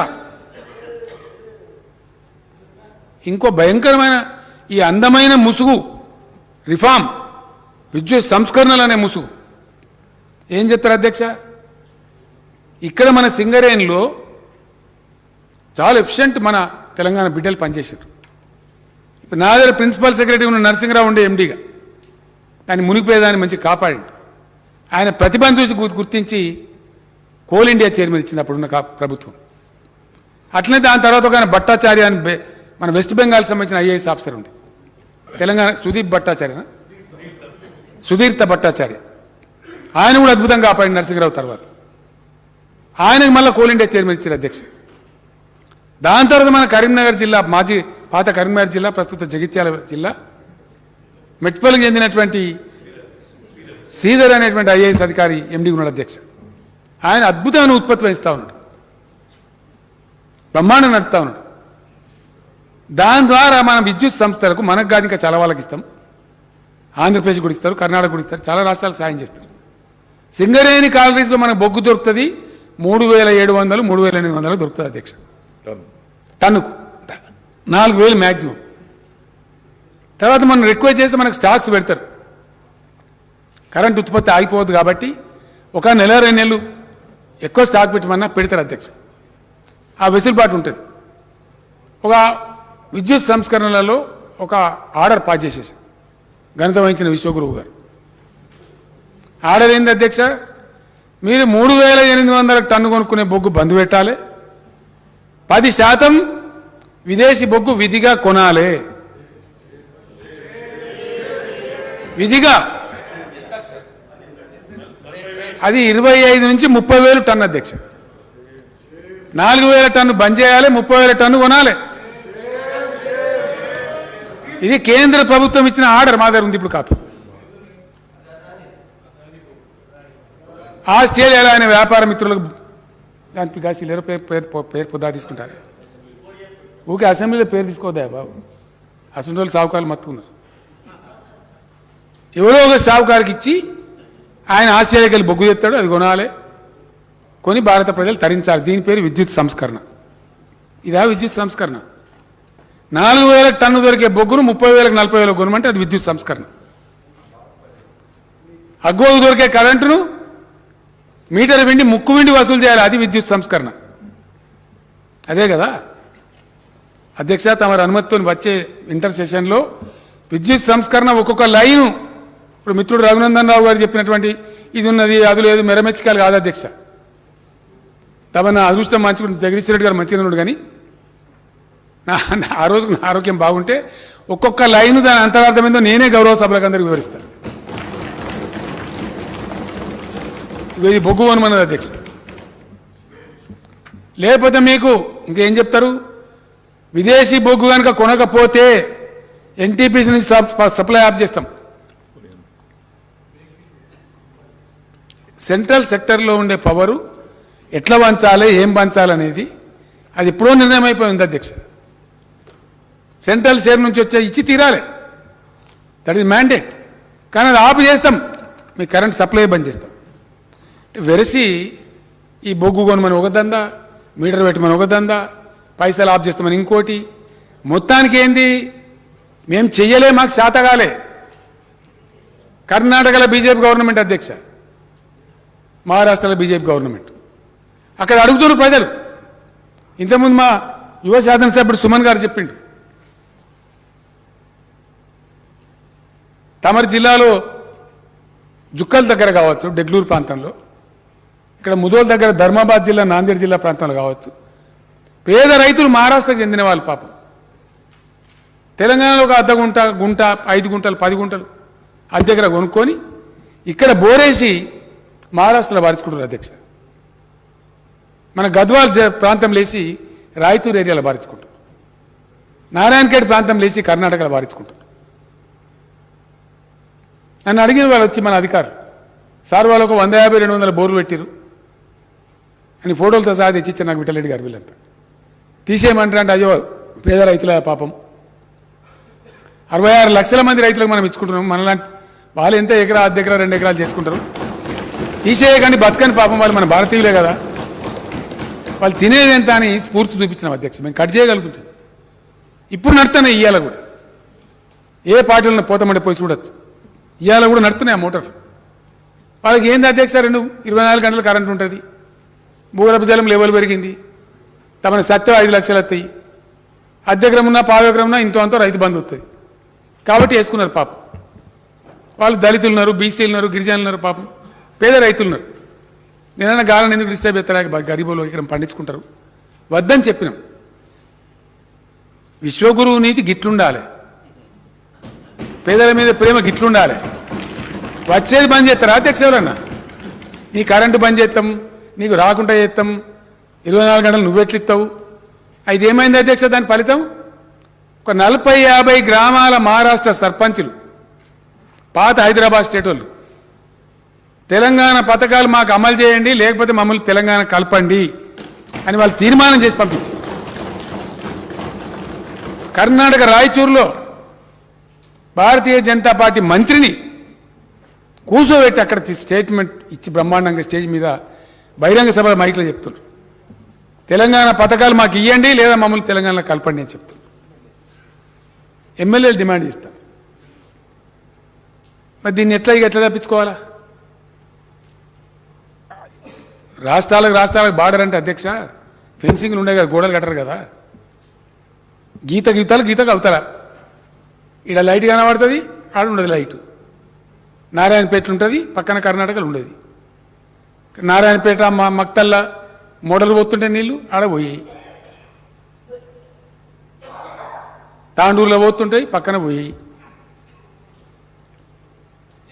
ఇంకో భయంకరమైన ఈ అందమైన ముసుగు రిఫార్మ్, విద్యుత్ సంస్కరణలు అనే ముసుగు ఏం చెప్తారు అధ్యక్ష? ఇక్కడ మన సింగరేణిలో చాలా ఎఫిషియెంట్ మన తెలంగాణ బిడ్డలు పనిచేశారు. ఇప్పుడు నా దగ్గర ప్రిన్సిపల్ సెక్రటరీ ఉన్న నరసింహరావు ఉండే ఎండీగా, దాన్ని మునిగిపోయేదాన్ని మంచి కాపాడి ఆయన ప్రతిభను చూసి గుర్తించి కోల్ ఇండియా చైర్మన్ ఇచ్చింది అప్పుడున్న ప్రభుత్వం. అట్లనే దాని తర్వాత ఒక భట్టాచార్య అని మన వెస్ట్ బెంగాల్ సంబంధించిన ఐఏఎస్ ఆఫీసర్ ఉండే తెలంగాణ, సుధీర్త భట్టాచార్య, ఆయన కూడా అద్భుతంగా కాపాడి నరసింహరావు తర్వాత. ఆయనకు మళ్ళీ కోల్ ఇండియా చైర్మన్ ఇచ్చారు అధ్యక్ష. దాని తర్వాత మన కరీంనగర్ జిల్లా, మాజీ పాత కరీంనగర్ జిల్లా, ప్రస్తుత జగిత్యాల జిల్లా, మెట్పల్లికి చెందినటువంటి శ్రీధర్ అనేటువంటి ఐఏఎస్ అధికారి ఎండీ ఉన్నాడు అధ్యక్ష. ఆయన అద్భుతమైన ఉత్పత్తి వహిస్తూ ఉన్నాడు, బ్రహ్మాండం నడుపుతా ఉన్నాడు. దాని ద్వారా మన విద్యుత్ సంస్థలకు, మనకు కాదు ఇంకా చాలా వాళ్ళకి ఇస్తాం, ఆంధ్రప్రదేశ్ కూడా ఇస్తారు, కర్ణాటక కూడా ఇస్తారు, చాలా రాష్ట్రాలకు సాయం చేస్తారు. సింగరేణి కాలరీస్లో మనకు బొగ్గు దొరుకుతుంది 3,700, 3,800 దొరుకుతుంది అధ్యక్ష టన్నుకు, 4,000 మ్యాక్సిమం. తర్వాత మనం రిక్వెస్ట్ చేస్తే మనకు స్టాక్స్ పెడతారు, కరెంట్ ఉత్పత్తి ఆగిపోవద్దు కాబట్టి ఒక నెల 2 నెలలు ఎక్కువ స్టాక్ పెట్టమన్నా పెడతారు అధ్యక్ష. ఆ వెసులుబాటు ఉంటుంది. ఒక విద్యుత్ సంస్కరణలలో ఒక ఆర్డర్ పాస్ చేసేసారు ఘనత వహించిన విశ్వగురువు గారు. ఆర్డర్ ఏంది అధ్యక్ష? మీరు 3,800 టన్ను కొనుక్కునే బొగ్గు బంద్ పెట్టాలి, 10% విదేశీ బొగ్గు విధిగా కొనాలి. విధిగా అది 25 నుంచి 30,000 టన్ను అధ్యక్ష. 4,000 టన్ను బంద్ చేయాలి, 30,000 టన్ను కొనాలి. ఇది కేంద్ర ప్రభుత్వం ఇచ్చిన ఆర్డర్, మా దగ్గర ఉంది ఇప్పుడు కాపీ. ఆస్ట్రేలియాలో ఆయన వ్యాపార మిత్రులకు దానికి కాసిలేరు పేరు పొద్దా తీసుకుంటారు. ఊకే అసెంబ్లీలో పేరు తీసుకోవద్దా బాబు? అసలు వాళ్ళు సావుకారులు మత్తుకున్నారు. ఎవరో ఒక సావుకారికి ఇచ్చి ఆయన ఆస్ట్రేలియాకి వెళ్ళి బొగ్గు తెస్తాడు, అది కొనాలి, కొని భారత ప్రజలు తరించాలి. దీని పేరు విద్యుత్ సంస్కరణ. ఇదా విద్యుత్ సంస్కరణ? 4,000 టన్ను దొరికే బొగ్గును 30,000 40,000 కొనమంటే అది విద్యుత్ సంస్కరణ. అగ్గోకు దొరికే కరెంటును మీటర్ వెండి ముక్కు వెండి వసూలు చేయాలి, అది విద్యుత్ సంస్కరణ. అదే కదా అధ్యక్ష, తమరి అనుమతితో వచ్చే ఇంటర్ సెషన్లో విద్యుత్ సంస్కరణ ఒక్కొక్క లైను, ఇప్పుడు మిత్రుడు రఘునందన్ రావు గారు చెప్పినటువంటి ఇది ఉన్నది అది లేదు మెరమెచ్చికాలు కాదు అధ్యక్ష. తమ నా అదృష్టం మంచి జగదీశ్వర రెడ్డి గారు మంచిగా ఉన్నాడు, కానీ ఆ రోజు నా ఆరోగ్యం బాగుంటే ఒక్కొక్క లైను దాని అంతరార్థమైందో నేనే గౌరవ సభలకు అందరికీ వివరిస్తాను. ఇది బొగ్గు కొనమన్నది అధ్యక్ష. లేకపోతే మీకు ఇంకేం చెప్తారు? విదేశీ బొగ్గు కనుక కొనకపోతే ఎన్టీపీసీ నుంచి సప్లై ఆఫ్ చేస్తాం. సెంట్రల్ సెక్టర్లో ఉండే పవరు ఎట్లా పంచాలి, ఏం పంచాలనేది అది ఎప్పుడో నిర్ణయం అయిపోయింది అధ్యక్ష. సెంట్రల్ షేర్ నుంచి వచ్చే ఇచ్చి తీరాలి, దట్ ఈజ్ మ్యాండేట్. కానీ అది ఆఫ్ చేస్తాం, మీ కరెంట్ సప్లై బంద్ చేస్తాం. వెరసి ఈ బొగ్గు కొనమని ఒక దందా, మీటర్ పెట్టమని ఒక దందా, పైసలు ఆఫ్ చేస్తామని ఇంకోటి. మొత్తానికి ఏంది, మేము చెయ్యలే, మాకు శాతగాలే. కర్ణాటకలో బీజేపీ గవర్నమెంట్ అధ్యక్ష, మహారాష్ట్రలో బీజేపీ గవర్నమెంట్. అక్కడ అడుగుతున్నారు ప్రజలు. ఇంతకుముందు మా యువ శాసనసభ్యుడు సుమన్ గారు చెప్పిండు, తమరి జిల్లాలో జుక్కల్ దగ్గర కావచ్చు, డెగ్లూరు ప్రాంతంలో, ఇక్కడ ముదోల్ దగ్గర ధర్మాబాద్ జిల్లా, నాందేడ్ జిల్లా ప్రాంతంలో కావచ్చు, పేద రైతులు మహారాష్ట్రకు చెందిన వాళ్ళు పాపం తెలంగాణలో ఒక అర్ధ గుంట, 5 గుంటలు 10 గుంటలు అది దగ్గర కొనుక్కొని ఇక్కడ బోరేసి మహారాష్ట్రలో బారించుకుంటారు అధ్యక్ష. మన గద్వాల్ ప్రాంతం లేచి రాయచూరు ఏరియాలో బారించుకుంటారు, నారాయణఖేడ్ ప్రాంతం లేచి కర్ణాటకలో బారించుకుంటారు. నన్ను అడిగిన వాళ్ళు వచ్చి మన అధికారులు, సార్ వాళ్ళు ఒక 150-200 బోర్లు పెట్టిరు అని ఫోటోలతో సహా తెచ్చిచ్చారు నాకు విఠలరెడ్డి గారు. వీళ్ళంతా తీసేయమంటారు అంటే, అయ్యో పేద రైతుల పాపం 66 లక్షల మంది రైతులకు మనం ఇచ్చుకుంటున్నాం, మనలాంటి వాళ్ళు ఎంత ఎకరా, 1 ఎకరా 2 ఎకరాలు చేసుకుంటారు. తీసేయకండి బతకని పాపం, వాళ్ళు మన భారతీయులే కదా, వాళ్ళు తినేది ఎంత అని స్ఫూర్తి చూపించినాం అధ్యక్ష. మేము కట్ చేయగలుగుతుంటాం. ఇప్పుడు నడుతున్నాయి, ఇవాళ కూడా ఏ పార్టీలను పోతామంటే పోయి చూడొచ్చు, ఇవాళ కూడా నడుతున్నాయి ఆ మోటార్లు. వాళ్ళకి ఏంది అధ్యక్ష, 24 గంటలు కరెంట్ ఉంటుంది, భూగర్భ జలం లెవెల్ పెరిగింది, తమని సత్యం 5 లక్షలు వస్తాయి, అర్ధెకరం ఉన్నా 1/2 ఎకరం ఉన్నా ఇంతో అంతో రైతు బంధు వస్తుంది కాబట్టి వేసుకున్నారు పాపం. వాళ్ళు దళితులు ఉన్నారు, బీసీలు ఉన్నారు, గిరిజనులు ఉన్నారు, పాపం పేద రైతులు ఉన్నారు. నేనన్నా గాలని ఎందుకు డిస్టర్బ్ చేస్తారా, గరీబులు ఇక్కడ పండించుకుంటారు, వద్దని చెప్పినాం. విశ్వగురువు నీతి గిట్లుండాలి, పేదల మీద ప్రేమ గిట్లుండాలి. వచ్చేది బంద్ చేస్తారా అధ్యక్ష? ఎవరన్నా నీ కరెంటు బంద్ చేస్తాం, నీకు రాకుండా చేస్తాం, 24 గంటలు నువ్వెట్లిస్తావు? అది ఏమైంది అధ్యక్ష? దాని ఫలితం ఒక 40-50 గ్రామాల మహారాష్ట్ర సర్పంచులు, పాత హైదరాబాద్ స్టేట్ వాళ్ళు, తెలంగాణ పథకాలు మాకు అమలు చేయండి, లేకపోతే మమ్మల్ని తెలంగాణ కలపండి అని వాళ్ళు తీర్మానం చేసి పంపించారు. కర్ణాటక రాయచూరులో భారతీయ జనతా పార్టీ మంత్రిని కూర్చోబెట్టి అక్కడ స్టేట్మెంట్ ఇచ్చి బ్రహ్మాండంగా స్టేజ్ మీద బహిరంగ సభ మైక్లో చెప్తున్నారు, తెలంగాణ పథకాలు మాకు ఇవ్వండి లేదా మమ్మల్ని తెలంగాణలో కలపండి అని చెప్తున్నారు. ఎమ్మెల్యేలు డిమాండ్ చేస్తారు. మరి దీన్ని ఎట్లా తప్పించుకోవాలా? రాష్ట్రాలకు బార్డర్ అంటే అధ్యక్ష ఫెన్సింగ్లు ఉండే కదా, గోడలు కట్టరు కదా. గీతకు అవుతారా ఇక్కడ లైట్ కనబడుతుంది, ఆడ ఉండదు లైటు. నారాయణపేటలు ఉంటుంది, పక్కన కర్ణాటకలు ఉండేది. నారాయణపేట మక్తల్ల మోడలు పోతుంటే నీళ్ళు ఆడ పోయాయి, తాండూరులో పోతుంటాయి పక్కన పోయాయి,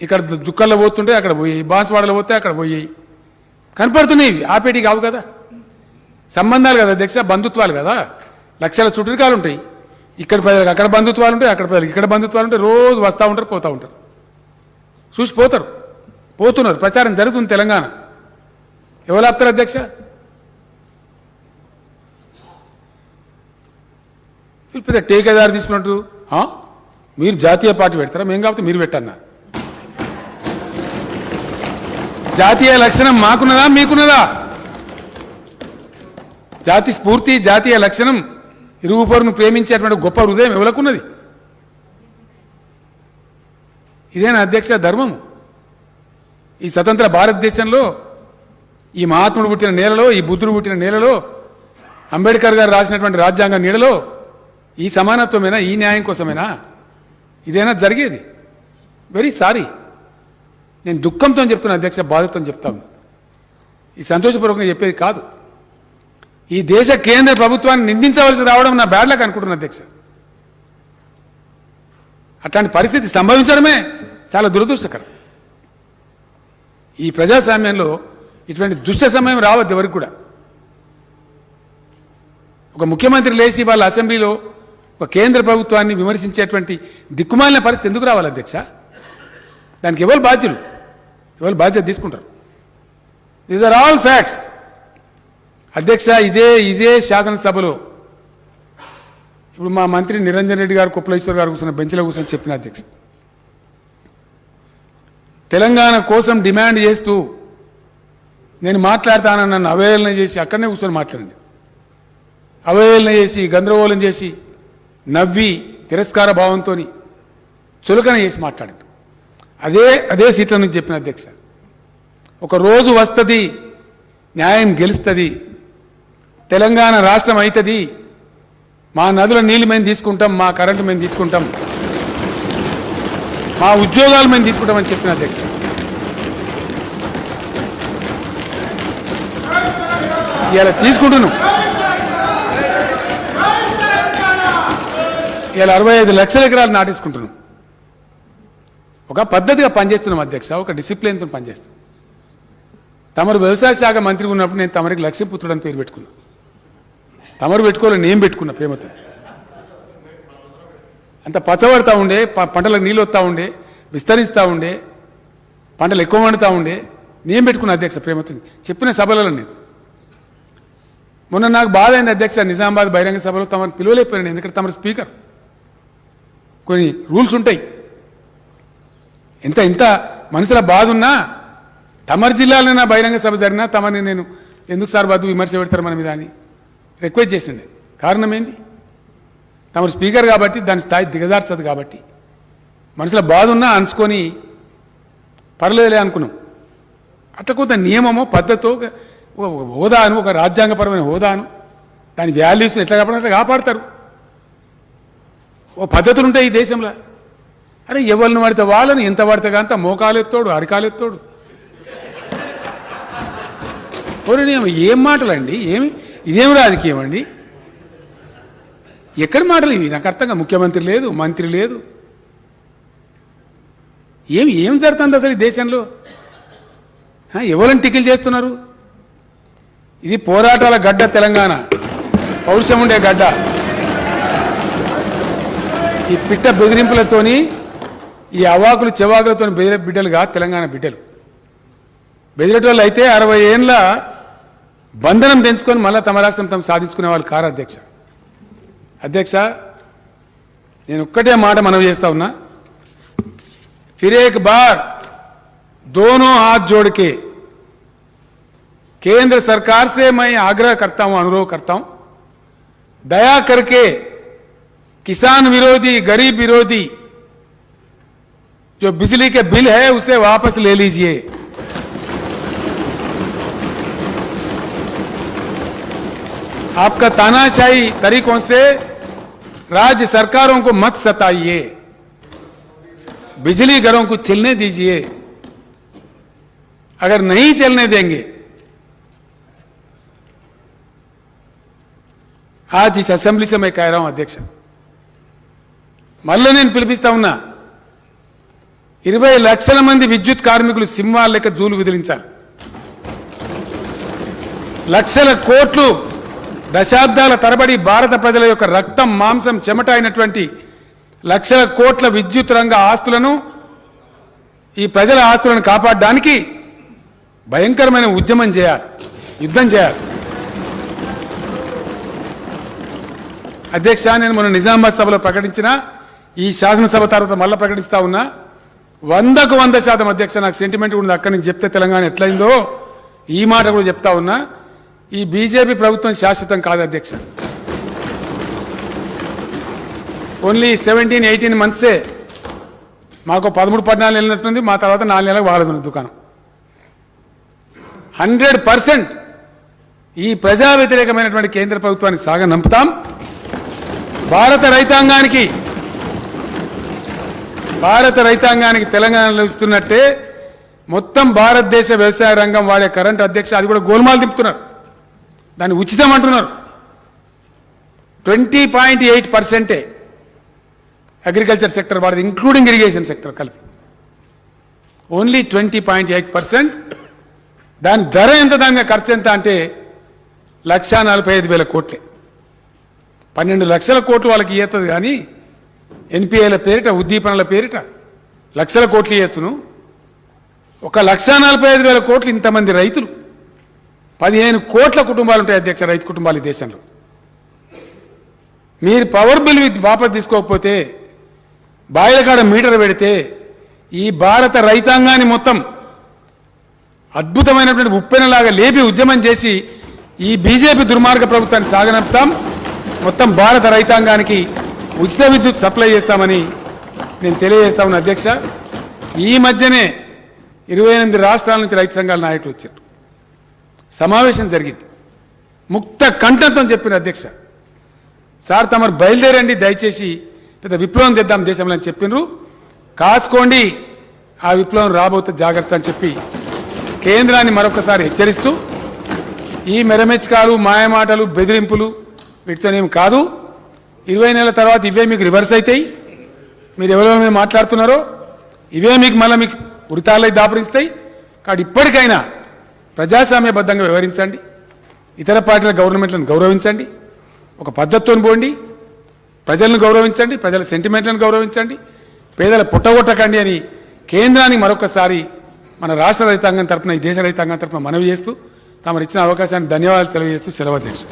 ఇక్కడ దుక్కల్లో పోతుంటే అక్కడ పోయాయి, బాన్స్వాడలో పోతే అక్కడ పోయాయి. కనపడుతున్నాయి, ఆపేటికి కావు కదా, సంబంధాలు కదా అధ్యక్ష, బంధుత్వాలు కదా, లక్షల చుట్టరికాలు ఉంటాయి. ఇక్కడ ప్రజలకు అక్కడ బంధుత్వాలు ఉంటాయి, అక్కడ ప్రజలకు ఇక్కడ బంధుత్వాలు ఉంటాయి. రోజు వస్తూ ఉంటారు, పోతూ ఉంటారు, చూసి పోతున్నారు. ప్రచారం జరుగుతుంది తెలంగాణ. ఎవరు ఆపుతారు అధ్యక్ష? పెద్ద టేకేదారు తీసుకున్నట్టు మీరు జాతీయ పార్టీ పెడతారా? మేము కాబట్టి మీరు పెట్టన్నా. జాతీయ లక్షణం మాకున్నదా మీకున్నదా? జాతి స్ఫూర్తి, జాతీయ లక్షణం, ఇరుగు పొరుగును ప్రేమించేటువంటి గొప్ప హృదయం ఎవరికున్నది? ఇదేనా అధ్యక్ష ధర్మము? ఈ స్వతంత్ర భారతదేశంలో, ఈ మహాత్ముడు పుట్టిన నేలలో, ఈ బుద్ధుడు పుట్టిన నేలలో, అంబేద్కర్ గారు రాసినటువంటి రాజ్యాంగ నీడలో ఈ సమానత్వమేనా? ఈ న్యాయం కోసమేనా ఇదేనా జరిగేది? వెరీ సారీ, నేను దుఃఖంతో చెప్తున్నా అధ్యక్ష, బాధతో చెప్తాను. ఈ సంతోషపూర్వకంగా చెప్పేది కాదు. ఈ దేశ కేంద్ర ప్రభుత్వాన్ని నిందించవలసి రావడం నా బ్యాడ్ లక్ అనుకుంటున్నా అధ్యక్ష. అట్లాంటి పరిస్థితి సంభవించడమే చాలా దురదృష్టకరం. ఈ ప్రజాస్వామ్యంలో ఇటువంటి దుష్ట సమయం రావద్దు ఎవరికి కూడా. ఒక ముఖ్యమంత్రి లేచి వాళ్ళ అసెంబ్లీలో ఒక కేంద్ర ప్రభుత్వాన్ని విమర్శించేటువంటి దిక్కుమాలిన పరిస్థితి ఎందుకు రావాలి అధ్యక్ష? దానికి ఎవరు బాధ్యులు? ఎవరు బాధ్యత తీసుకుంటారు? దీస్ ఆర్ ఆల్ ఫ్యాక్ట్స్ అధ్యక్ష. ఇదే శాసనసభలో ఇప్పుడు మా మంత్రి నిరంజన్ రెడ్డి గారు, కుప్పలేశ్వర్ గారు కూర్చున్న బెంచ్లో కూర్చొని చెప్పిన అధ్యక్ష, తెలంగాణ కోసం డిమాండ్ చేస్తూ నేను మాట్లాడతానని నన్ను అవహేళన చేసి అక్కడనే కూర్చొని మాట్లాడండి. అవహేళన చేసి, గందరగోళం చేసి, నవ్వి, తిరస్కార భావంతో చులకన చేసి మాట్లాడండి. అదే సీట్ల నుంచి చెప్పిన అధ్యక్ష, ఒక రోజు వస్తుంది, న్యాయం గెలుస్తుంది, తెలంగాణ రాష్ట్రం అవుతుంది, మా నదుల నీళ్ళు మేము తీసుకుంటాం, మా కరెంటు మేము తీసుకుంటాం, మా ఉద్యోగాలు మేము తీసుకుంటామని చెప్పిన అధ్యక్ష. ఇలా తీసుకుంటున్నాం. ఇలా 65 లక్షల ఎకరాలు నాటేసుకుంటున్నాం. ఒక పద్ధతిగా పనిచేస్తున్నాం అధ్యక్ష, ఒక డిసిప్లిన్తో పనిచేస్తాం. తమరు వ్యవసాయ శాఖ మంత్రి ఉన్నప్పుడు నేను తమరికి లక్ష్మీపుత్రుడు అని పేరు పెట్టుకున్నా. తమరు పెట్టుకోవాలి, నేను పెట్టుకున్నా ప్రేమతో. అంత పచ్చబడతా ఉండే, పంటలకు నీళ్ళు వస్తూ ఉండే, విస్తరిస్తూ ఉండే, పంటలు ఎక్కువ వండుతూ ఉండే, నేను పెట్టుకున్నా అధ్యక్ష ప్రేమతో. చెప్పిన సభలలో నేను మొన్న నాకు బాధ అయింది అధ్యక్ష, నిజామాబాద్ బహిరంగ సభలో తమను పిలువలేకపోయాను. ఎందుకంటే తమరు స్పీకర్, కొన్ని రూల్స్ ఉంటాయి. ఇంత మనసులో బాధ ఉన్నా, తమరి జిల్లాలో నా బహిరంగ సభ జరిగినా తమని నేను ఎందుకు సార్ బాధ విమర్శ పెడతారు మన మీద అని రిక్వెస్ట్ చేసిండే. కారణం ఏంది? తమరు స్పీకర్ కాబట్టి దాని స్థాయి దిగజార్చదు కాబట్టి మనసులో బాధ ఉన్నా అనుకొని పర్లేదులే అనుకున్నాం. అట్లా కొంత నియమమో పద్ధతో హోదాను, ఒక రాజ్యాంగపరమైన హోదాను, దాని వాల్యూస్ని ఎట్లా కాపాడాలి కాపాడతారు. ఓ పద్ధతులు ఉంటాయి ఈ దేశంలో. అరే ఎవరిని పడితే వాళ్ళని, ఎంత పడితే అంత మోకాలెత్తోడు, అరికాలెత్తోడు. ఏం మాటలండి? ఇదేం రాజకీయం అండి? ఎక్కడి మాటలు ఇవి? నాకు అర్థంగా ముఖ్యమంత్రి లేదు, మంత్రి లేదు, ఏం జరుగుతుంది అసలు ఈ దేశంలో? ఎవరిని టికిల్ చేస్తున్నారు? ఇది పోరాటాల గడ్డ తెలంగాణ, పౌరుషం ఉండే గడ్డ. ఈ పిట్ట బెదిరింపులతోని, ఈ అవాకులు చెవాకులతో బెదిరే బిడ్డలుగా తెలంగాణ బిడ్డలు. బెదిరేటోళ్ళు అయితే 60 ఏళ్ళ బంధనం తెంచుకొని మళ్ళీ తమ రాష్ట్రం తమ సాధించుకునే వాళ్ళు కారు అధ్యక్ష. అధ్యక్ష, నేను ఒక్కటే మాట మనవి చేస్తా ఉన్నా. फिर एक बार दोनों हाथ जोड़ के केंद्र सरकार से मैं आग्रह करता हूं, अनुरोध करता हूं, दया करके किसान विरोधी, गरीब विरोधी जो बिजली के बिल है उसे वापस ले लीजिए. आपका तानाशाही तरीकों से राज्य सरकारों को मत सताइए, बिजली घरों को चलने दीजिए। अगर नहीं चलने देंगे, आज इस असेंबली से मैं कह रहा हूं अध्यक्ष, మళ్ళీ నేను పిలిపిస్తా ఉన్నా, 20 లక్షల మంది విద్యుత్ కార్మికులు సింహాల లెక్క జూలు విదిలించాలి. లక్షల కోట్లు దశాబ్దాల తరబడి భారత ప్రజల యొక్క రక్తం మాంసం చెమట అయినటువంటి లక్షల కోట్ల విద్యుత్ రంగ ఆస్తులను, ఈ ప్రజల ఆస్తులను కాపాడడానికి భయంకరమైన ఉద్యమం చేయాలి, యుద్ధం చేయాలి. అధ్యక్ష, నేను మొన్న నిజామాబాద్ సభలో ప్రకటించిన, ఈ శాసనసభ తర్వాత మళ్ళీ ప్రకటిస్తా ఉన్నా, 100కు 100% అధ్యక్ష, నాకు సెంటిమెంట్ ఉంది. అక్కడి నుంచి చెప్తే తెలంగాణ ఎట్లయిందో ఈ మాట కూడా చెప్తా ఉన్నా. ఈ బీజేపీ ప్రభుత్వం శాశ్వతం కాదు అధ్యక్ష. ఓన్లీ 17-18 మంత్సే. మాకు 13-14 నెలలు వెళ్ళినట్టుంది, మా తర్వాత 4 నెలలకు వాడదు దుకాణం. 100% ఈ ప్రజా వ్యతిరేకమైనటువంటి కేంద్ర ప్రభుత్వానికి సాగనంపుతాం. భారత రైతాంగానికి తెలంగాణలో ఇస్తున్నట్టే మొత్తం భారతదేశ వ్యవసాయ రంగం వాడే కరెంట్ అధ్యక్ష, అది కూడా గోల్మాల్ తిప్పుతున్నారు, దాన్ని ఉచితం అంటున్నారు. 20.8% అగ్రికల్చర్ సెక్టర్ వాడేది, ఇంక్లూడింగ్ ఇరిగేషన్ సెక్టర్ కలిపి. ఓన్లీ 20.8%. దాని ధర ఎంత, దాని మీద ఖర్చు ఎంత అంటే 1,45,000 కోట్లే. 12 లక్షల కోట్లు వాళ్ళకి ఇయ్యతుంది, కానీ ఎన్పిఏల పేరిట, ఉద్దీపనల పేరిట లక్షల కోట్లు ఇవ్వచ్చును. 1,45,000 కోట్లు ఇంతమంది రైతులు, 15 కోట్ల కుటుంబాలు ఉంటాయి అధ్యక్ష, రైతు కుటుంబాలు ఈ దేశంలో. మీరు పవర్ బిల్ వాపసు తీసుకోకపోతే, బాయిల కాడ మీటర్ పెడితే, ఈ భారత రైతాంగాన్ని మొత్తం అద్భుతమైనటువంటి ఉప్పెనలాగా లేపి ఉద్యమం చేసి ఈ బీజేపీ దుర్మార్గ ప్రభుత్వాన్ని సాగనంపుతాం. మొత్తం భారత రైతాంగానికి ఉచిత విద్యుత్ సప్లై చేస్తామని నేను తెలియజేస్తా ఉన్నా అధ్యక్ష. ఈ మధ్యనే 28 రాష్ట్రాల నుంచి రైతు సంఘాల నాయకులు వచ్చారు, సమావేశం జరిగింది. ముక్త కంఠంతో చెప్పిన అధ్యక్ష, సార్ తమరు బయలుదేరండి, దయచేసి పెద్ద విప్లవం తెద్దాం దేశంలో అని చెప్పినారు. కాసుకోండి, ఆ విప్లవం రాబోతే జాగ్రత్త అని చెప్పి కేంద్రాన్ని మరొకసారి హెచ్చరిస్తూ, ఈ మెరమెచ్చకాలు, మాయమాటలు, బెదిరింపులు వీటితోనేం కాదు. 20 నెలల తర్వాత ఇవే మీకు రివర్స్ అవుతాయి. మీరు ఎవరో మీద మాట్లాడుతున్నారో ఇవే మీకు మళ్ళీ మీకు ఉరితాళ్ళై దాపురిస్తాయి. కాబట్టి ఇప్పటికైనా ప్రజాస్వామ్యబద్ధంగా వ్యవహరించండి, ఇతర పార్టీల గవర్నమెంట్లను గౌరవించండి, ఒక పద్ధతితో పోండి, ప్రజలను గౌరవించండి, ప్రజల సెంటిమెంట్లను గౌరవించండి, పేదల పుట్టగొట్టకండి అని కేంద్రానికి మరొకసారి మన రాష్ట్ర రైతాంగం తరఫున, ఈ దేశ రైతాంగం తరఫున మనవి చేస్తూ, తమరు ఇచ్చిన అవకాశానికి ధన్యవాదాలు తెలియజేస్తూ సెలవు అధ్యక్ష.